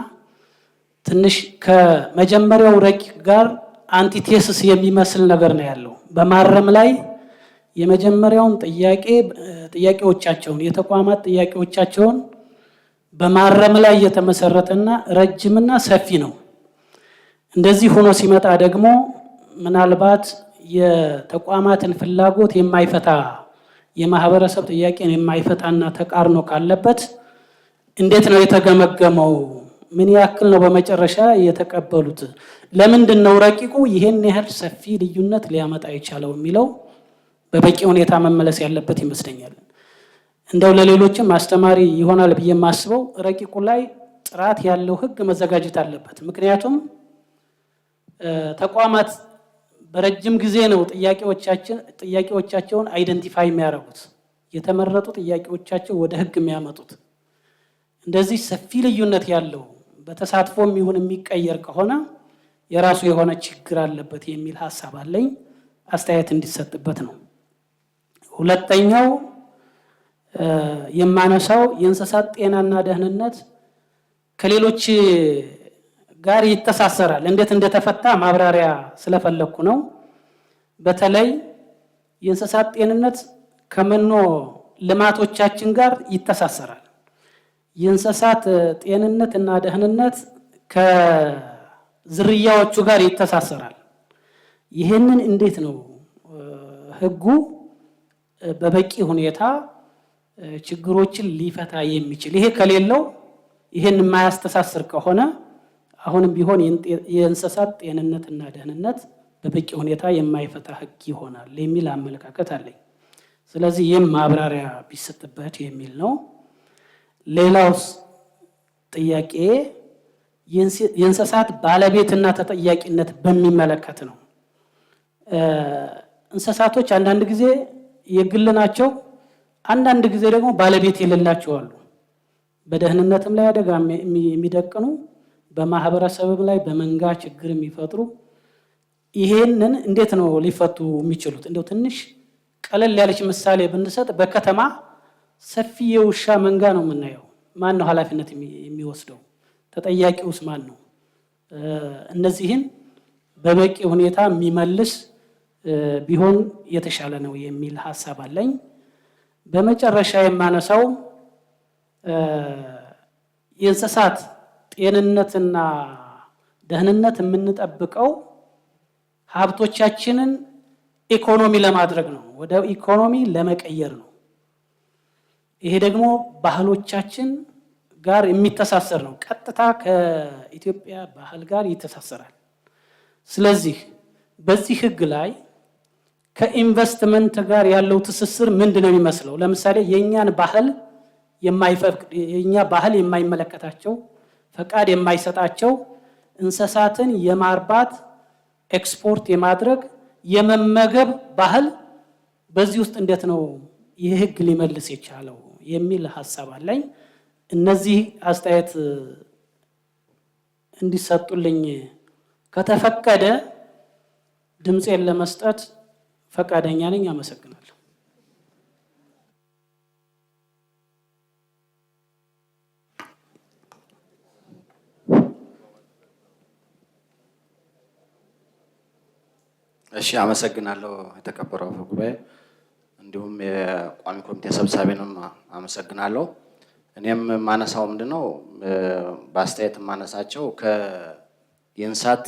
S8: ትንሽ ከመጀመሪያው ረቂቅ ጋር አንቲቴሲስ የሚመስል ነገር ነው ያለው። በማረም ላይ የመጀመሪያውን ጥያቄዎቻቸውን የተቋማት ጥያቄዎቻቸውን በማረም ላይ የተመሰረተና ረጅምና ሰፊ ነው። እንደዚህ ሆኖ ሲመጣ ደግሞ ምናልባት የተቋማትን ፍላጎት የማይፈታ የማህበረሰብ ጥያቄን የማይፈታና ተቃርኖ ካለበት እንዴት ነው የተገመገመው? ምን ያክል ነው በመጨረሻ የተቀበሉት? ለምንድን ነው ረቂቁ ይሄን ያህል ሰፊ ልዩነት ሊያመጣ የቻለው የሚለው በበቂ ሁኔታ መመለስ ያለበት ይመስለኛል። እንደው ለሌሎችም አስተማሪ ይሆናል ብዬ የማስበው ረቂቁ ላይ ጥራት ያለው ህግ መዘጋጀት አለበት። ምክንያቱም ተቋማት በረጅም ጊዜ ነው ጥያቄዎቻቸውን አይደንቲፋይ የሚያደርጉት፣ የተመረጡ ጥያቄዎቻቸው ወደ ህግ የሚያመጡት። እንደዚህ ሰፊ ልዩነት ያለው በተሳትፎም ይሁን የሚቀየር ከሆነ የራሱ የሆነ ችግር አለበት የሚል ሀሳብ አለኝ። አስተያየት እንዲሰጥበት ነው። ሁለተኛው የማነሳው የእንስሳት ጤናና ደህንነት ከሌሎች ጋር ይተሳሰራል። እንዴት እንደተፈታ ማብራሪያ ስለፈለኩ ነው። በተለይ የእንስሳት ጤንነት ከመኖ ልማቶቻችን ጋር ይተሳሰራል። የእንስሳት ጤንነት እና ደህንነት ከዝርያዎቹ ጋር ይተሳሰራል። ይህንን እንዴት ነው ህጉ በበቂ ሁኔታ ችግሮችን ሊፈታ የሚችል ይሄ ከሌለው ይሄን የማያስተሳስር ከሆነ አሁንም ቢሆን የእንስሳት ጤንነትና ደህንነት በበቂ ሁኔታ የማይፈታ ህግ ይሆናል የሚል አመለካከት አለኝ። ስለዚህ ይህም ማብራሪያ ቢሰጥበት የሚል ነው። ሌላው ጥያቄ የእንስሳት ባለቤትና ተጠያቂነት በሚመለከት ነው። እንስሳቶች አንዳንድ ጊዜ የግል ናቸው፣ አንዳንድ ጊዜ ደግሞ ባለቤት የሌላቸው አሉ። በደህንነትም ላይ አደጋ የሚደቅኑ፣ በማህበረሰብም ላይ በመንጋ ችግር የሚፈጥሩ። ይሄንን እንዴት ነው ሊፈቱ የሚችሉት? እንደው ትንሽ ቀለል ያለች ምሳሌ ብንሰጥ በከተማ ሰፊ የውሻ መንጋ ነው የምናየው። ማን ነው ኃላፊነት የሚወስደው? ተጠያቂውስ ማን ነው? እነዚህን በበቂ ሁኔታ የሚመልስ ቢሆን የተሻለ ነው የሚል ሀሳብ አለኝ። በመጨረሻ የማነሳው የእንስሳት ጤንነትና ደህንነት የምንጠብቀው ሀብቶቻችንን ኢኮኖሚ ለማድረግ ነው፣ ወደ ኢኮኖሚ ለመቀየር ነው። ይሄ ደግሞ ባህሎቻችን ጋር የሚተሳሰር ነው። ቀጥታ ከኢትዮጵያ ባህል ጋር ይተሳሰራል። ስለዚህ በዚህ ህግ ላይ ከኢንቨስትመንት ጋር ያለው ትስስር ምንድን ነው የሚመስለው? ለምሳሌ የእኛን ባህል የማይፈቅድ የእኛ ባህል የማይመለከታቸው ፈቃድ የማይሰጣቸው እንስሳትን የማርባት ኤክስፖርት የማድረግ የመመገብ ባህል በዚህ ውስጥ እንዴት ነው ይህ ህግ ሊመልስ የቻለው የሚል ሀሳብ አለኝ። እነዚህ አስተያየት እንዲሰጡልኝ ከተፈቀደ ድምፄን ለመስጠት ፈቃደኛ ነኝ። አመሰግናለሁ።
S9: እሺ፣ አመሰግናለሁ የተከበረው አፈ ጉባኤ፣ እንዲሁም የቋሚ ኮሚቴ ሰብሳቢንም አመሰግናለሁ። እኔም ማነሳው ምንድነው በአስተያየት ማነሳቸው የእንስሳት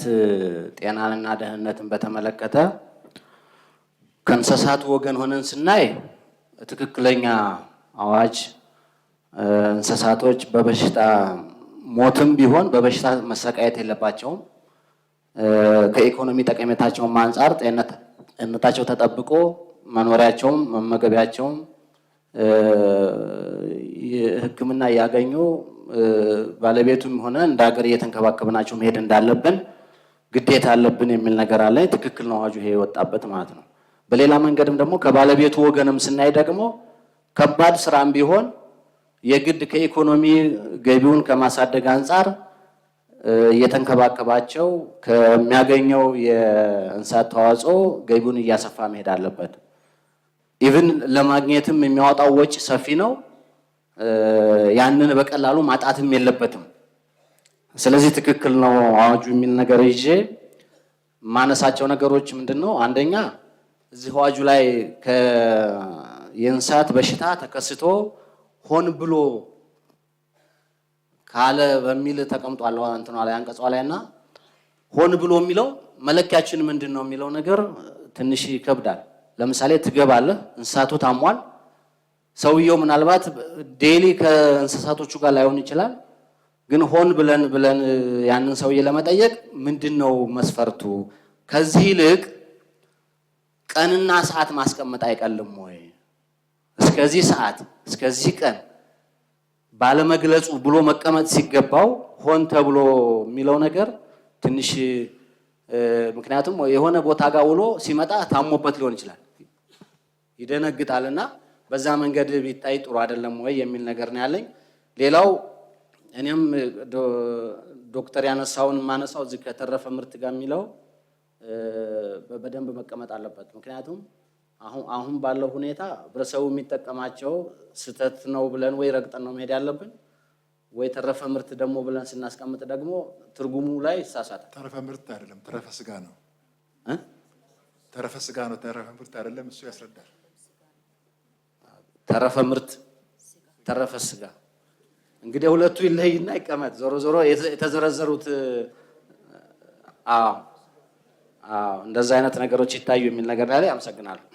S9: ጤናንና ደህንነትን በተመለከተ ከእንስሳቱ ወገን ሆነን ስናይ ትክክለኛ አዋጅ እንስሳቶች በበሽታ ሞትም ቢሆን በበሽታ መሰቃየት የለባቸውም። ከኢኮኖሚ ጠቀሜታቸውም አንጻር ጤንነታቸው ተጠብቆ መኖሪያቸውም መመገቢያቸውም ሕክምና እያገኙ ባለቤቱም ሆነ እንደ ሀገር እየተንከባከብናቸው መሄድ እንዳለብን ግዴታ አለብን የሚል ነገር አለ። ትክክል ነው አዋጁ ይሄ የወጣበት ማለት ነው። በሌላ መንገድም ደግሞ ከባለቤቱ ወገንም ስናይ ደግሞ ከባድ ስራም ቢሆን የግድ ከኢኮኖሚ ገቢውን ከማሳደግ አንጻር እየተንከባከባቸው ከሚያገኘው የእንስሳት ተዋጽኦ ገቢውን እያሰፋ መሄድ አለበት። ኢቭን ለማግኘትም የሚያወጣው ወጪ ሰፊ ነው። ያንን በቀላሉ ማጣትም የለበትም። ስለዚህ ትክክል ነው አዋጁ የሚል ነገር ይዤ ማነሳቸው ነገሮች ምንድነው? አንደኛ እዚህ አዋጁ ላይ የእንስሳት በሽታ ተከስቶ ሆን ብሎ ካለ በሚል ተቀምጧል እንትኗ ላይ አንቀጿ ላይና ሆን ብሎ የሚለው መለኪያችን ምንድነው የሚለው ነገር ትንሽ ይከብዳል። ለምሳሌ ትገባለህ፣ እንስሳቱ ታሟል። ሰውየው ምናልባት ዴሊ ከእንስሳቶቹ ጋር ላይሆን ይችላል። ግን ሆን ብለን ያንን ሰውዬ ለመጠየቅ ምንድነው መስፈርቱ? ከዚህ ይልቅ ቀንና ሰዓት ማስቀመጥ አይቀልም ወይ? እስከዚህ ሰዓት እስከዚህ ቀን ባለመግለጹ ብሎ መቀመጥ ሲገባው ሆን ተብሎ የሚለው ነገር ትንሽ ምክንያቱም የሆነ ቦታ ጋር ውሎ ሲመጣ ታሞበት ሊሆን ይችላል፣ ይደነግጣልና በዛ መንገድ ቢታይ ጥሩ አይደለም ወይ የሚል ነገር ነው ያለኝ። ሌላው እኔም ዶክተር ያነሳውን ማነሳው እዚህ ከተረፈ ምርት ጋር የሚለው በደንብ መቀመጥ አለበት። ምክንያቱም አሁን ባለው ሁኔታ ህብረተሰቡ የሚጠቀማቸው ስህተት ነው ብለን ወይ ረግጠን ነው መሄድ ያለብን ወይ ተረፈ ምርት ደግሞ ብለን ስናስቀምጥ ደግሞ ትርጉሙ ላይ ይሳሳታል።
S1: ተረፈ ምርት አይደለም፣ ተረፈ ስጋ ነው። ተረፈ ስጋ ነው፣ ተረፈ ምርት አይደለም። እሱ ያስረዳል።
S9: ተረፈ ምርት፣ ተረፈ ስጋ እንግዲህ ሁለቱ ይለይና ይቀመጥ። ዞሮ ዞሮ የተዘረዘሩት እንደዛ አይነት ነገሮች ይታዩ የሚል ነገር ላይ አመሰግናለሁ።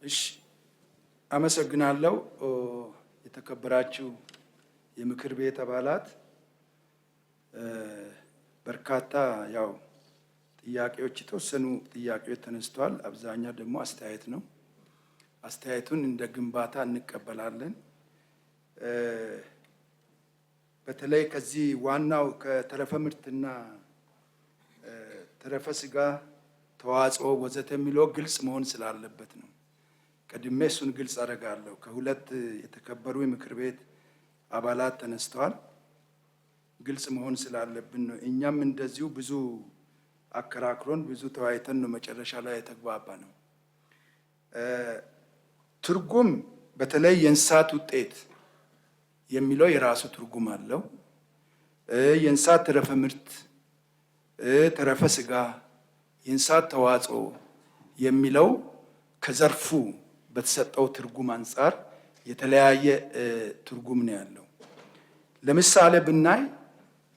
S2: እሺ፣ አመሰግናለሁ። የተከበራችሁ የምክር ቤት አባላት፣ በርካታ ጥያቄዎች የተወሰኑ ጥያቄዎች ተነስተዋል። አብዛኛው ደግሞ አስተያየት ነው። አስተያየቱን እንደ ግንባታ እንቀበላለን። በተለይ ከዚህ ዋናው ከተረፈ ምርትና ተረፈ ስጋ ተዋጽኦ ወዘተ የሚለው ግልጽ መሆን ስላለበት ነው። ቀድሜ እሱን ግልጽ አደርጋለሁ። ከሁለት የተከበሩ የምክር ቤት አባላት ተነስተዋል። ግልጽ መሆን ስላለብን ነው። እኛም እንደዚሁ ብዙ አከራክሮን ብዙ ተወያይተን ነው መጨረሻ ላይ የተግባባ ነው። ትርጉም በተለይ የእንስሳት ውጤት የሚለው የራሱ ትርጉም አለው። የእንስሳት ተረፈ ምርት፣ ተረፈ ስጋ፣ የእንስሳት ተዋጽኦ የሚለው ከዘርፉ በተሰጠው ትርጉም አንጻር የተለያየ ትርጉም ነው ያለው። ለምሳሌ ብናይ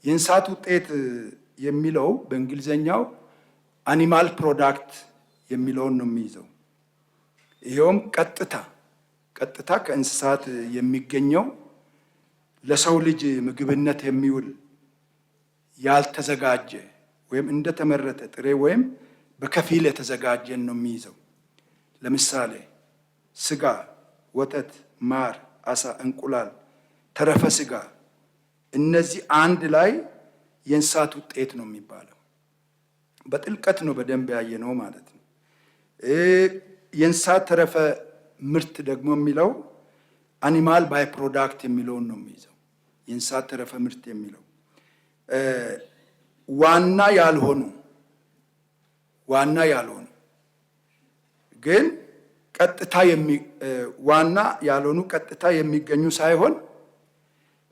S2: የእንስሳት ውጤት የሚለው በእንግሊዘኛው አኒማል ፕሮዳክት የሚለውን ነው የሚይዘው። ይኸውም ቀጥታ ከእንስሳት የሚገኘው ለሰው ልጅ ምግብነት የሚውል ያልተዘጋጀ ወይም እንደተመረተ ጥሬ ወይም በከፊል የተዘጋጀን ነው የሚይዘው። ለምሳሌ ስጋ፣ ወተት፣ ማር፣ አሳ፣ እንቁላል፣ ተረፈ ስጋ፣ እነዚህ አንድ ላይ የእንስሳት ውጤት ነው የሚባለው። በጥልቀት ነው በደንብ ያየነው ማለት ነው። የእንስሳት ተረፈ ምርት ደግሞ የሚለው አኒማል ባይ ፕሮዳክት የሚለውን ነው የሚይዘው። የእንስሳት ተረፈ ምርት የሚለው ዋና ያልሆኑ ግን ዋና ያልሆኑ ቀጥታ የሚገኙ ሳይሆን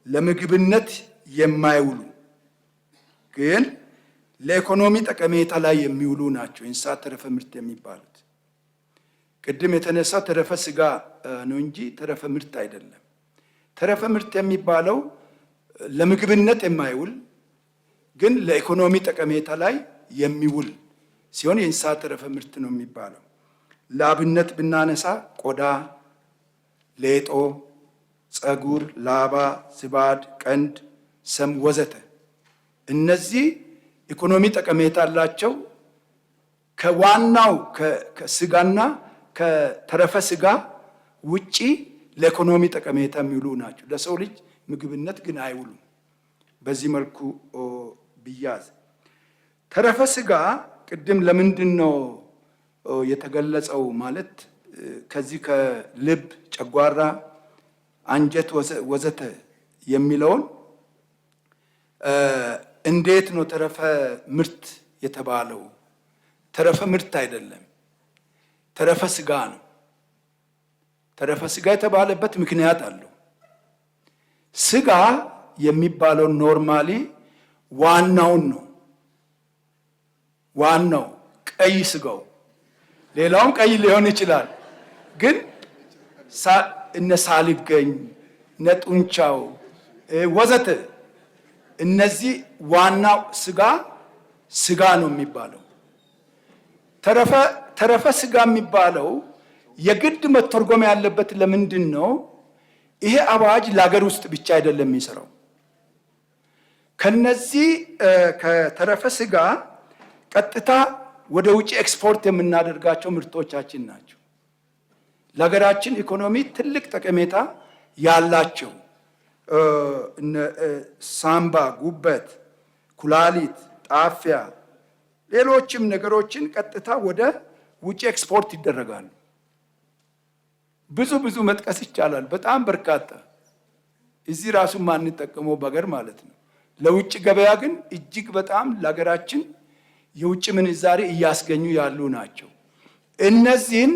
S2: ለምግብነት የማይውሉ ግን ለኢኮኖሚ ጠቀሜታ ላይ የሚውሉ ናቸው የእንስሳት ተረፈ ምርት የሚባሉት። ቅድም የተነሳ ተረፈ ስጋ ነው እንጂ ተረፈ ምርት አይደለም። ተረፈ ምርት የሚባለው ለምግብነት የማይውል ግን ለኢኮኖሚ ጠቀሜታ ላይ የሚውል ሲሆን የእንስሳት ተረፈ ምርት ነው የሚባለው። ለአብነት ብናነሳ ቆዳ፣ ሌጦ፣ ፀጉር፣ ላባ፣ ዝባድ፣ ቀንድ፣ ሰም ወዘተ እነዚህ ኢኮኖሚ ጠቀሜታ አላቸው። ከዋናው ከስጋና ከተረፈ ስጋ ውጪ ለኢኮኖሚ ጠቀሜታ የሚውሉ ናቸው። ለሰው ልጅ ምግብነት ግን አይውሉም። በዚህ መልኩ ብያዝ ተረፈ ስጋ ቅድም ለምንድን ነው የተገለጸው? ማለት ከዚህ ከልብ፣ ጨጓራ፣ አንጀት ወዘተ የሚለውን እንዴት ነው ተረፈ ምርት የተባለው? ተረፈ ምርት አይደለም፣ ተረፈ ስጋ ነው። ተረፈ ስጋ የተባለበት ምክንያት አለው። ስጋ የሚባለው ኖርማሊ ዋናውን ነው። ዋናው ቀይ ስጋው፣ ሌላውም ቀይ ሊሆን ይችላል። ግን እነ ሳልገኝ እነ ጡንቻው ወዘተ እነዚህ ዋናው ስጋ ነው የሚባለው። ተረፈ ስጋ የሚባለው የግድ መተርጎም ያለበት ለምንድን ነው? ይሄ አዋጅ ለሀገር ውስጥ ብቻ አይደለም የሚሰራው። ከነዚህ ከተረፈ ስጋ ቀጥታ ወደ ውጭ ኤክስፖርት የምናደርጋቸው ምርቶቻችን ናቸው። ለሀገራችን ኢኮኖሚ ትልቅ ጠቀሜታ ያላቸው ሳምባ፣ ጉበት፣ ኩላሊት፣ ጣፊያ፣ ሌሎችም ነገሮችን ቀጥታ ወደ ውጭ ኤክስፖርት ይደረጋሉ። ብዙ መጥቀስ ይቻላል። በጣም በርካታ እዚህ ራሱ ማንጠቀመው በሀገር ማለት ነው። ለውጭ ገበያ ግን እጅግ በጣም ለሀገራችን የውጭ ምንዛሬ እያስገኙ ያሉ ናቸው። እነዚህን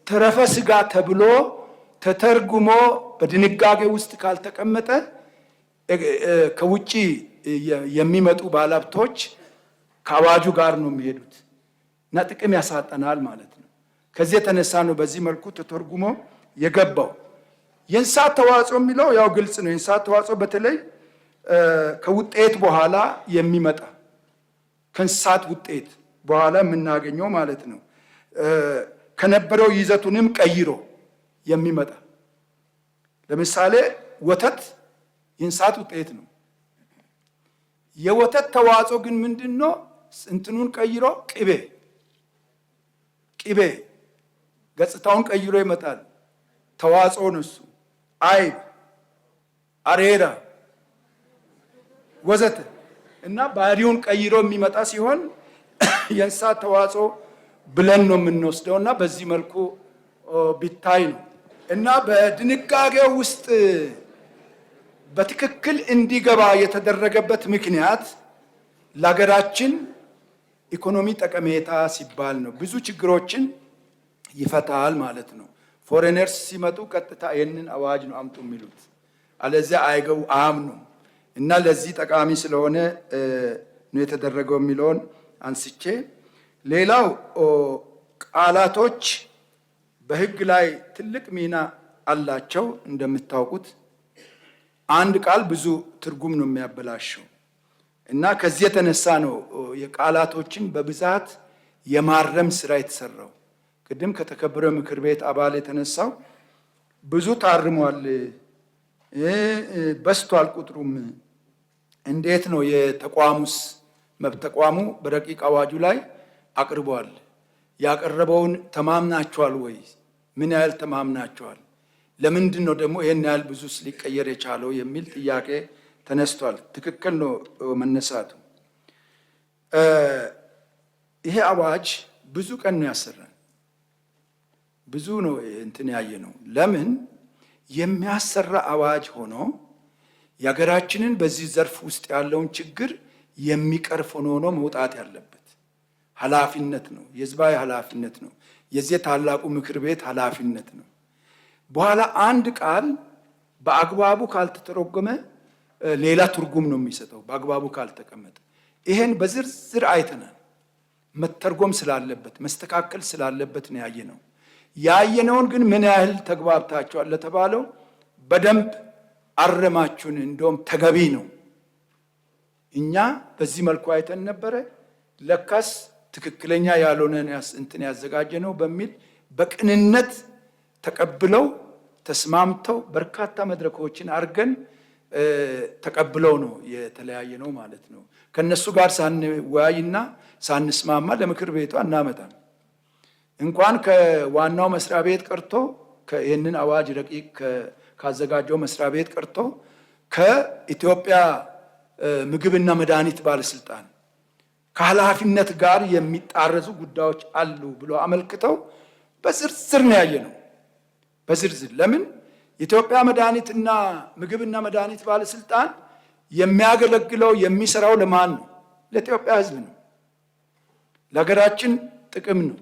S2: ተረፈ ስጋ ተብሎ ተተርጉሞ በድንጋጌ ውስጥ ካልተቀመጠ ከውጭ የሚመጡ ባለሀብቶች ከአዋጁ ጋር ነው የሚሄዱት እና ጥቅም ያሳጠናል ማለት ነው። ከዚህ የተነሳ ነው በዚህ መልኩ ተተርጉሞ የገባው። የእንስሳት ተዋጽኦ የሚለው ያው ግልጽ ነው። የእንስሳት ተዋጽኦ በተለይ ከውጤት በኋላ የሚመጣ ከእንስሳት ውጤት በኋላ የምናገኘው ማለት ነው። ከነበረው ይዘቱንም ቀይሮ የሚመጣ ለምሳሌ ወተት የእንስሳት ውጤት ነው። የወተት ተዋጽኦ ግን ምንድነው? እንትኑን ቀይሮ ቅቤ ገጽታውን ቀይሮ ይመጣል። ተዋጽኦ ነው እሱ። አይብ፣ አሬራ ወዘተ እና ባህሪውን ቀይሮ የሚመጣ ሲሆን የእንስሳት ተዋጽኦ ብለን ነው የምንወስደው እና በዚህ መልኩ ቢታይ ነው እና በድንጋጌው ውስጥ በትክክል እንዲገባ የተደረገበት ምክንያት ለሀገራችን ኢኮኖሚ ጠቀሜታ ሲባል ነው። ብዙ ችግሮችን ይፈታል ማለት ነው። ፎሬነርስ ሲመጡ ቀጥታ ይህንን አዋጅ ነው አምጡ የሚሉት፣ አለዚያ አይገቡ አያምኑም። እና ለዚህ ጠቃሚ ስለሆነ ነው የተደረገው የሚለውን አንስቼ፣ ሌላው ቃላቶች በሕግ ላይ ትልቅ ሚና አላቸው። እንደምታውቁት አንድ ቃል ብዙ ትርጉም ነው የሚያበላሸው እና ከዚህ የተነሳ ነው የቃላቶችን በብዛት የማረም ስራ የተሰራው። ቅድም ከተከበረው ምክር ቤት አባል የተነሳው ብዙ ታርሟል፣ በስቷል ቁጥሩም። እንዴት ነው የተቋሙስ መብት? ተቋሙ በረቂቅ አዋጁ ላይ አቅርቧል። ያቀረበውን ተማምናቸዋል ወይ? ምን ያህል ተማምናቸዋል? ለምንድን ነው ደግሞ ይህን ያህል ብዙ ሊቀየር የቻለው የሚል ጥያቄ ተነስቷል። ትክክል ነው መነሳቱ። ይሄ አዋጅ ብዙ ቀን ነው ያሰራን፣ ብዙ ነው እንትን ያየ ነው። ለምን የሚያሰራ አዋጅ ሆኖ የሀገራችንን በዚህ ዘርፍ ውስጥ ያለውን ችግር የሚቀርፍ ሆኖ መውጣት ያለበት ኃላፊነት ነው። የህዝባዊ ኃላፊነት ነው። የዚህ ታላቁ ምክር ቤት ኃላፊነት ነው። በኋላ አንድ ቃል በአግባቡ ካልተተረጎመ ሌላ ትርጉም ነው የሚሰጠው፣ በአግባቡ ካልተቀመጠ። ይሄን በዝርዝር አይተናል። መተርጎም ስላለበት መስተካከል ስላለበት ነው ያየነው። ያየነውን ግን ምን ያህል ተግባብታችኋል ለተባለው በደንብ አረማችሁን፣ እንደውም ተገቢ ነው። እኛ በዚህ መልኩ አይተን ነበረ፣ ለካስ ትክክለኛ ያልሆነ እንትን ያዘጋጀ ነው በሚል በቅንነት ተቀብለው ተስማምተው በርካታ መድረኮችን አድርገን ተቀብለው ነው የተለያየ ነው ማለት ነው። ከነሱ ጋር ሳንወያይና ሳንስማማ ለምክር ቤቱ አናመጣም። እንኳን ከዋናው መስሪያ ቤት ቀርቶ ይህንን አዋጅ ረቂቅ ካዘጋጀው መስሪያ ቤት ቀርቶ ከኢትዮጵያ ምግብና መድኃኒት ባለስልጣን ከኃላፊነት ጋር የሚጣረሱ ጉዳዮች አሉ ብሎ አመልክተው በዝርዝር ነው ያየ ነው። በዝርዝር ለምን የኢትዮጵያ መድኃኒትና ምግብና መድኃኒት ባለስልጣን የሚያገለግለው የሚሰራው ለማን ነው? ለኢትዮጵያ ሕዝብ ነው፣ ለሀገራችን ጥቅም ነው።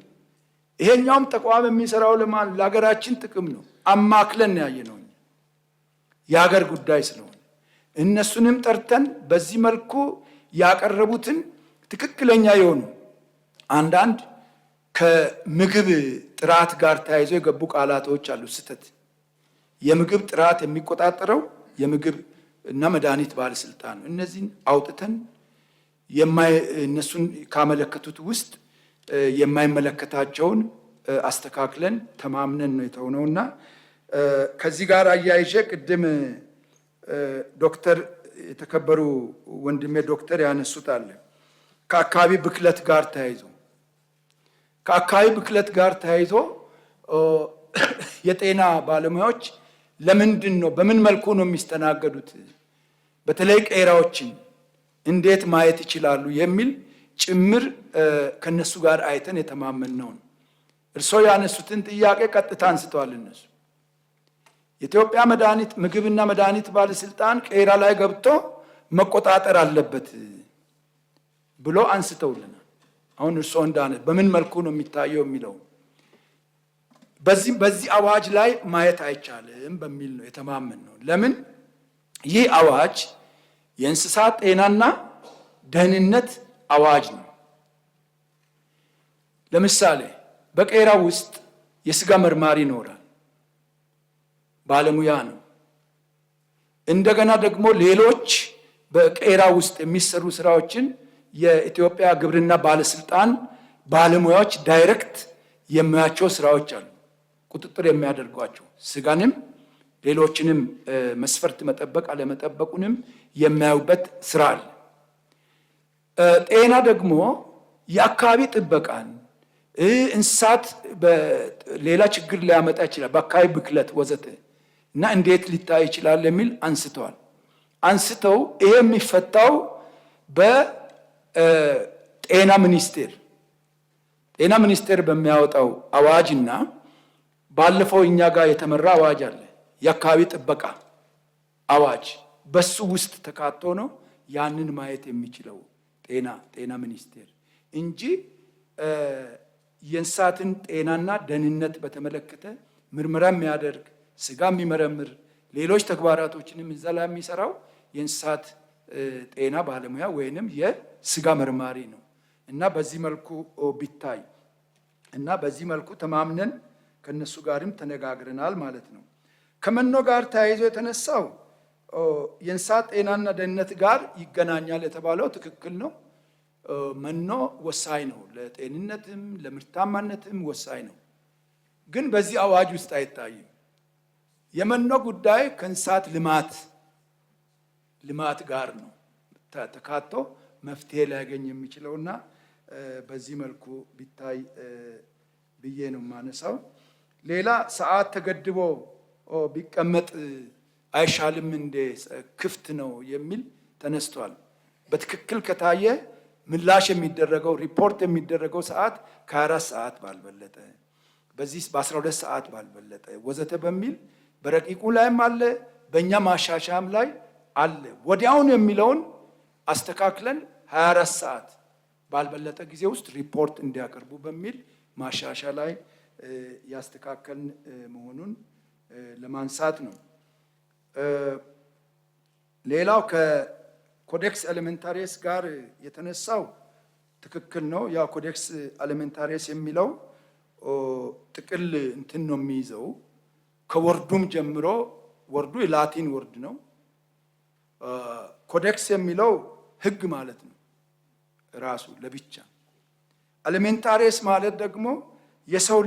S2: ይሄኛውም ተቋም የሚሰራው ለማን? ለሀገራችን ጥቅም ነው። አማክለን ያየ ነው የሀገር ጉዳይ ስለሆነ እነሱንም ጠርተን በዚህ መልኩ ያቀረቡትን ትክክለኛ የሆኑ አንዳንድ ከምግብ ጥራት ጋር ተያይዞ የገቡ ቃላቶች አሉ፣ ስህተት። የምግብ ጥራት የሚቆጣጠረው የምግብ እና መድኃኒት ባለስልጣን ነው። እነዚህን አውጥተን እነሱን ካመለከቱት ውስጥ የማይመለከታቸውን አስተካክለን ተማምነን ነው የተሆነውና ከዚህ ጋር አያይዤ ቅድም ዶክተር የተከበሩ ወንድሜ ዶክተር ያነሱት አለ ከአካባቢ ብክለት ጋር ተያይዞ የጤና ባለሙያዎች ለምንድን ነው በምን መልኩ ነው የሚስተናገዱት፣ በተለይ ቄራዎችን እንዴት ማየት ይችላሉ የሚል ጭምር ከነሱ ጋር አይተን የተማመን ነው። እርስዎ ያነሱትን ጥያቄ ቀጥታ አንስተዋል። እነሱ የኢትዮጵያ ምግብና መድኃኒት ባለስልጣን ቄራ ላይ ገብቶ መቆጣጠር አለበት ብሎ አንስተውልናል። አሁን እርስዎ እንዳነ በምን መልኩ ነው የሚታየው የሚለው በዚህ አዋጅ ላይ ማየት አይቻልም በሚል ነው የተማመን ነው። ለምን ይህ አዋጅ የእንስሳት ጤናና ደህንነት አዋጅ ነው። ለምሳሌ በቄራ ውስጥ የስጋ መርማሪ ይኖራል፣ ባለሙያ ነው። እንደገና ደግሞ ሌሎች በቄራ ውስጥ የሚሰሩ ስራዎችን የኢትዮጵያ ግብርና ባለስልጣን ባለሙያዎች ዳይሬክት የሚያቸው ስራዎች አሉ። ቁጥጥር የሚያደርጓቸው ስጋንም ሌሎችንም መስፈርት መጠበቅ አለመጠበቁንም የሚያዩበት ስራ አለ። ጤና ደግሞ የአካባቢ ጥበቃን እንስሳት ሌላ ችግር ሊያመጣ ይችላል፣ በአካባቢ ብክለት ወዘተ እና እንዴት ሊታይ ይችላል የሚል አንስተው ይሄ የሚፈታው በጤና ሚኒስቴር በሚያወጣው አዋጅና ባለፈው እኛ ጋር የተመራ አዋጅ አለ፣ የአካባቢ ጥበቃ አዋጅ። በሱ ውስጥ ተካቶ ነው ያንን ማየት የሚችለው ጤና ሚኒስቴር እንጂ የእንስሳትን ጤናና ደህንነት በተመለከተ ምርመራ የሚያደርግ ስጋ የሚመረምር ሌሎች ተግባራቶችንም እዛ ላይ የሚሰራው የእንስሳት ጤና ባለሙያ ወይንም የስጋ መርማሪ ነው እና በዚህ መልኩ ቢታይ እና በዚህ መልኩ ተማምነን ከነሱ ጋርም ተነጋግረናል ማለት ነው። ከመኖ ጋር ተያይዞ የተነሳው የእንስሳት ጤናና ደህንነት ጋር ይገናኛል የተባለው ትክክል ነው። መኖ ወሳኝ ነው፣ ለጤንነትም ለምርታማነትም ወሳኝ ነው። ግን በዚህ አዋጅ ውስጥ አይታይም። የመኖ ጉዳይ ከእንስሳት ልማት ጋር ነው ተካቶ መፍትሄ ሊያገኝ የሚችለውና በዚህ መልኩ ቢታይ ብዬ ነው የማነሳው። ሌላ ሰዓት ተገድቦ ቢቀመጥ አይሻልም እንደ ክፍት ነው የሚል ተነስቷል። በትክክል ከታየ ምላሽ የሚደረገው ሪፖርት የሚደረገው ሰዓት ከ24 ሰዓት ባልበለጠ፣ በዚህ በ12 ሰዓት ባልበለጠ ወዘተ በሚል በረቂቁ ላይም አለ፣ በእኛ ማሻሻያም ላይ አለ። ወዲያውን የሚለውን አስተካክለን 24 ሰዓት ባልበለጠ ጊዜ ውስጥ ሪፖርት እንዲያቀርቡ በሚል ማሻሻያ ላይ ያስተካከልን መሆኑን ለማንሳት ነው። ሌላው ከኮዴክስ ኤሌመንታሪስ ጋር የተነሳው ትክክል ነው። ያው ኮዴክስ ኤሌመንታሪስ የሚለው ጥቅል እንትን ነው የሚይዘው ከወርዱም ጀምሮ ወርዱ የላቲን ወርድ ነው። ኮዴክስ የሚለው ህግ ማለት ነው ራሱ ለብቻ። ኤሌመንታሪስ ማለት ደግሞ የሰው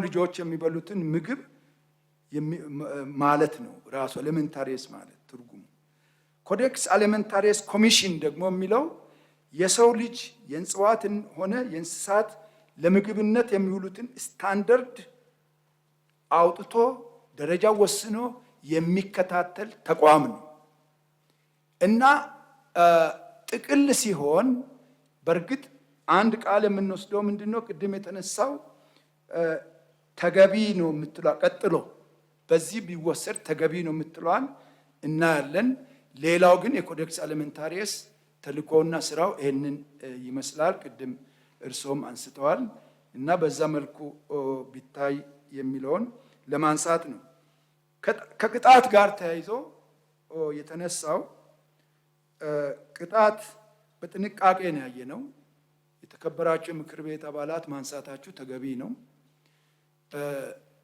S2: ልጆች የሚበሉትን ምግብ ማለት ነው ራሱ ኤሌመንታሪስ ማለት ትርጉሙ። ኮዴክስ ኤሌመንታሪስ ኮሚሽን ደግሞ የሚለው የሰው ልጅ የእጽዋትን ሆነ የእንስሳት ለምግብነት የሚውሉትን ስታንዳርድ አውጥቶ ደረጃ ወስኖ የሚከታተል ተቋም ነው እና ጥቅል ሲሆን በእርግጥ አንድ ቃል የምንወስደው ምንድነው ቅድም የተነሳው ተገቢ ነው የምትለው ቀጥሎ በዚህ ቢወሰድ ተገቢ ነው የምትለዋን እናያለን። ሌላው ግን የኮዴክስ ኤሌመንታሪስ ተልእኮውና ስራው ይህንን ይመስላል። ቅድም እርሶም አንስተዋል እና በዛ መልኩ ቢታይ የሚለውን ለማንሳት ነው። ከቅጣት ጋር ተያይዞ የተነሳው ቅጣት በጥንቃቄ ነው ያየነው። የተከበራቸው የምክር ቤት አባላት ማንሳታችሁ ተገቢ ነው።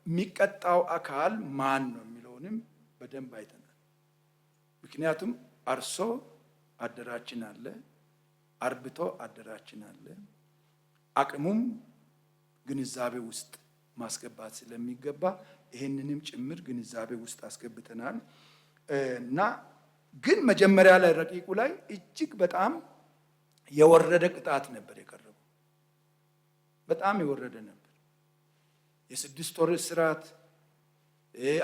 S2: የሚቀጣው አካል ማን ነው የሚለውንም በደንብ አይተናል። ምክንያቱም አርሶ አደራችን አለ፣ አርብቶ አደራችን አለ። አቅሙም ግንዛቤ ውስጥ ማስገባት ስለሚገባ ይህንንም ጭምር ግንዛቤ ውስጥ አስገብተናል እና ግን መጀመሪያ ላይ ረቂቁ ላይ እጅግ በጣም የወረደ ቅጣት ነበር የቀረበው። በጣም የወረደ ነበር። የ6 ወር እስራት፣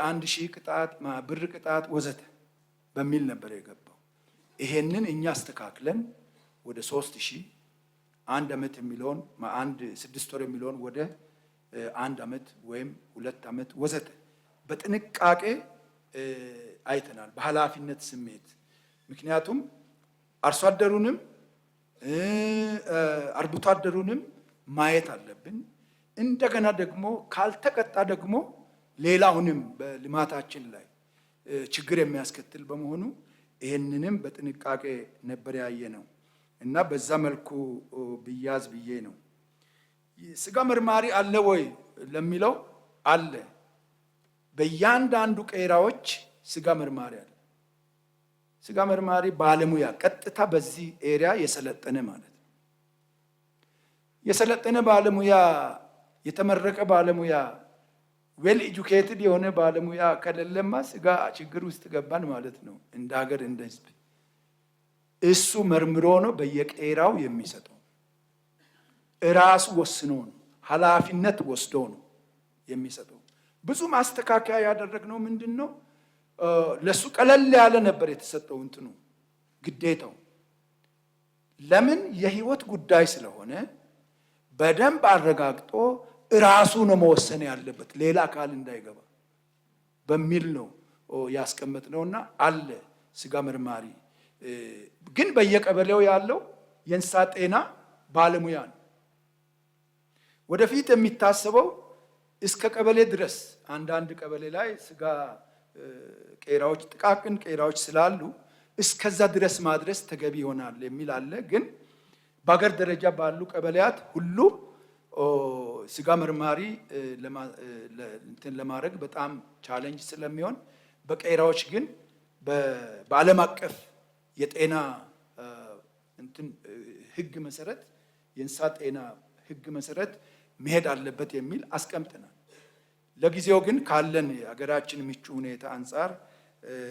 S2: 1000 ቅጣት፣ ብር ቅጣት ወዘተ በሚል ነበር የገባው። ይሄንን እኛ አስተካክለን ወደ 3000 1 ዓመት የሚለውን 6 ወር የሚለውን ወደ 1 ዓመት ወይም 2 ዓመት ወዘተ በጥንቃቄ አይተናል፣ በኃላፊነት ስሜት። ምክንያቱም አርሶ አደሩንም አርብቶ አደሩንም ማየት አለብን። እንደገና ደግሞ ካልተቀጣ ደግሞ ሌላውንም በልማታችን ላይ ችግር የሚያስከትል በመሆኑ ይህንንም በጥንቃቄ ነበር ያየ ነው እና በዛ መልኩ ብያዝ ብዬ ነው። ስጋ መርማሪ አለ ወይ ለሚለው አለ። በእያንዳንዱ ቄራዎች ስጋ መርማሪ አለ። ስጋ መርማሪ ባለሙያ ቀጥታ በዚህ ኤሪያ የሰለጠነ ማለት ነው። የሰለጠነ ባለሙያ የተመረቀ ባለሙያ ዌል ኤጁኬትድ የሆነ ባለሙያ ከሌለማ ስጋ ችግር ውስጥ ገባን ማለት ነው። እንደ ሀገር እንደ ህዝብ እሱ መርምሮ ነው በየቄራው የሚሰጠው። እራሱ ወስኖ ነው ኃላፊነት ወስዶ ነው የሚሰጠው። ብዙ ማስተካከያ ያደረግነው ምንድነው? ለሱ ቀለል ያለ ነበር የተሰጠው እንትኑ ግዴታው። ለምን? የህይወት ጉዳይ ስለሆነ በደንብ አረጋግጦ እራሱ ነው መወሰን ያለበት ሌላ አካል እንዳይገባ በሚል ነው ያስቀመጥነውና አለ ስጋ መርማሪ። ግን በየቀበሌው ያለው የእንስሳት ጤና ባለሙያ ነው። ወደፊት የሚታሰበው እስከ ቀበሌ ድረስ አንዳንድ ቀበሌ ላይ ስጋ ቄራዎች፣ ጥቃቅን ቄራዎች ስላሉ እስከዛ ድረስ ማድረስ ተገቢ ይሆናል የሚል አለ። ግን በአገር ደረጃ ባሉ ቀበሌያት ሁሉ ስጋ መርማሪ ለማድረግ በጣም ቻሌንጅ ስለሚሆን በቄራዎች ግን በዓለም አቀፍ የጤና ህግ መሰረት የእንስሳት ጤና ህግ መሰረት መሄድ አለበት የሚል አስቀምጠናል። ለጊዜው ግን ካለን የሀገራችን ምቹ ሁኔታ አንጻር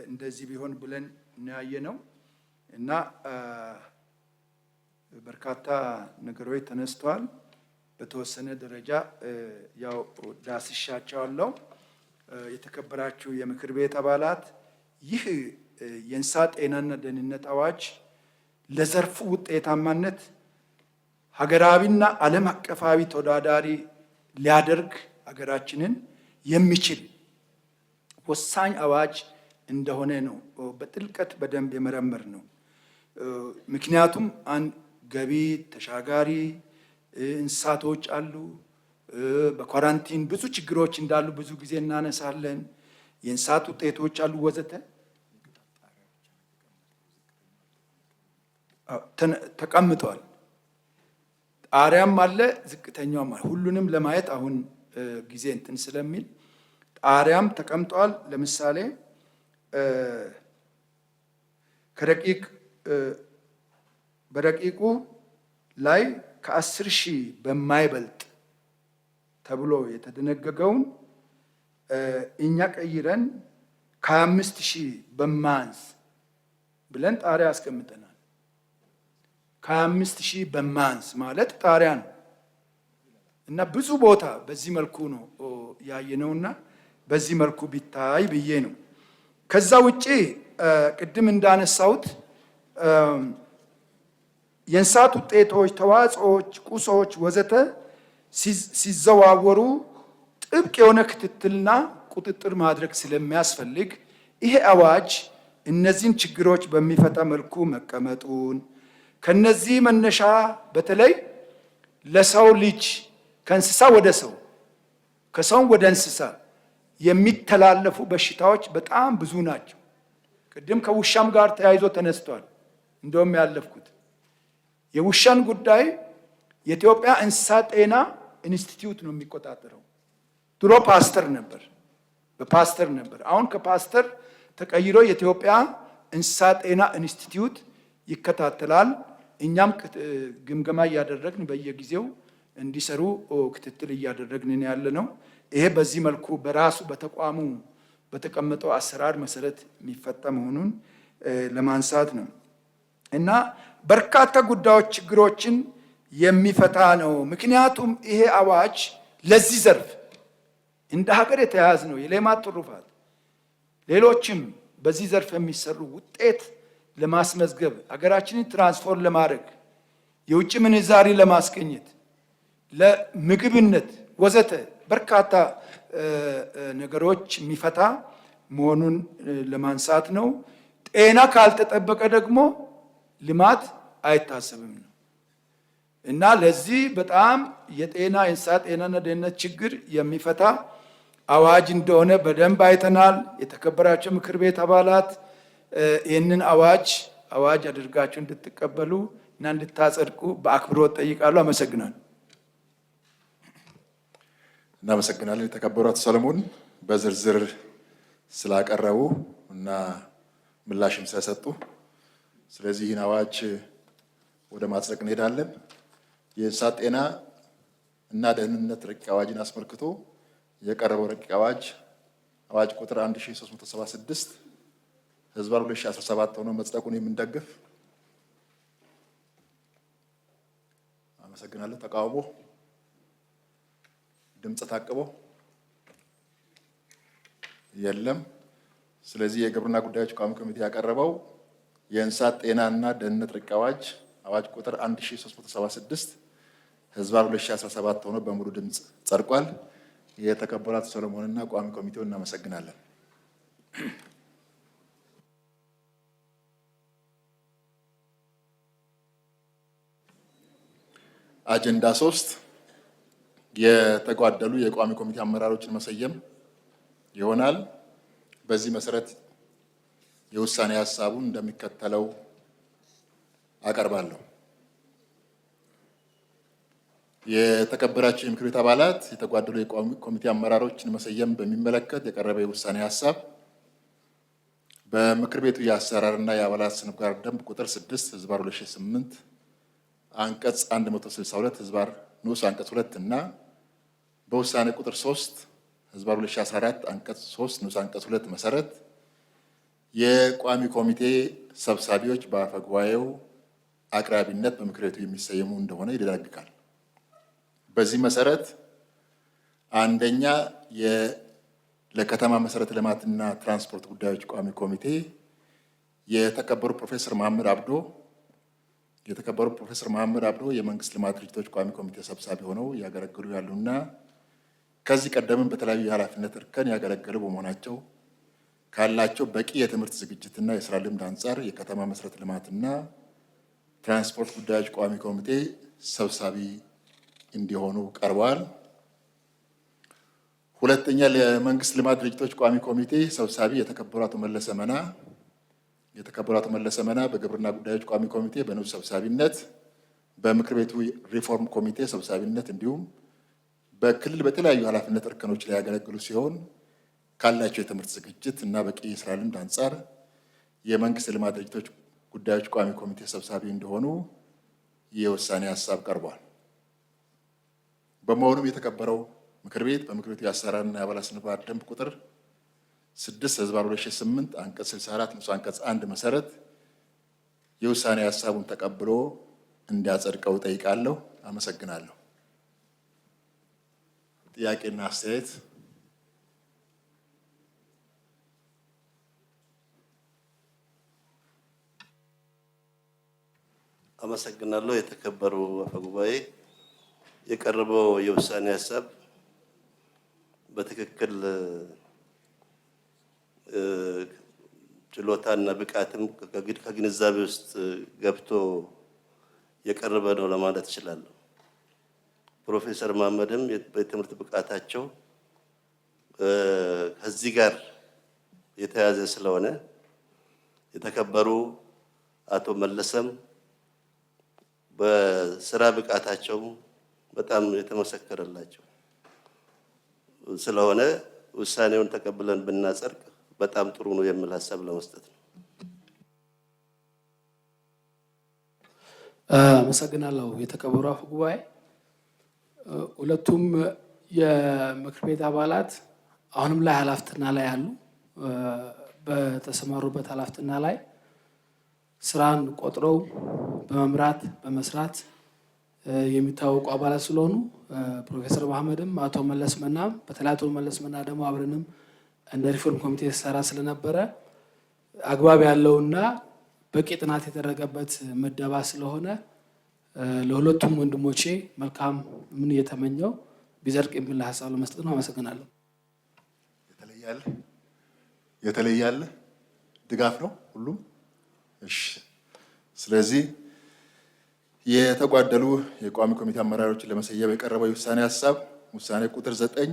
S2: እንደዚህ ቢሆን ብለን እናያየነው እና በርካታ ነገሮች ተነስተዋል። በተወሰነ ደረጃ ያው ዳስሻቸዋለሁ። የተከበራችሁ የምክር ቤት አባላት፣ ይህ የእንስሳት ጤናና ደህንነት አዋጅ ለዘርፉ ውጤታማነት ሀገራዊና ዓለም አቀፋዊ ተወዳዳሪ ሊያደርግ ሀገራችንን የሚችል ወሳኝ አዋጅ እንደሆነ ነው በጥልቀት በደንብ የመረመር ነው። ምክንያቱም አንድ ገቢ ተሻጋሪ እንስሳቶች አሉ። በኳራንቲን ብዙ ችግሮች እንዳሉ ብዙ ጊዜ እናነሳለን። የእንስሳት ውጤቶች አሉ ወዘተ ተቀምጠዋል። ጣሪያም አለ፣ ዝቅተኛውም አለ። ሁሉንም ለማየት አሁን ጊዜ እንትን ስለሚል ጣሪያም ተቀምጠዋል። ለምሳሌ በረቂቁ ላይ ከ10,000 በማይበልጥ ተብሎ የተደነገገውን እኛ ቀይረን ከ25,000 በማንስ ብለን ጣሪያ አስቀምጠናል። ከ25,000 በማንስ ማለት ጣሪያ ነው እና ብዙ ቦታ በዚህ መልኩ ነው ያየነውና በዚህ መልኩ ቢታይ ብዬ ነው። ከዛ ውጪ ቅድም እንዳነሳሁት የእንስሳት ውጤቶች፣ ተዋጽኦች፣ ቁሶች ወዘተ ሲዘዋወሩ ጥብቅ የሆነ ክትትልና ቁጥጥር ማድረግ ስለሚያስፈልግ ይሄ አዋጅ እነዚህን ችግሮች በሚፈታ መልኩ መቀመጡን ከነዚህ መነሻ በተለይ ለሰው ልጅ ከእንስሳ ወደ ሰው ከሰው ወደ እንስሳ የሚተላለፉ በሽታዎች በጣም ብዙ ናቸው። ቅድም ከውሻም ጋር ተያይዞ ተነስቷል። እንደውም ያለፍኩት የውሻን ጉዳይ የኢትዮጵያ እንስሳት ጤና ኢንስቲትዩት ነው የሚቆጣጠረው። ድሮ ፓስተር ነበር፣ በፓስተር ነበር። አሁን ከፓስተር ተቀይሮ የኢትዮጵያ እንስሳት ጤና ኢንስቲትዩት ይከታተላል። እኛም ግምገማ እያደረግን በየጊዜው እንዲሰሩ ክትትል እያደረግን ያለ ነው። ይሄ በዚህ መልኩ በራሱ በተቋሙ በተቀመጠው አሰራር መሰረት የሚፈታ መሆኑን ለማንሳት ነው እና በርካታ ጉዳዮች ችግሮችን የሚፈታ ነው። ምክንያቱም ይሄ አዋጅ ለዚህ ዘርፍ እንደ ሀገር የተያያዘ ነው። የሌማት ትሩፋት ሌሎችም በዚህ ዘርፍ የሚሰሩ ውጤት ለማስመዝገብ ሀገራችንን ትራንስፎርም ለማድረግ የውጭ ምንዛሪ ለማስገኘት ለምግብነት ወዘተ በርካታ ነገሮች የሚፈታ መሆኑን ለማንሳት ነው። ጤና ካልተጠበቀ ደግሞ ልማት አይታሰብም ነው እና ለዚህ በጣም የጤና የእንስሳት ጤናና ደህንነት ችግር የሚፈታ አዋጅ እንደሆነ በደንብ አይተናል። የተከበራቸው ምክር ቤት አባላት ይህንን አዋጅ አድርጋችሁ እንድትቀበሉ እና እንድታጸድቁ በአክብሮት ጠይቃለሁ። አመሰግናለሁ።
S1: እናመሰግናለን። የተከበሩ አቶ ሰለሞን በዝርዝር ስላቀረቡ እና ምላሽም ስለሰጡ፣ ስለዚህ ይህን አዋጅ ወደ ማጽደቅ እንሄዳለን። የእንስሳት ጤና እና ደህንነት ረቂቅ አዋጅን አስመልክቶ የቀረበው ረቂቅ አዋጅ ቁጥር 1376 ህዝባር 2017 ሆኖ መጽደቁን የምንደግፍ። አመሰግናለሁ። ተቃውሞ? ድምፅ ታቅቦ? የለም። ስለዚህ የግብርና ጉዳዮች ቋሚ ኮሚቴ ያቀረበው የእንስሳት ጤናና ደህንነት ረቂቅ አዋጅ ቁጥር 1376 ህዝባር 2017 ሆኖ በሙሉ ድምፅ ጸድቋል። የተከበሩ አቶ ሰሎሞንና ቋሚ ኮሚቴው እናመሰግናለን። አጀንዳ 3 የተጓደሉ የቋሚ ኮሚቴ አመራሮችን መሰየም ይሆናል። በዚህ መሰረት የውሳኔ ሀሳቡን እንደሚከተለው አቀርባለሁ። የተከበራቸው የምክር ቤት አባላት፣ የተጓደሉ የቋሚ ኮሚቴ አመራሮችን መሰየም በሚመለከት የቀረበ የውሳኔ ሀሳብ በምክር ቤቱ የአሰራርና የአባላት ስነ ምግባር ደንብ ቁጥር 6 ህዝባር 2008 አንቀጽ 162 ህዝባር ንዑስ አንቀጽ 2 እና በውሳኔ ቁጥር 3 ህዝባር 2014 አንቀጽ 3 ንዑስ አንቀጽ 2 መሰረት የቋሚ ኮሚቴ ሰብሳቢዎች በአፈ ጉባኤው አቅራቢነት በምክር ቤቱ የሚሰየሙ እንደሆነ ይደነግጋል። በዚህ መሰረት አንደኛ ለከተማ መሰረተ ልማትና ትራንስፖርት ጉዳዮች ቋሚ ኮሚቴ የተከበሩ ፕሮፌሰር መሐመድ አብዶ የመንግስት ልማት ድርጅቶች ቋሚ ኮሚቴ ሰብሳቢ ሆነው ያገለግሉ ያሉና ከዚህ ቀደምም በተለያዩ የኃላፊነት እርከን ያገለገሉ በመሆናቸው ካላቸው በቂ የትምህርት ዝግጅትና የስራ ልምድ አንጻር የከተማ መሰረተ ልማትና ትራንስፖርት ጉዳዮች ቋሚ ኮሚቴ ሰብሳቢ እንዲሆኑ ቀርበዋል። ሁለተኛ ለመንግስት ልማት ድርጅቶች ቋሚ ኮሚቴ ሰብሳቢ የተከበሩ አቶ መለሰ መና በግብርና ጉዳዮች ቋሚ ኮሚቴ በንዑስ ሰብሳቢነት፣ በምክር ቤቱ ሪፎርም ኮሚቴ ሰብሳቢነት እንዲሁም በክልል በተለያዩ ኃላፊነት እርከኖች ላይ ያገለግሉ ሲሆን ካላቸው የትምህርት ዝግጅት እና በቂ የስራ ልምድ አንጻር የመንግስት ልማት ድርጅቶች ጉዳዮች ቋሚ ኮሚቴ ሰብሳቢ እንደሆኑ የውሳኔ ሀሳብ ቀርቧል። በመሆኑም የተከበረው ምክር ቤት በምክር ቤቱ የአሰራርና የአባላት ስነ ምግባር ደንብ ቁጥር 6 ህዝባር 2008 አንቀጽ 64 ንዑስ አንቀጽ 1 መሰረት የውሳኔ ሀሳቡን ተቀብሎ እንዲያጸድቀው ጠይቃለሁ። አመሰግናለሁ። ጥያቄና አስተያየት?
S3: አመሰግናለሁ። የተከበሩ አፈ ጉባኤ፣ የቀረበው የውሳኔ ሀሳብ በትክክል ችሎታና ብቃትም ከግንዛቤ ውስጥ ገብቶ የቀረበ ነው ለማለት እችላለሁ። ፕሮፌሰር መሐመድም በትምህርት ብቃታቸው ከዚህ ጋር የተያዘ ስለሆነ የተከበሩ አቶ መለሰም በስራ ብቃታቸው በጣም የተመሰከረላቸው ስለሆነ ውሳኔውን ተቀብለን ብናጸድቅ በጣም ጥሩ ነው የሚል ሀሳብ ለመስጠት ነው።
S8: አመሰግናለሁ። የተከበሩ አፈ ጉባኤ፣ ሁለቱም የምክር ቤት አባላት አሁንም ላይ ኃላፊነት ላይ ያሉ በተሰማሩበት ኃላፊነት ላይ ስራን ቆጥረው በመምራት በመስራት የሚታወቁ አባላት ስለሆኑ ፕሮፌሰር መሐመድም አቶ መለስ መናም በተለይ አቶ መለስ መና ደግሞ አብረንም እንደ ሪፎርም ኮሚቴ ተሰራ ስለነበረ አግባብ ያለውና በቂ ጥናት የተደረገበት ምደባ ስለሆነ ለሁለቱም ወንድሞቼ መልካም ምን እየተመኘው ቢዘርቅ የሚል ሀሳብ ለመስጠት ነው። አመሰግናለሁ።
S1: የተለያለ ድጋፍ ነው ሁሉም። እሺ፣ ስለዚህ የተጓደሉ የቋሚ ኮሚቴ አመራሮችን ለመሰየም የቀረበው የውሳኔ ሀሳብ ውሳኔ ቁጥር 9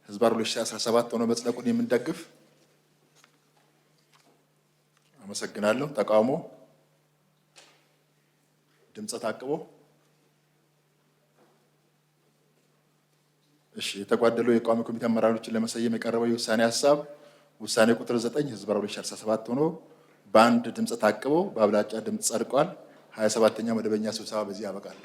S1: ህዝባር 2017 ሆኖ መጽደቁን የምንደግፍ። አመሰግናለሁ። ተቃውሞ? ድምፀ ታቅቦ? እሺ፣ የተጓደሉ የቋሚ ኮሚቴ አመራሮችን ለመሰየም የቀረበው የውሳኔ ሀሳብ ውሳኔ ቁጥር 9 ህዝባር 2017 ሆኖ በአንድ ድምፅ ታቅቦ በአብላጫ ድምፅ ጸድቋል። 27ኛ መደበኛ ስብሰባ በዚህ ያበቃል።